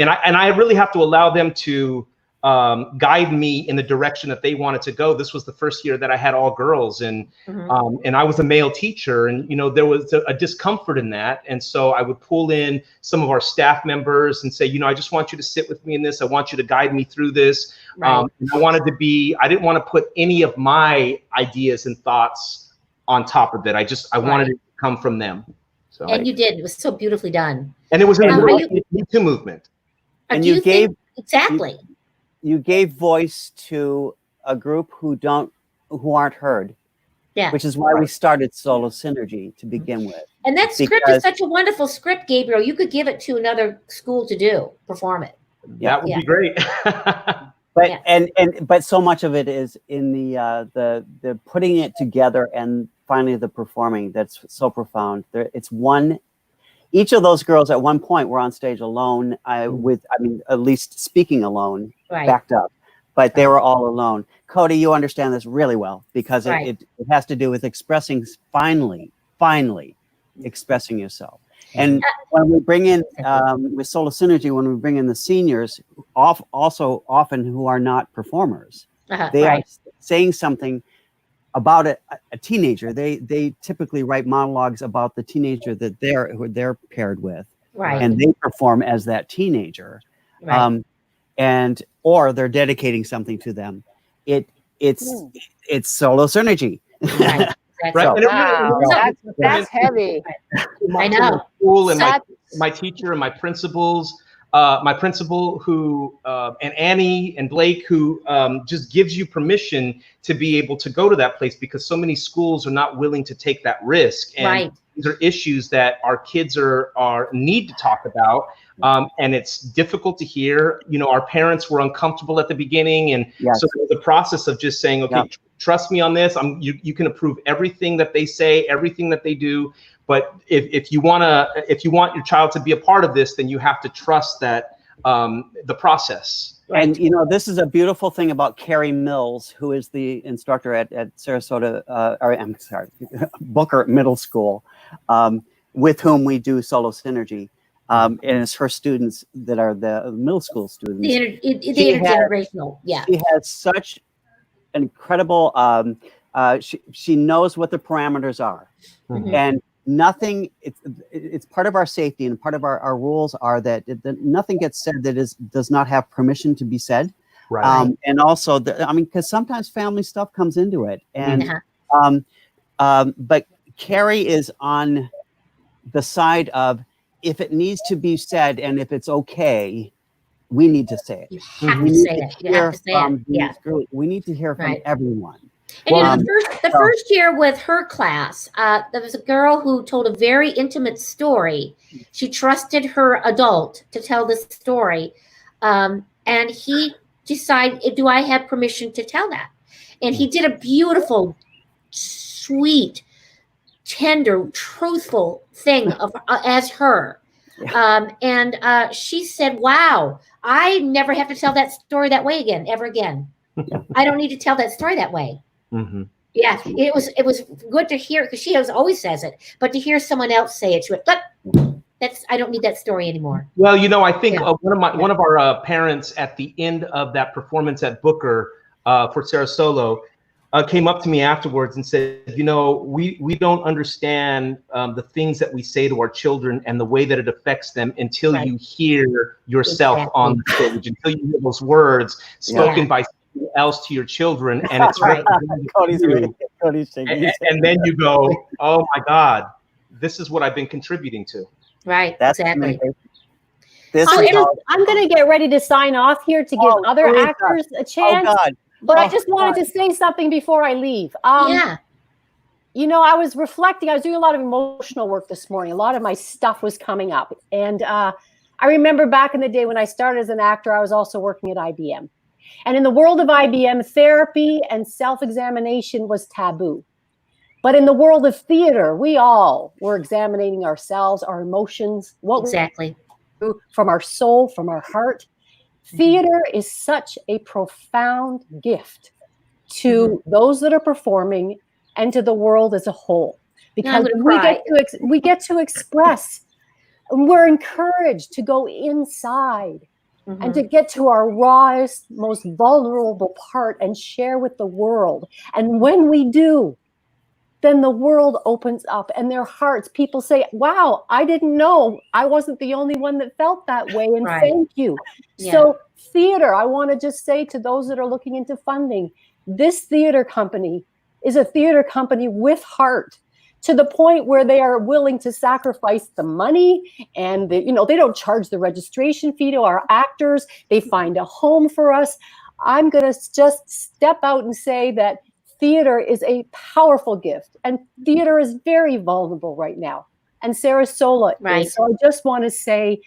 And I really have to allow them to guide me in the direction that they wanted to go. This was the first year that I had all girls, and I was a male teacher, and there was a discomfort in that. And so I would pull in some of our staff members and say, I just want you to sit with me in this. I want you to guide me through this. Right. I didn't want to put any of my ideas and thoughts on top of it. I wanted it to come from them. So you did. It was so beautifully done. And it was in the Me Too movement. And you gave exactly. You gave voice to a group who aren't heard. Yeah. Which is why we started SoloSynergy to begin with. And that script is such a wonderful script, Gabriel. You could give it to another school to perform it. That would be great. But so much of it is in the putting it together and finally the performing that's so profound. Each of those girls at one point were on stage alone, at least speaking alone, backed up, but they were all alone. Cody, you understand this really well because it has to do with finally expressing yourself. And when we bring in, with SoloSynergy, when we bring in the seniors, also often who are not performers, they are saying something about a teenager. They typically write monologues about the teenager that they're paired with, and they perform as that teenager, or they're dedicating something to them. It's SoloSynergy. That's heavy. I know. School and my teacher and my principals. My principal who and Annie and Blake who just gives you permission to be able to go to that place because so many schools are not willing to take that risk. And these are issues that our kids need to talk about. And it's difficult to hear. Our parents were uncomfortable at the beginning. And so the process of just saying, okay, trust me on this. You can approve everything that they say, everything that they do. But if you want your child to be a part of this, then you have to trust that the process. And this is a beautiful thing about Carrie Mills, who is the instructor at SaraSolo, Booker Middle School, with whom we do SoloSynergy. And it's her students that are the middle school students. The intergenerational, She has such an incredible. She knows what the parameters are, and nothing. It's part of our safety and part of our rules are that nothing gets said that does not have permission to be said. Right. And also, because sometimes family stuff comes into it, and but Carrie is on the side of if it needs to be said and if it's okay, we need to say it. You have to say it. You have to say it. Yeah. We need to hear from everyone. And the first year with her class, there was a girl who told a very intimate story. She trusted her adult to tell this story. And he decided, do I have permission to tell that? And he did a beautiful, sweet, tender, truthful thing as her. And she said, wow, I never have to tell that story that way again, ever again. I don't need to tell that story that way. Yeah, it was good to hear because she always says it, but to hear someone else say it, she went, I don't need that story anymore. Well, I think one of our parents at the end of that performance at Booker for SaraSolo came up to me afterwards and said, we don't understand the things that we say to our children and the way that it affects them until you hear yourself on the stage, until you hear those words spoken by someone else to your children, and it's Cody's and then you go, oh my God, this is what I've been contributing to. Right, exactly. I'm going to get ready to sign off here to give other actors a chance. Oh God. But I just wanted to say something before I leave. I was reflecting. I was doing a lot of emotional work this morning. A lot of my stuff was coming up. And I remember back in the day when I started as an actor, I was also working at IBM. And in the world of IBM, therapy and self-examination was taboo. But in the world of theater, we all were examining ourselves, our emotions, from our soul, from our heart. Theater is such a profound gift to those that are performing and to the world as a whole, because we get to express. We're encouraged to go inside and to get to our rawest, most vulnerable part and share with the world. And when we do, then the world opens up and their hearts, people say, wow, I didn't know. I wasn't the only one that felt that way. And thank you. Yeah. So theater, I want to just say to those that are looking into funding, this theater company is a theater company with heart, to the point where they are willing to sacrifice the money, and they don't charge the registration fee to our actors. They find a home for us. I'm going to just step out and say that theater is a powerful gift, and theater is very vulnerable right now. And SaraSolo is. So I just want to say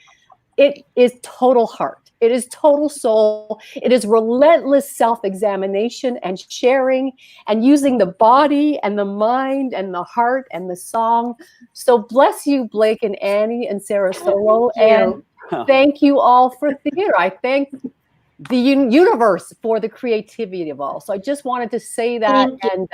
it is total heart. It is total soul. It is relentless self-examination and sharing and using the body and the mind and the heart and the song. So bless you, Blake and Annie and SaraSolo. And thank you all for theater. I thank the universe for the creativity of all. So I just wanted to say that and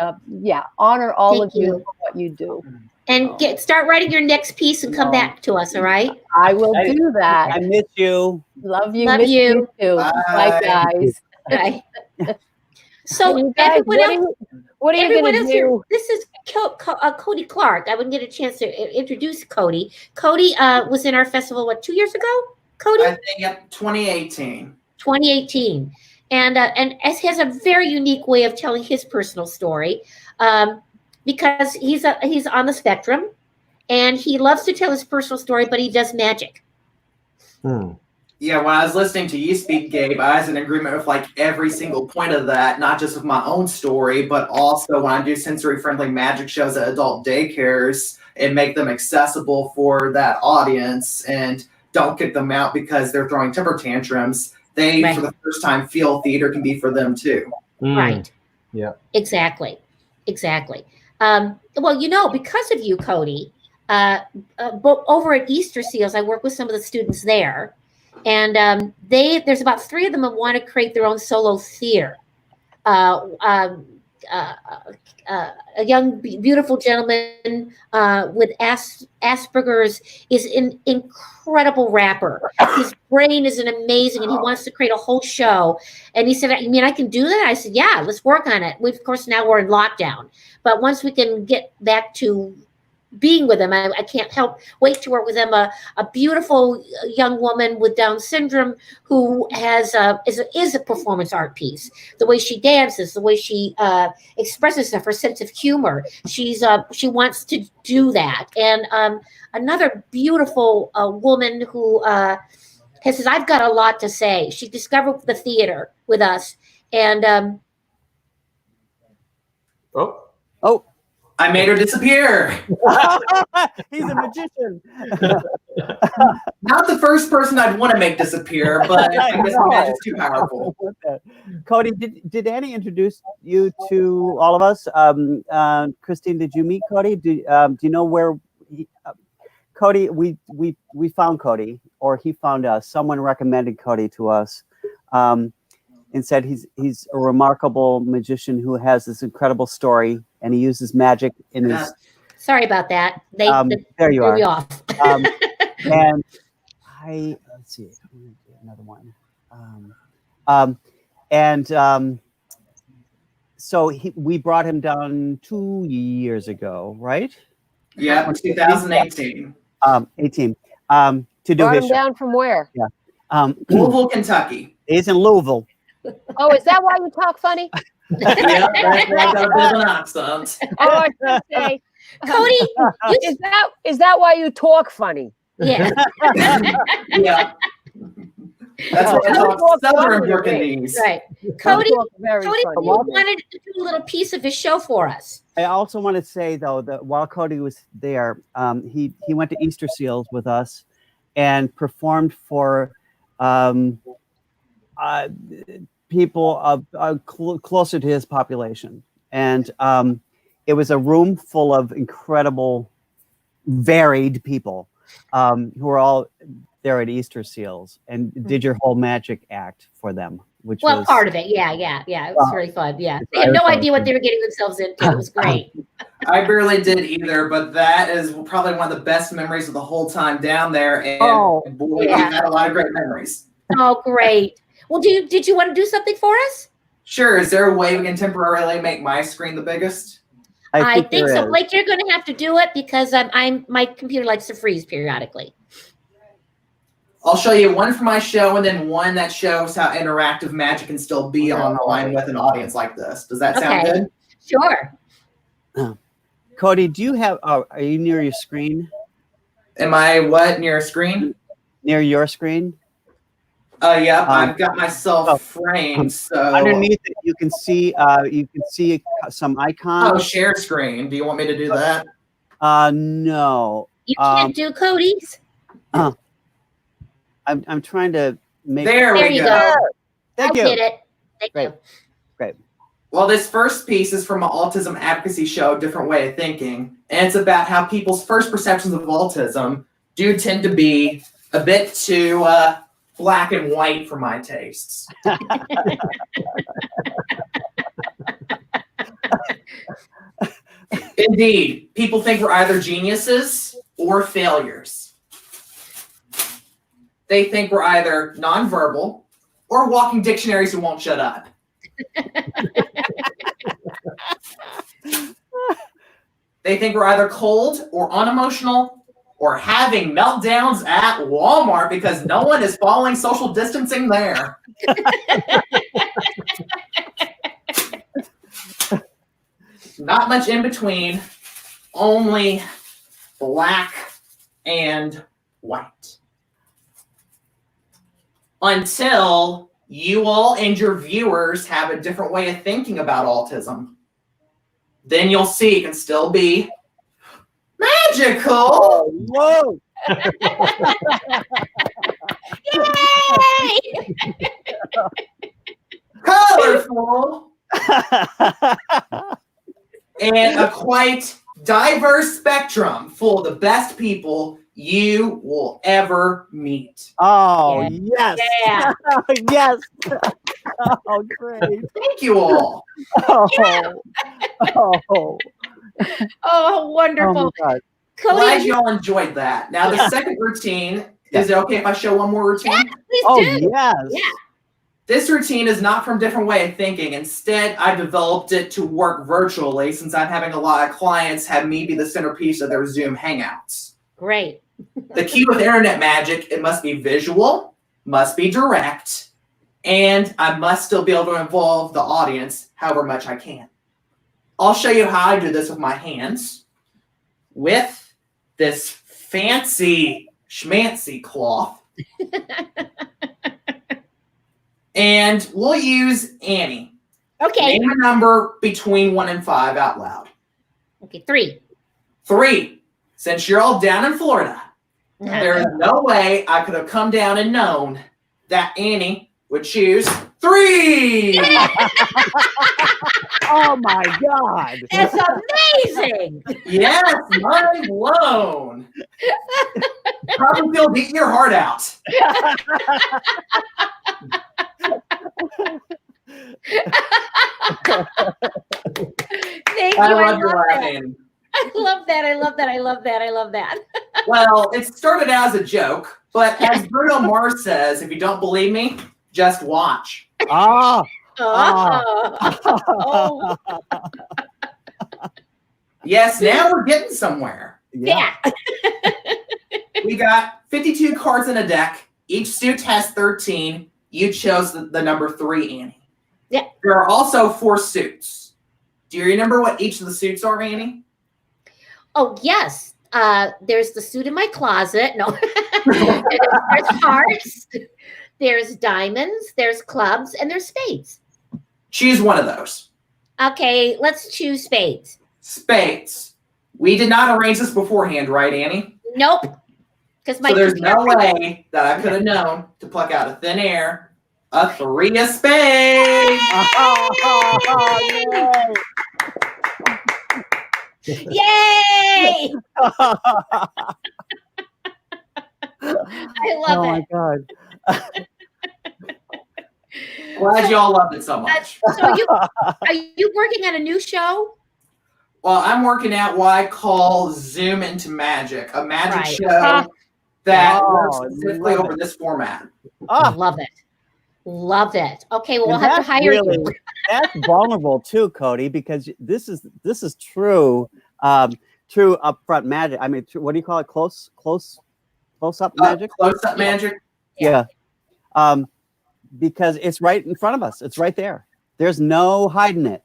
honor all of you for what you do. And start writing your next piece and come back to us, all right? I will do that. I miss you. Love you. Love miss you. Too. Bye, guys. Bye. So guys, everyone what are you going to do? This is Cody Clark. I wouldn't get a chance to introduce Cody. Cody was in our festival, 2 years ago? Cody? I think 2018. 2018. And has a very unique way of telling his personal story. Because he's on the spectrum, and he loves to tell his personal story, but he does magic. Yeah, when I was listening to you speak, Gabe, I was in agreement with like every single point of that, not just with my own story, but also when I do sensory-friendly magic shows at adult daycares and make them accessible for that audience and don't kick them out because they're throwing temper tantrums. They, for the first time, feel theater can be for them too. Right. Yeah. Exactly. Well, because of you, Cody, over at Easter Seals, I work with some of the students there, and there's about 3 of them that want to create their own solo theater. A young, beautiful gentleman with Asperger's is an incredible rapper. His brain is amazing, and he wants to create a whole show. And he said, "You mean I can do that?" I said, "Yeah, let's work on it." Of course, now we're in lockdown, but once we can get back to being with him, I can't wait to work with him. A beautiful young woman with Down syndrome who is a performance art piece. The way she dances, the way she expresses herself, her sense of humor. She wants to do that. And another beautiful woman who says, "I've got a lot to say." She discovered the theater with us, and I made her disappear. He's a magician. Not the first person I'd want to make disappear, but I guess the magic's too powerful. Cody, did Annie introduce you to all of us? Christine, did you meet Cody? Do you know where? Cody, we found Cody, or he found us. Someone recommended Cody to us. And said he's a remarkable magician who has this incredible story, and he uses magic in his. Sorry about that. There you are. Off. And let's see, another one. So we brought him down 2 years ago, right? Yeah, 2018. 18. To do brought his him down from where? Yeah. Louisville, Kentucky. He's in Louisville. Oh, is that why you talk funny? Yeah, that's why I got a bit of an accent. Oh, I was gonna say, Cody, is that why you talk funny? Yeah. Yeah. That's why I talk Southern Burgundies. Right. Cody, you wanted to do a little piece of his show for us. I also want to say, though, that while Cody was there, he went to Easter Seals with us and performed for people closer to his population. And it was a room full of incredible, varied people who were all there at Easter Seals and did your whole magic act for them. Which was part of it. Yeah. It was really fun. Yeah. They had no idea what they were getting themselves into. It was great. I barely did either, but that is probably one of the best memories of the whole time down there. And boy, we had a lot of great memories. Oh, great. Well, did you want to do something for us? Sure. Is there a way we can temporarily make my screen the biggest? I think so. Blake, you're going to have to do it because my computer likes to freeze periodically. I'll show you one for my show and then one that shows how interactive magic can still be online with an audience like this. Does that sound good? Sure. Cody, do you have, are you near your screen? Am I what, near a screen? Near your screen? Yeah, I've got myself framed, so. Underneath it, you can see some icons. Oh, share screen. Do you want me to do that? No. You can't do Cody's. I'm trying to make. There you go. Thank you. I did it. Thank you. Great. Well, this first piece is from an autism advocacy show, Different Way of Thinking, and it's about how people's first perceptions of autism do tend to be a bit too black and white for my tastes. Indeed, people think we're either geniuses or failures. They think we're either nonverbal or walking dictionaries who won't shut up. They think we're either cold or unemotional or having meltdowns at Walmart because no one is following social distancing there. Not much in between, only black and white. Until you all and your viewers have a different way of thinking about autism. Then you'll see it can still be magical. Whoa! Yay! Colorful. And a quite diverse spectrum full of the best people you will ever meet. Oh, yes. Yeah. Yes. Oh, great. Thank you all. Oh, wonderful. Oh, my God. Glad you all enjoyed that. Now, the second routine, is it okay if I show one more routine? Yeah, please do. Yes. Yeah. This routine is not from Different Way of Thinking. Instead, I developed it to work virtually since I'm having a lot of clients have me be the centerpiece of their Zoom Hangouts. Great. The key with internet magic, it must be visual, must be direct, and I must still be able to involve the audience however much I can. I'll show you how I do this with my hands with this fancy schmancy cloth. And we'll use Annie. Okay. Name a number between 1 and 5 out loud. Okay, 3. 3. Since you're all down in Florida, there is no way I could have come down and known that Annie would choose 3. Oh my God. That's amazing. Yes, mind blown. Probably feel beating your heart out. Thank you. I love your laughing. I love that. I love that. I love that. I love that. Well, it started out as a joke, but as Bruno Mars says, if you don't believe me, just watch. Ah. Oh. Yes, now we're getting somewhere. Yeah. We got 52 cards in a deck. Each suit has 13. You chose the number 3, Annie. Yeah. There are also 4 suits. Do you remember what each of the suits are, Annie? Oh, yes. There's the suit in my closet. No. There's hearts. There's diamonds. There's clubs. And there's spades. Choose one of those. Okay, let's choose spades. Spades. We did not arrange this beforehand, right, Annie? Nope. Because So there's no way that I could have known to pluck out of thin air a 3 of spades. Yay! I love Oh it. my God. Glad y'all loved it so much. So are you working on a new show? Well, I'm working out what I call Zoom into Magic, a magic show that works specifically over this format. Oh, love it. Love it. Okay, well, we'll have to hire you. That's vulnerable too, Cody, because this is true true upfront magic. I mean, what do you call it? Close up magic? Close up magic. Yeah. Because it's right in front of us. It's right there. There's no hiding it.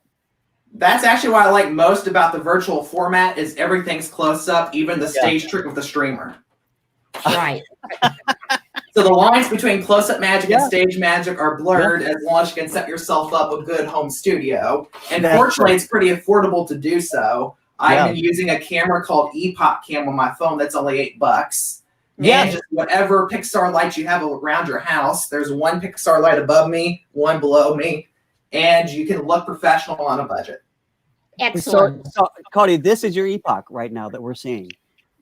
That's actually what I like most about the virtual format is everything's close up, even the stage trick with the streamer. Right. So the lines between close-up magic and stage magic are blurred as long as you can set yourself up a good home studio. And fortunately, it's pretty affordable to do so. I've been using a camera called Epoch Cam on my phone that's only $8. And just whatever Pixar lights you have around your house, there's one Pixar light above me, one below me, and you can look professional on a budget. Excellent. So Cody, this is your Epoch right now that we're seeing.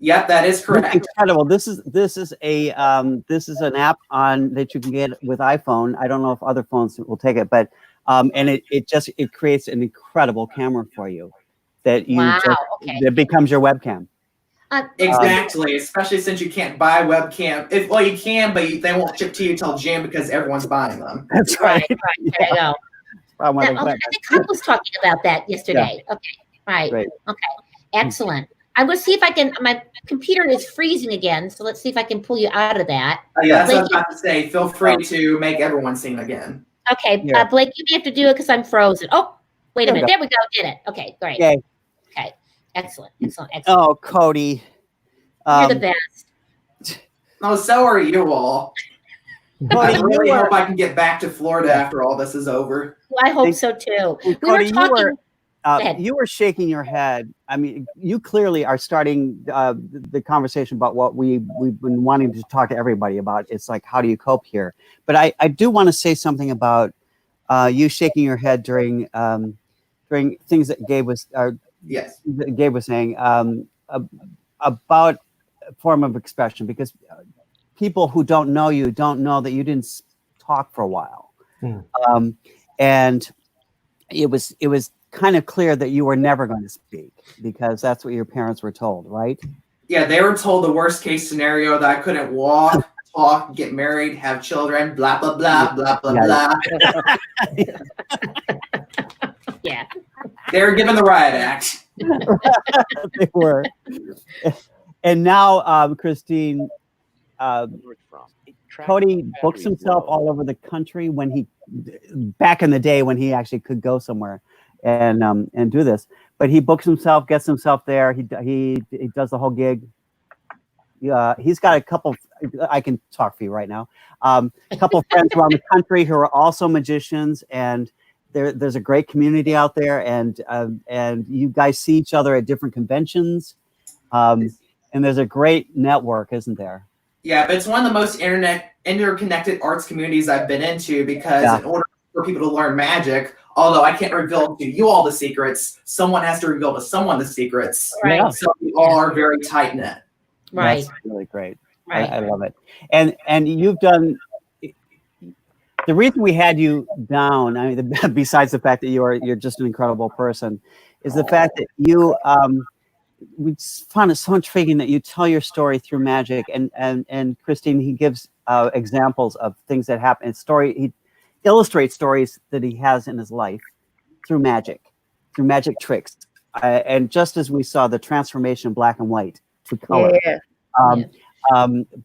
Yep, that is correct. Incredible. This is an app that you can get with iPhone. I don't know if other phones will take it, but and it creates an incredible camera for you that that becomes your webcam. Exactly, especially since you can't buy webcam. You can, but they won't ship to you till June because everyone's buying them. That's right. There you go. I think Huck was talking about that yesterday. Yeah. Okay. Right. Okay. Excellent. I'm going to see if I can. My computer is freezing again, so let's see if I can pull you out of that. Yeah, that's what I was about to say. Feel free to make everyone sing again. Okay, Blake, you may have to do it because I'm frozen. Oh, wait a minute. There we go. Did it. Okay, great. Okay. Excellent. Oh, Cody. You're the best. Oh, so are you all. I really hope I can get back to Florida after all this is over. Well, I hope so too. Cody, we were talking. You were shaking your head. I mean, you clearly are starting the conversation about what we've been wanting to talk to everybody about. It's like, how do you cope here? But I do want to say something about you shaking your head during things that Gabe was saying about a form of expression, because people who don't know you don't know that you didn't talk for a while, and it was kind of clear that you were never going to speak because that's what your parents were told, right? Yeah, they were told the worst case scenario that I couldn't walk, talk, get married, have children, blah, blah, blah, blah, blah, blah. Yeah. They were given the riot act. They were. And now, Christine, Cody books himself all over the country back in the day when he actually could go somewhere and do this, but he books himself, gets himself there. He does the whole gig. He's got a couple. I can talk for you right now. A couple friends around the country who are also magicians, and there's a great community out there. And you guys see each other at different conventions, and there's a great network, isn't there? Yeah, but it's one of the most interconnected arts communities I've been into because in order for people to learn magic, although I can't reveal to you all the secrets, someone has to reveal to someone the secrets. Right. So we all are very tight knit. Right. That's really great. Right. I love it. And you've done. The reason we had you down, I mean, besides the fact that you're just an incredible person, is the fact that you. We found it so intriguing that you tell your story through magic, and Christine, he gives examples of things that happen. He illustrates stories that he has in his life through magic tricks, and just as we saw the transformation of black and white to color,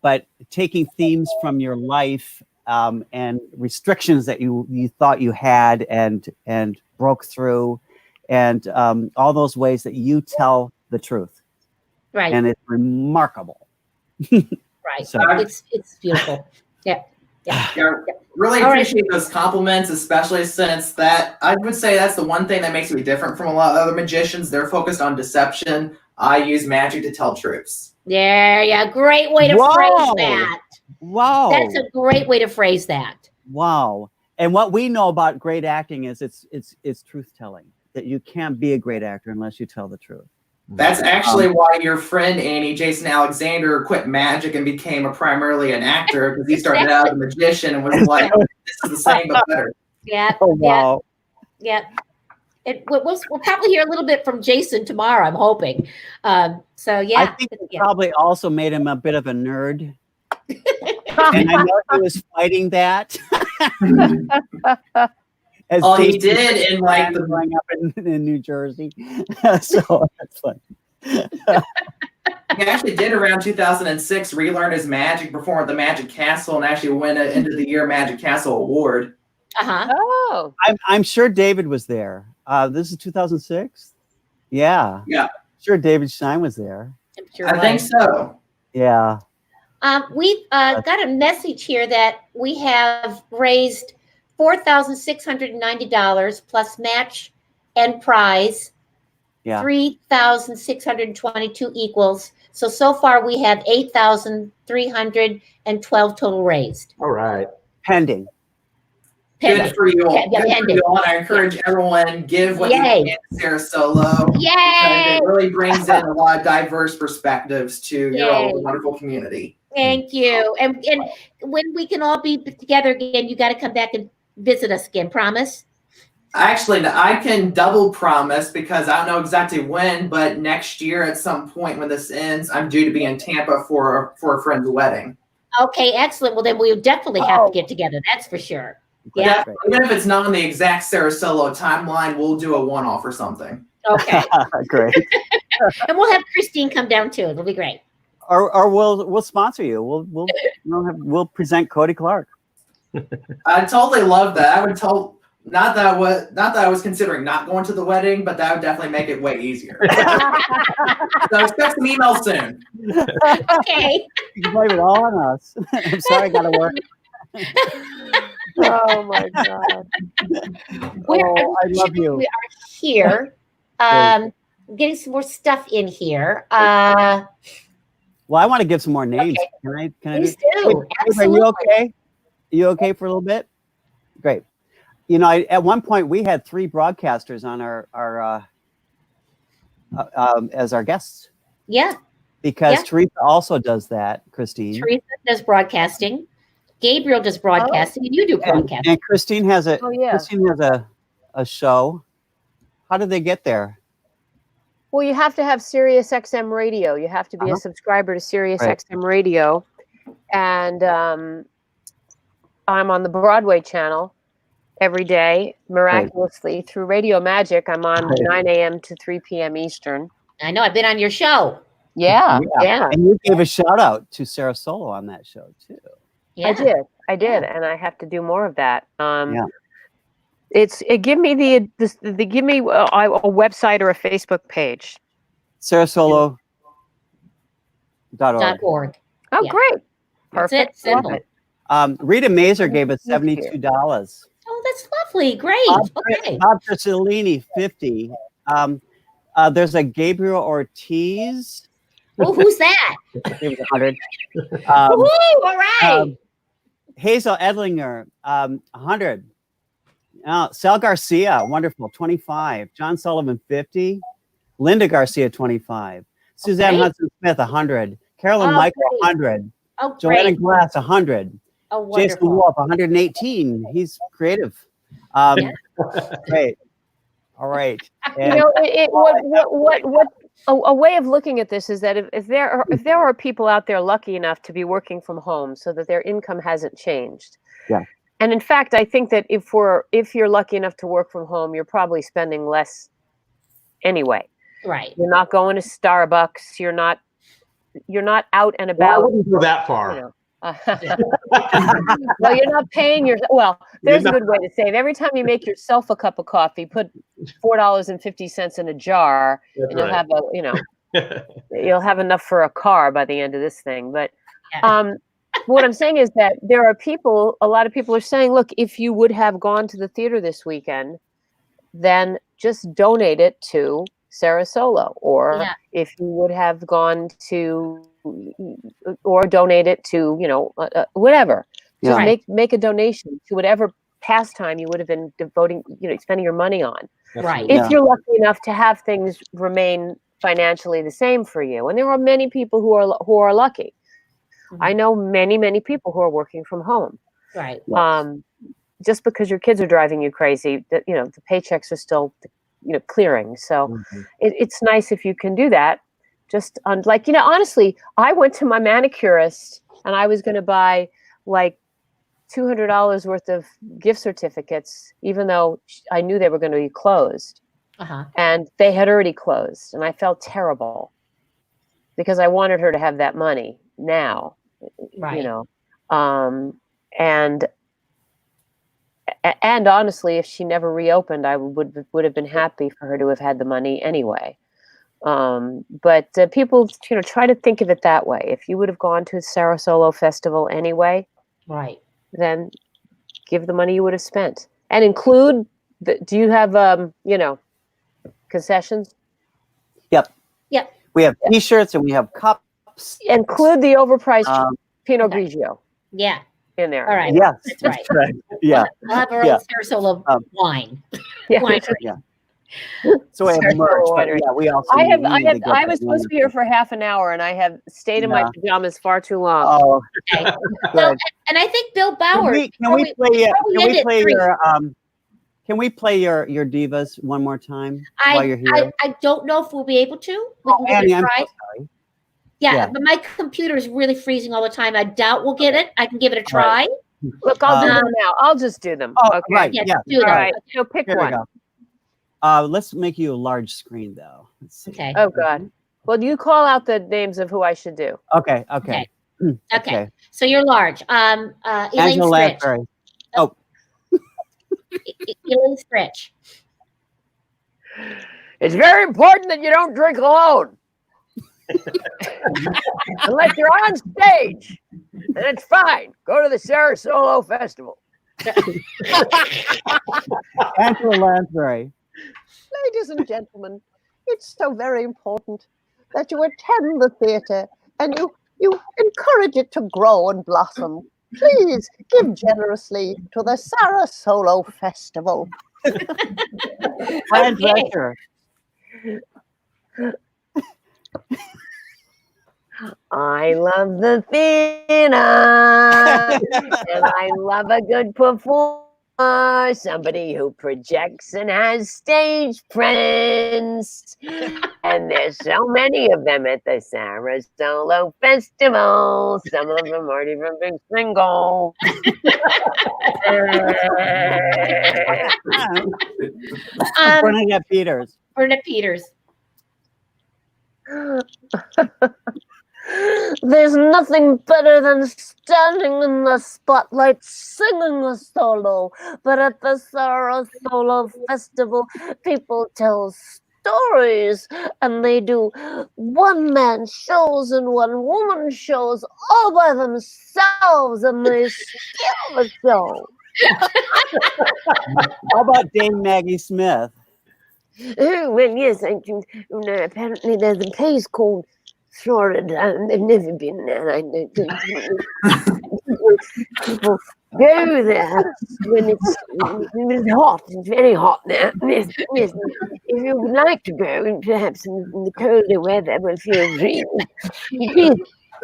but taking themes from your life and restrictions that you thought you had and broke through, and all those ways that you tell the truth, right? And it's remarkable. Right. So, it's beautiful. Yeah. Really appreciate those compliments, especially since that I would say that's the one thing that makes me different from a lot of other magicians. They're focused on deception. I use magic to tell truths. Yeah. Great way to phrase that. Wow. That's a great way to phrase that. Wow. And what we know about great acting is it's truth telling. That you can't be a great actor unless you tell the truth. That's actually why your friend Annie, Jason Alexander, quit magic and became primarily an actor, because he started out as a magician and was like, "This is the same but better." Yeah. Oh, wow. Yeah. We'll probably hear a little bit from Jason tomorrow, I'm hoping. So yeah. I think it probably also made him a bit of a nerd And I know he was fighting that. Oh, he did in like the growing up in New Jersey. So that's fun. He actually did around 2006 relearn his magic, perform at the Magic Castle, and actually win an end of the year Magic Castle award. Oh, I'm sure David was there. This is 2006. Yeah. Yeah. Sure, David Stein was there. I think so. Yeah. We've got a message here that we have raised $4,690 plus match and prize. Yeah. 3,622 equals. So far we have 8,312 total raised. All right. Pending. Good for you all. Yeah, Good for you all. And I encourage everyone, give what you can to SaraSolo. Yay! It really brings in a lot of diverse perspectives to your own wonderful community. Thank you. And when we can all be together again, you got to come back and visit us again. Promise? Actually, I can double promise because I don't know exactly when, but next year at some point when this ends, I'm due to be in Tampa for a friend's wedding. Okay, excellent. Well, then we'll definitely have to get together. That's for sure. Yeah. Even if it's not on the exact SaraSolo timeline, we'll do a one-off or something. Okay. Great. And we'll have Christine come down too. It'll be great. Or we'll sponsor you. We'll present Cody Clark. I totally love that. I would not that I was considering not going to the wedding, but that would definitely make it way easier. So expect some emails soon. Okay. You can blame it all on us. I'm sorry, I gotta work. Oh my God. I love you. We are here. Getting some more stuff in here. Well, I want to give some more names. Okay. Can I Please do? do. Are you okay? Are you okay for a little bit? Great. You know, at one point we had 3 broadcasters on our as our guests. Yeah. Because Theresa also does that, Christine. Theresa does broadcasting. Gabriel does broadcasting, and you do broadcasting. And Christine has a Christine has a show. How did they get there? Well, you have to have Sirius Xm radio. You have to be a subscriber to Sirius Xm radio. And I'm on the Broadway channel every day, miraculously, through Radio Magic. I'm on 9 a.m. to 3 p.m. Eastern. I know. I've been on your show. Yeah. And you gave a shout out to SaraSolo on that show too. Yeah. I did, and I have to do more of that. It give me a website or a Facebook page. SaraSolo.org. Oh, great! Perfect. Simple. Rita Mazer gave us $72. Oh, that's lovely. Great. Okay. Bob Trisellini, 50. There's a Gabriel Ortiz. Oh, who's that? It was 100. Woo, all right. Hazel Edlinger, 100. Sal Garcia, wonderful, 25. John Sullivan, 50. Linda Garcia, 25. Suzanne Hudson Smith, 100. Carolyn Michael, 100. Oh, Joanna Glass, 100. Oh, wonderful. Jason Wolf, 118. He's creative. Great. All right. And a way of looking at this is that if there are people out there lucky enough to be working from home so that their income hasn't changed. Yeah. And in fact, I think that if you're lucky enough to work from home, you're probably spending less anyway. Right. You're not going to Starbucks. You're not out and about. Well, I wouldn't go that far. You know. Well, you're not paying there's a good way to save. Every time you make yourself a cup of coffee, put $4.50 in a jar, and you'll have you'll have enough for a car by the end of this thing. But what I'm saying is that there are a lot of people are saying, look, if you would have gone to the theater this weekend, then just donate it to SaraSolo, or if you would have gone to or donate it to whatever, just make a donation to whatever pastime you would have been devoting spending your money on. Right. If you're lucky enough to have things remain financially the same for you, and there are many people who are lucky. Mm-hmm. I know many people who are working from home. Right. Just because your kids are driving you crazy, the paychecks are still clearing. So it's nice if you can do that. just on like, honestly, I went to my manicurist and I was going to buy like $200 worth of gift certificates, even though I knew they were going to be closed. And they had already closed, and I felt terrible because I wanted her to have that money now, right. And honestly, if she never reopened, I would have been happy for her to have had the money anyway. But people, try to think of it that way. If you would have gone to a SaraSolo Festival anyway, right, then give the money you would have spent and include do you have, concessions? Yep. We have T-shirts and we have cups. Include the overpriced Pinot Grigio. Yeah. In there. All right. Yes. That's right. Yeah. We'll have our own SaraSolo wine. Winery. Yeah. So we have merch, but we also. I was supposed to be here for half an hour, and I have stayed in my pajamas far too long. Oh. Okay. So, and I think Bill Bauer. Can we play your divas one more time while you're here? I don't know if we'll be able to. Annie, I'm so sorry. Yeah, but my computer is really freezing all the time. I doubt we'll get it. I can give it a try. Right. Look, I'll do them now. I'll just do them. Oh, okay. right. Yeah. Yeah. All right. So pick Here one. we go. Let's make you a large screen, though. Okay. Oh, God. Well, you call out the names of who I should do. Okay. Okay. So you're large. Elaine Angela Stritch. Lansbury. Oh. Elaine Stritch. It's very important that you don't drink alone. Unless you're on stage, and it's fine. Go to the SaraSolo Festival. Angela Lansbury. Ladies and gentlemen, it's so very important that you attend the theatre and you encourage it to grow and blossom. Please give generously to the SaraSolo Festival. Fran Drescher. I love the theater, and I love a good performer, somebody who projects and has stage presence. And there's so many of them at the SaraSolo Festival. Some of them aren't even big single. Bernadette Peters. Bernadette Peters. There's nothing better than standing in the spotlight singing a solo. But at the SaraSolo Festival, people tell stories and they do one-man shows and one-woman shows all by themselves and they steal the show. How about Dame Maggie Smith? Oh, well, yes, I can. Apparently, there's a place called Florida, and they've never been there. I don't people go there when it's hot. It's very hot there. Yes. If you would like to go, and perhaps in the colder weather, will feel dreamy. Please,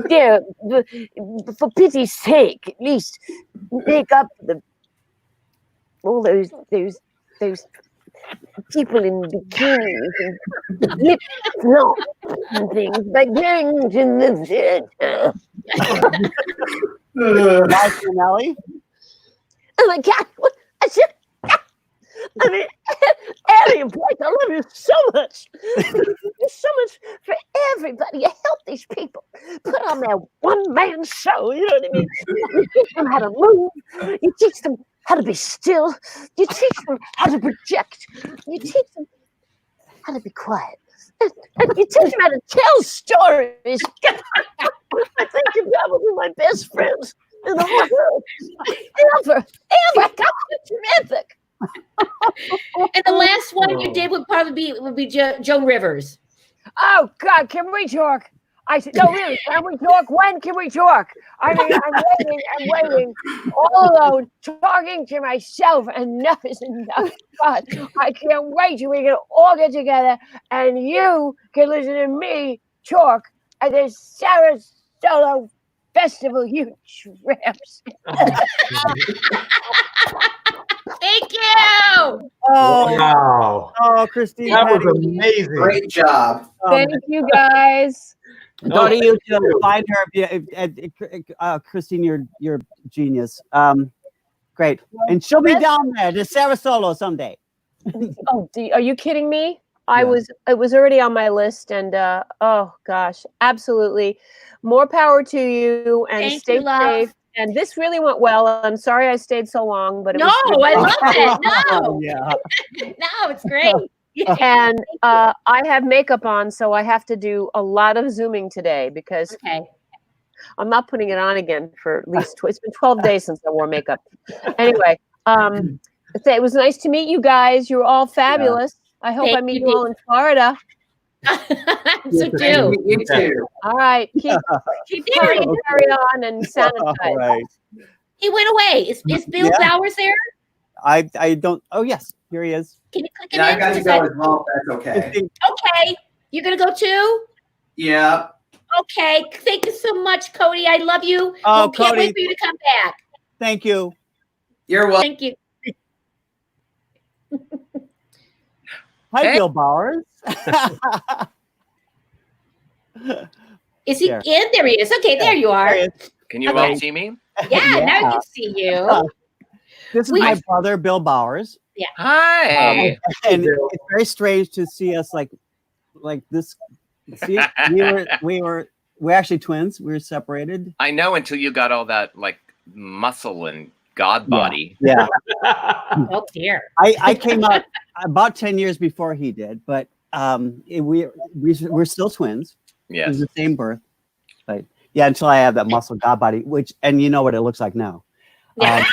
dear, for pity's sake, at least make up all those people in bikinis and lip flops and things by going to the theater. Nelly? Oh my God! I mean, Annie and Blake, I love you so much. You do so much for everybody. You help these people put on their one-man show. You know what I mean? You teach them how to move. You teach them how to be still. You teach them how to project. You teach them how to be quiet. And you teach them how to tell stories. I think you're probably my best friends in the whole world. Ever. God, terrific. And the last one you did would probably be Joan Rivers. Oh God, can we talk? I said, no, really, can we talk? When can we talk? I mean, I'm waiting, all alone, talking to myself, and enough is enough. God, I can't wait till we can all get together and you can listen to me talk at the SaraSolo Festival, you tramps. Thank you. you. Oh, wow. Oh, Christine. That was amazing. Great job. Thank you, guys. Go to YouTube. Find her. Christine, you're genius. Great. And she'll be down there to SaraSolo someday. Oh, are you kidding me? It was already on my list, and oh gosh, absolutely. More power to you, and stay safe. And this really went well. I'm sorry I stayed so long, but I loved it. No, yeah, no, it's great. And I have makeup on, so I have to do a lot of Zooming today because I'm not putting it on again for at least it's been 12 days since I wore makeup. Anyway, it was nice to meet you guys. You're all fabulous. I hope I meet you all in Florida. So do. You too. All right. Keep carry on and sanitize. All right. He went away. Is Bill Bowers there? I don't. Oh yes, here he is. Can you click it Yeah, in? I got to go as well. That's okay. Okay. You're gonna go too? Yeah. Okay. Thank you so much, Cody. I love you. Oh, Can't Cody. wait for you to come back. Thank you. You're welcome. Thank you. Hi, Bill Bowers. Is he in? There he is. Okay, there you are. Can you all see me? Yeah, now I can see you. This is my brother, Bill Bowers. Yeah. Hi. And it's very strange to see us like this. See, we're actually twins. We were separated. I know until you got all that like muscle and God body. Yeah. Oh dear. I came out about 10 years before he did, but we're still twins. Yeah. It was the same birth. But yeah, until I have that muscle God body, and you know what it looks like now. Yeah.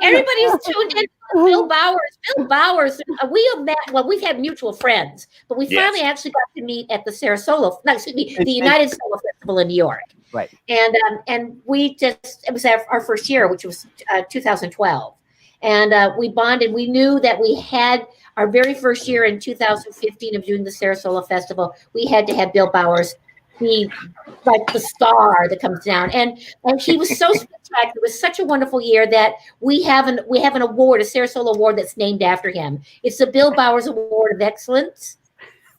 Everybody's tuned in to Bill Bowers. Bill Bowers, we have met, well, we've had mutual friends, but we finally actually got to meet at the the United Solo Festival in New York. Right. And we just, it was our first year, which was 2012. And we bonded. We knew that we had our very first year in 2015 of doing the SaraSolo Festival. We had to have Bill Bowers be like the star that comes down. And he was so spectacular. It was such a wonderful year that we have an award, a SaraSolo award that's named after him. It's the Bill Bowers Award of Excellence.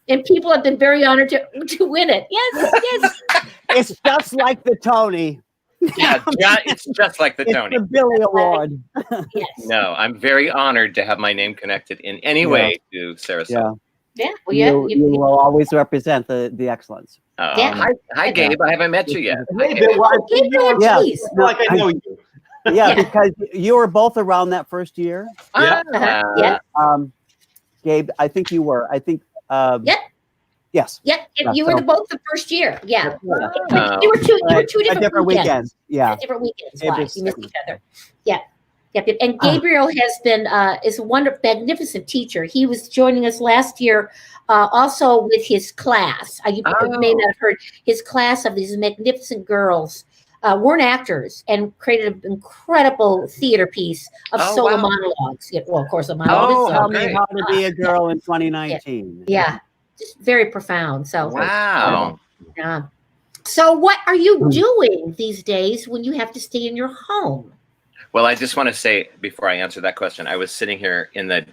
And people have been very honored to win it. Yes. It's just like the Tony. Yeah, it's just like the Tony. It's the Billy Award. Yes. No, I'm very honored to have my name connected in any way to SaraSolo. Yeah. Well, you will always represent the excellence. Hi, Gabe. I haven't met you yet. Like I know you. Yeah, because you were both around that first year. Yeah. Gabe, I think you were. I think. Yes. Yeah, you were both the first year. Yeah. You were two different weekends. Yeah. Different weekends. Why? You missed each other. Yeah. Yep. And Gabriel has been is a wonderful, magnificent teacher. He was joining us last year, also with his class. You may not have heard his class of these magnificent girls. Weren't actors and created an incredible theater piece of solo monologues. Yeah, well, of course, a monologue. Tell me how to be a girl in 2019. Yeah. Just very profound. So wow. So what are you doing these days when you have to stay in your home? Well, I just want to say before I answer that question, I was sitting here in the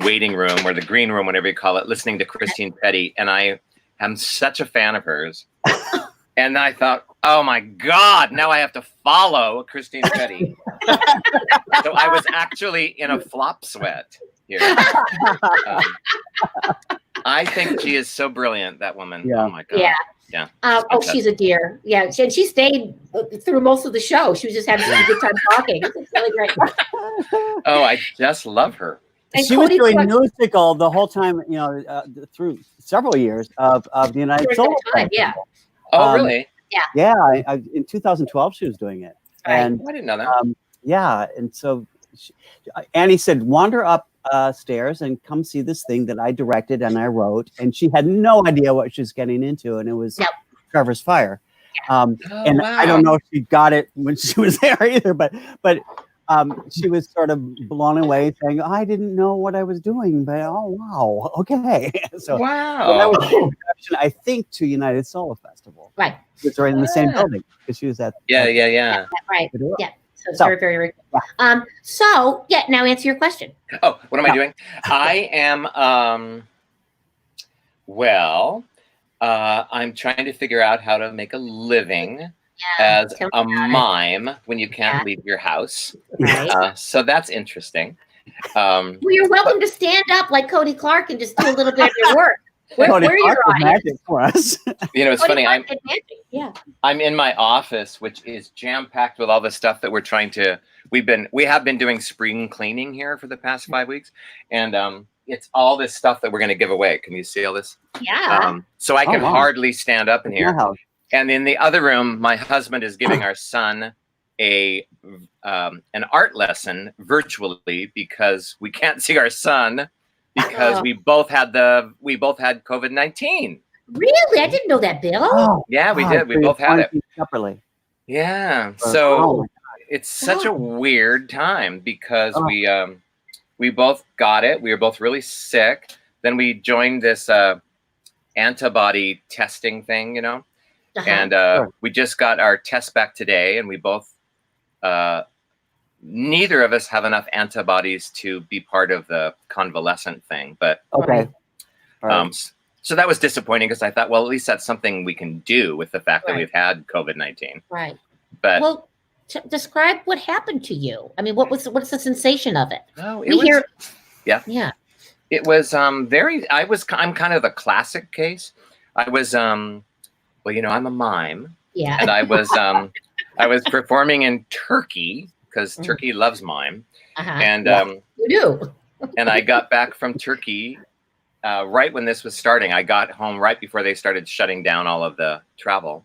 waiting room or the green room, whatever you call it, listening to Christine Pedi, and I am such a fan of hers. And I thought, oh my God, now I have to follow Christine Pedi. So I was actually in a flop sweat here. I think she is so brilliant, that woman. Yeah. Oh my God. Yeah. She's a dear. Yeah. And she stayed through most of the show. She was just having a good time talking. It's really great. Oh, I just love her. And she was doing musical the whole time, through several years of the United Solo Festival. Yeah. Oh, really? Yeah. Yeah. In 2012, she was doing it. Right. And I didn't know that. Yeah. And so Annie said, wander upstairs and come see this thing that I directed and I wrote. And she had no idea what she was getting into. And it was Trevor's Fire. And I don't know if she got it when she was there either, but she was sort of blown away saying, I didn't know what I was doing, but oh, wow. Okay. So that was the introduction, I think, to United Solo Festival. Right. It's right in the same building because she was at. Yeah. Right. Yeah. So it's very, very, very cool. So yeah, now answer your question. Oh, what am I doing? I am, I'm trying to figure out how to make a living as a mime when you can't leave your house. Right. So that's interesting. Well, you're welcome to stand up like Cody Clark and just do a little bit of your work. Where your audience? For us. You know, it's funny. I'm in my office, which is jam packed with all the stuff that we're trying to. We have been doing spring cleaning here for the past 5 weeks, and it's all this stuff that we're going to give away. Can you see all this? Yeah. So I can hardly stand up in here. And in the other room, my husband is giving our son an art lesson virtually because we can't see our son because we both had COVID-19. Really? I didn't know that, Bill. Yeah, we did. We both had it separately. Yeah. So it's such a weird time because we both got it. We were both really sick. Then we joined this antibody testing thing, you know, and we just got our test back today, and we both. Neither of us have enough antibodies to be part of the convalescent thing, but so that was disappointing because I thought, well, at least that's something we can do with the fact that we've had COVID-19. Right. But well, describe what happened to you. I mean, what's the sensation of it? Oh, it was, yeah. It was I'm kind of the classic case. I was well, you know, I'm a mime. Yeah. And I was performing in Turkey because Turkey loves mime. And you do. And I got back from Turkey right when this was starting. I got home right before they started shutting down all of the travel.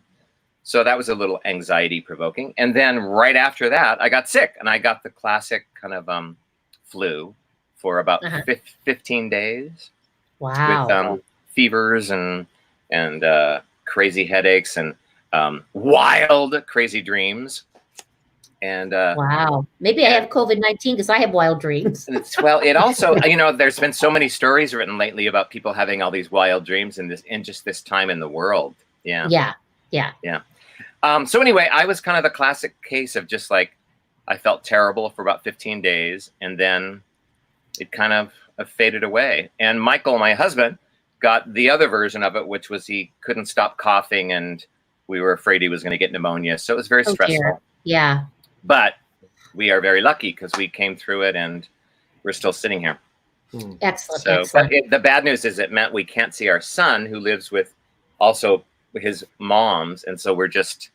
So that was a little anxiety provoking. And then right after that, I got sick, and I got the classic kind of flu for about 15 days. Wow. With fevers and crazy headaches and wild, crazy dreams. And wow, maybe I have COVID-19 because I have wild dreams. Well, it also, you know, there's been so many stories written lately about people having all these wild dreams in just this time in the world. Yeah. So anyway, I was kind of the classic case of just like, I felt terrible for about 15 days, and then it kind of faded away. And Michael, my husband, got the other version of it, which was he couldn't stop coughing, and we were afraid he was going to get pneumonia. So it was very stressful. Dear. Yeah. But we are very lucky because we came through it, and we're still sitting here. Excellent. So, excellent. But the bad news is it meant we can't see our son, who lives with also his mom's, and so we're just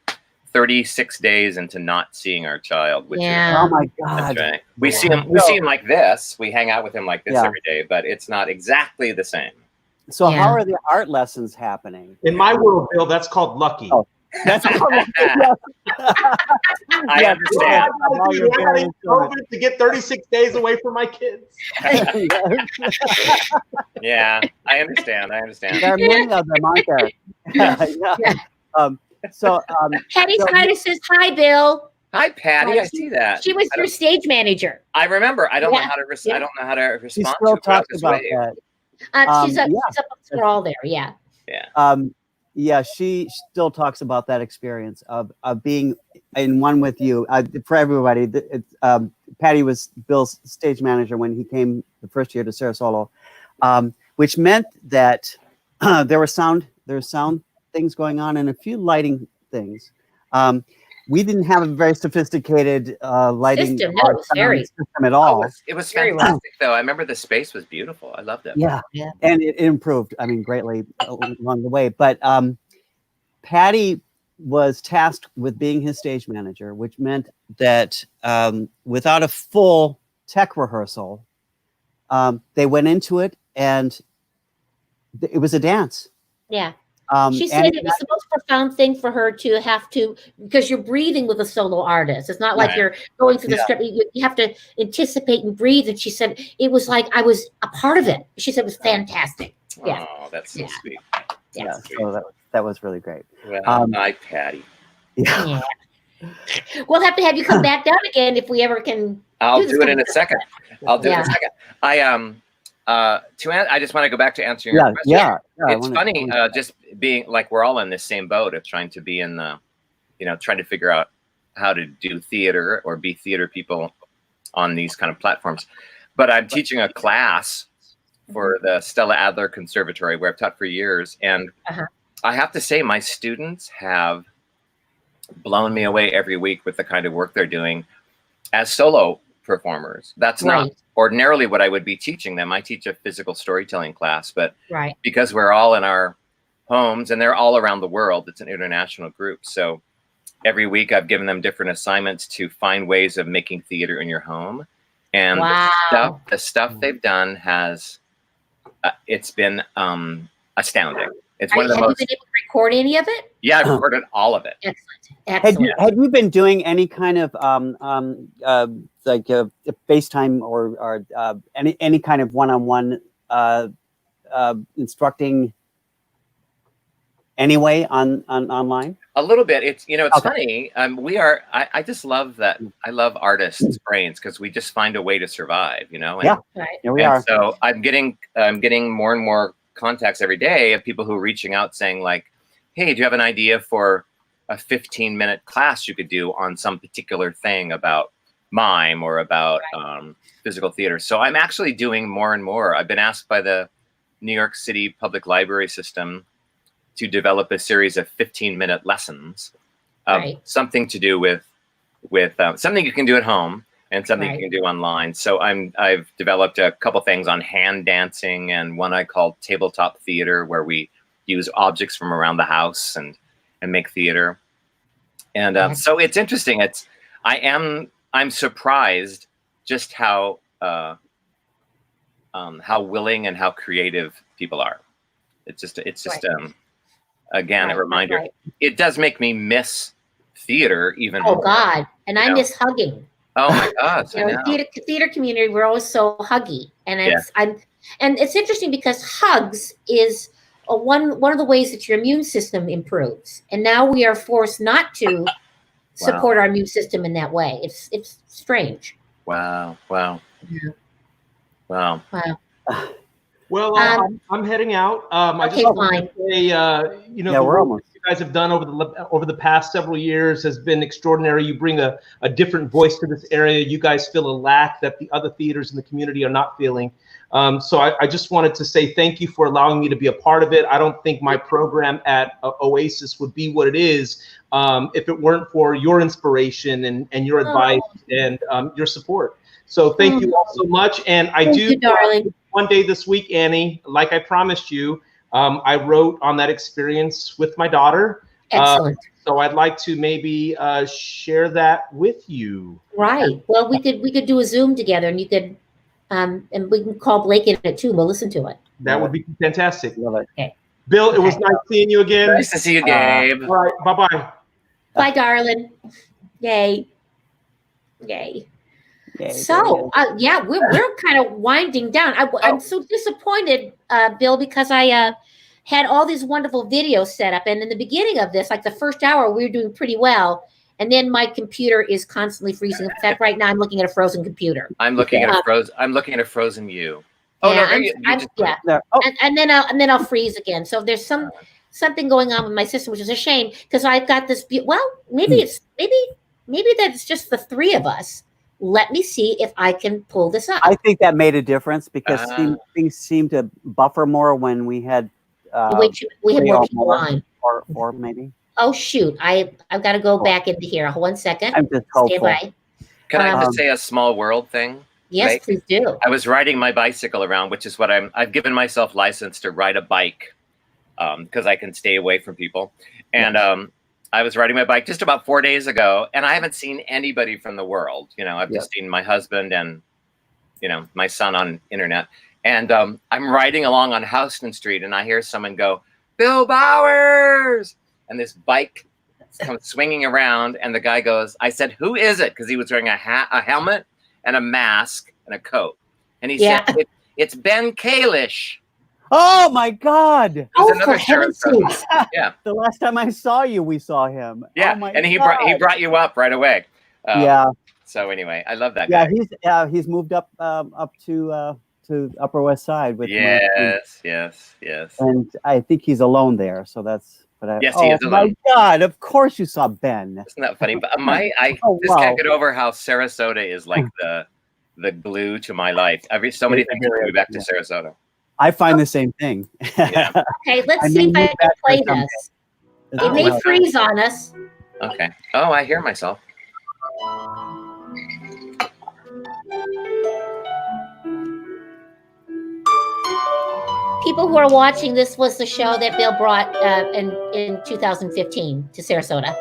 36 days into not seeing our child. Which is, oh my God! Right. We see him. We see him like this. We hang out with him like this every day, but it's not exactly the same. So how are the art lessons happening? In my world, Bill, that's called lucky. Oh, that's called I understand. COVID to get 36 days away from my kids. Yeah, I understand. I understand. There are many of them, aren't there? Patty Snyder says, "Hi, Bill." Hi, Patty. I see that. She was your stage manager. I remember. I don't know how to. I don't know how to respond. She still talks about that. She's up on the scroll there. Yeah. Yeah. Yeah, she still talks about that experience of being in one with you. For everybody, Patty was Bill's stage manager when he came the first year to SaraSolo, which meant that there were sound things going on and a few lighting things. We didn't have a very sophisticated lighting system at all. It was fantastic, though. I remember the space was beautiful. I loved it. Yeah. And it improved, I mean, greatly along the way. But Patty was tasked with being his stage manager, which meant that without a full tech rehearsal, they went into it, and it was a dance. Yeah. She said it was the most profound thing for her to have to, because you're breathing with a solo artist. It's not like you're going through the script. You have to anticipate and breathe. And she said it was like I was a part of it. She said it was fantastic. Yeah. Oh, that's so sweet. Yeah. So that was really great. Well, hi, Patty. Yeah. We'll have to have you come back down again if we ever can. I'll do it in a second. I'll do it in a second. I just want to go back to answering your question. It's funny, just being like we're all in this same boat of trying to be in the, trying to figure out how to do theater or be theater people on these kind of platforms. But I'm teaching a class for the Stella Adler Conservatory where I've taught for years. And I have to say, my students have blown me away every week with the kind of work they're doing as solo performers. That's not ordinarily what I would be teaching them. I teach a physical storytelling class, but because we're all in our homes and they're all around the world, it's an international group. So every week I've given them different assignments to find ways of making theater in your home. And the stuff they've done has, it's been astounding. It's one of the most. Have you been able to record any of it? Yeah, I've recorded all of it. Excellent. Had you been doing any kind of like FaceTime or any kind of one-on-one instructing anyway on online? A little bit. It's it's funny. I just love that. I love artists' brains because we just find a way to survive. And, Here we are. So I'm getting more and more contacts every day of people who are reaching out saying like, hey, do you have an idea for a 15-minute class you could do on some particular thing about mime or about physical theater? So I'm actually doing more and more. I've been asked by the New York City Public Library System to develop a series of 15-minute lessons, something to do with something you can do at home and something you can do online. So I've developed a couple things on hand dancing and one I call tabletop theater, where we use objects from around the house and make theater. And so it's interesting. I'm surprised just how willing and how creative people are. It's just again a reminder. It does make me miss theater even more. Oh God, and I miss hugging. Oh my God! Theater community, we're always so huggy, and it's interesting because hugs is one of the ways that your immune system improves, and now we are forced not to support our immune system in that way. It's strange. Wow! Yeah. Wow! Well, I'm heading out. I just want to say, the work you guys have done over the past several years has been extraordinary. You bring a different voice to this area. You guys fill a lack that the other theaters in the community are not feeling. So I just wanted to say thank you for allowing me to be a part of it. I don't think my program at Oasis would be what it is if it weren't for your inspiration and your advice and your support. So thank you all so much. And Thank you, darling. One day this week, Annie, like I promised you, I wrote on that experience with my daughter. Excellent. So I'd like to maybe share that with you. Right. Well, we could do a Zoom together, and you could, and we can call Blake in it too. We'll listen to it. That would be fantastic. Okay. Bill, it was nice seeing you again. Nice to see you, Gabe. All right. Bye-bye. Bye, darling. Yay. So, we're kind of winding down. I'm so disappointed, Bill, because I had all these wonderful videos set up. And in the beginning of this, like the first hour, we were doing pretty well. And then my computer is constantly freezing. In fact, right now I'm looking at a frozen computer. I'm looking at a frozen you. Oh, yeah, and then I'll freeze again. So there's something going on with my system, which is a shame because I've got this. Maybe that's just the three of us. Let me see if I can pull this up. I think that made a difference because things seemed to buffer more when we had we had more people on. Or maybe. Oh shoot! I've got to go back into here. 1 second. I'm just hopeful. Can I just say a small world thing? Yes, please do. I was riding my bicycle around, which is what I've given myself license to ride a bike because I can stay away from people. And I was riding my bike just about 4 days ago, and I haven't seen anybody from the world. I've just seen my husband and, my son on internet. And I'm riding along on Houston Street, and I hear someone go, "Bill Bowers!" And this bike comes swinging around, and the guy goes, I said, "Who is it?" Because he was wearing a helmet and a mask and a coat. And he said, "It's Ben Kalish." Oh my God! For heaven's sakes! Yeah. The last time I saw you, we saw him. Yeah, oh and he brought you up right away. Yeah. So anyway, I love that guy. Yeah, he's moved up to to Upper West Side with yes. And I think he's alone there, so that's. But Yes, he is oh my alone. God! Of course you saw Ben. Isn't that funny? But I just can't get over how Sarasota is like the glue to my life. So many things bring me back to Sarasota. I find the same thing. Yeah. Okay, let's see if I can play this. It may freeze on us. Okay. Oh, I hear myself. People who are watching, this was the show that Bill brought in 2015 to Sarasota.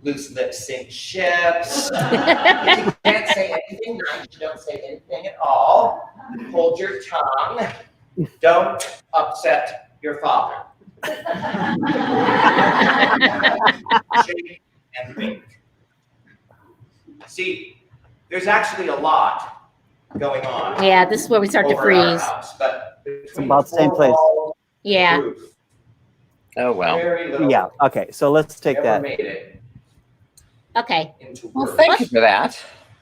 Loose lips sink ships. If you can't say anything nice, you don't say anything at all. Hold your tongue. Don't upset your father. Shake and think. See, there's actually a lot going on. Yeah, this is where we start to freeze. It's about the same place. Yeah. Oh well. Yeah. Okay. So let's take that. Okay. Well, thank you for that.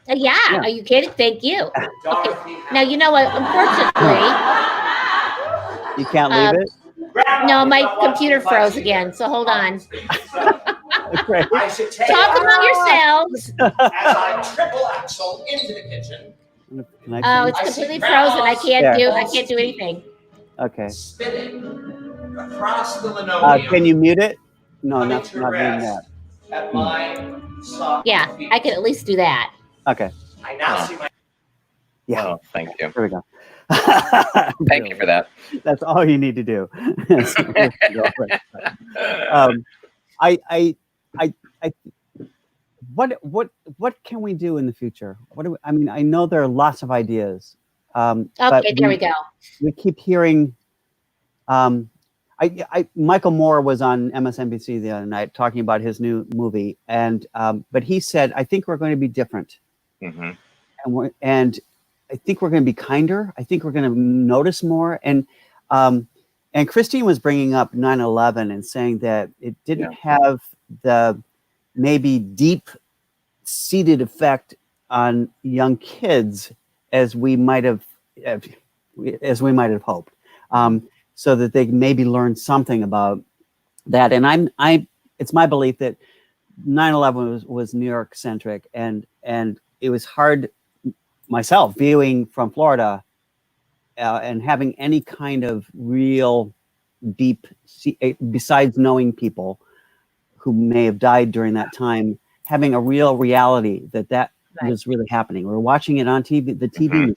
Yeah. Are you kidding? Thank you. Okay. Now you know what? Unfortunately, you can't leave it. No, my computer froze again. So hold on. Great. Talk among yourselves. As I triple axle into the kitchen. Oh, it's completely frozen. I can't do anything. Okay. Spinning across the linoleum. Can you mute it? No, not muting that. At my soft feet. I can at least do that. Okay. I now see my. Yeah. Oh, thank you. There we go. Thank you for that. That's all you need to do. What can we do in the future? I mean, I know there are lots of ideas. Okay, there we go. We keep hearing. Michael Moore was on MSNBC the other night talking about his new movie, and but he said, "I think we're going to be different, and I think we're going to be kinder. I think we're going to notice more." And Christine was bringing up 9/11 and saying that it didn't have the maybe deep-seated effect on young kids as we might have hoped. So that they maybe learn something about that. And it's my belief that 9/11 was New York centric, and it was hard myself viewing from Florida and having any kind of real deep, besides knowing people who may have died during that time, having a real reality that was really happening. We're watching it on TV, the TV,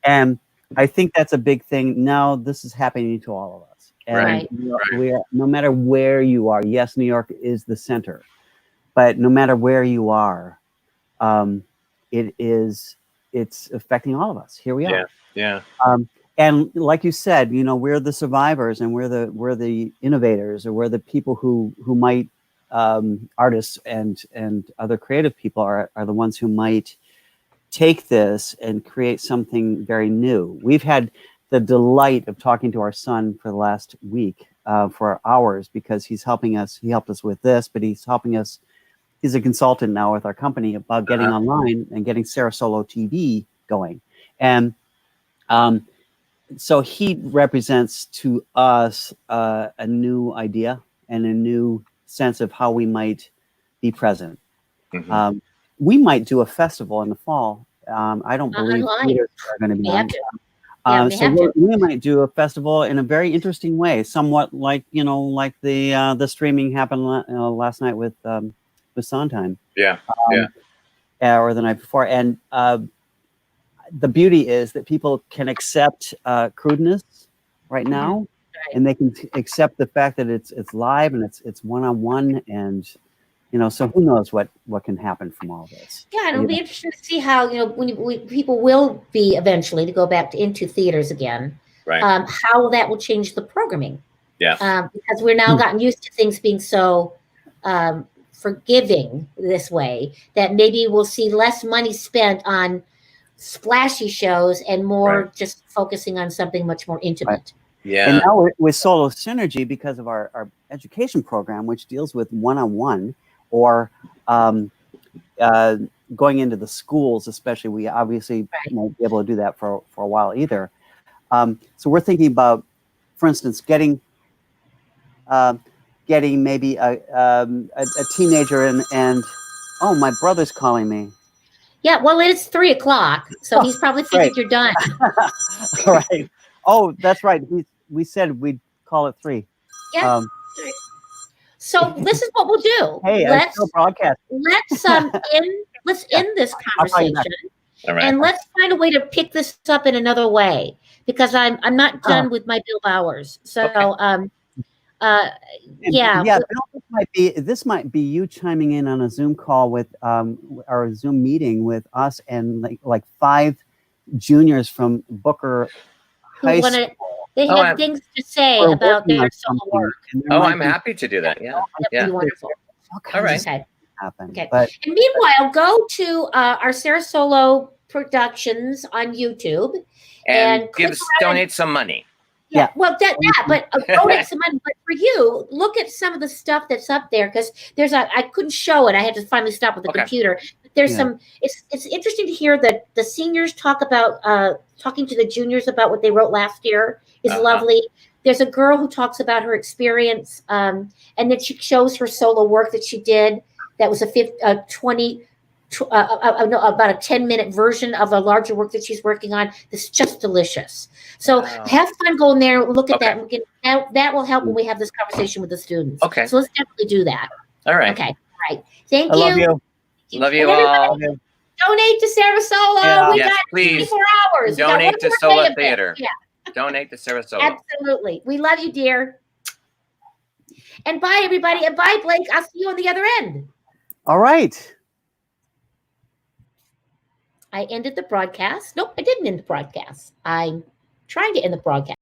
and I think that's a big thing. Now this is happening to all of us. And we are, no matter where you are, yes, New York is the center, but no matter where you are, it's affecting all of us. Here we are. Yeah. And like you said, we're the survivors, and we're the innovators, or we're the people who might, artists and other creative people are the ones who might take this and create something very new. We've had the delight of talking to our son for the last week for hours, because he's helping us. He helped us with this, but he's helping us. He's a consultant now with our company about getting online and getting SaraSolo TV going. And so he represents to us a new idea and a new sense of how we might be present. We might do a festival in the fall. I don't believe theaters are going to be on. So we might do a festival in a very interesting way, somewhat like the streaming happened last night with Sondheim. Or the night before. And the beauty is that people can accept crudeness right now, and they can accept the fact that it's live and it's one-on-one, and so who knows what can happen from all this. Yeah, and it'll be interesting to see how when people will be eventually to go back into theaters again. Right. How that will change the programming. Yeah. Because we're now gotten used to things being so forgiving this way that maybe we'll see less money spent on splashy shows and more just focusing on something much more intimate. Right. Yeah. And now with SoloSynergy, because of our education program, which deals with one-on-one or going into the schools, especially, we obviously won't be able to do that for a while either. So we're thinking about, for instance, getting maybe a teenager and oh, my brother's calling me. Yeah, well, it's 3:00, so he's probably figured you're done. All right. Oh, that's right. We said we'd call it 3. Yeah. So this is what we'll do. Hey, let's still broadcast. Let's end this conversation, right. and let's find a way to pick this up in another way, because I'm not done with my Bill Bowers. So yeah, Bill, this might be you chiming in on a Zoom call with or a Zoom meeting with us and like 5 juniors from Booker High School. They have things to say about their solo work. Oh, I'm happy to do that. Yeah. That'd be wonderful. All right. Okay. And meanwhile, go to our SaraSolo Productions on YouTube and donate some money. Yeah, well, but donate some money. But for you, look at some of the stuff that's up there, because I couldn't show it. I had to finally stop with the computer. But there's some. It's interesting to hear that the seniors talk about talking to the juniors about what they wrote last year is lovely. There's a girl who talks about her experience, and then she shows her solo work that she did. That was about a 10-minute version of a larger work that she's working on. It's just delicious. So have fun going there, look at that. That will help when we have this conversation with the students. Okay. So let's definitely do that. All right. Okay. All right. Thank you. you. Love you. Love you all. Donate to SaraSolo. Yeah. We got 24 hours. Donate to Solo Theater. Yeah. Donate to SaraSolo. Absolutely. We love you, dear. And bye, everybody. And bye, Blake. I'll see you on the other end. All right. I ended the broadcast. Nope, I didn't end the broadcast. I'm trying to end the broadcast.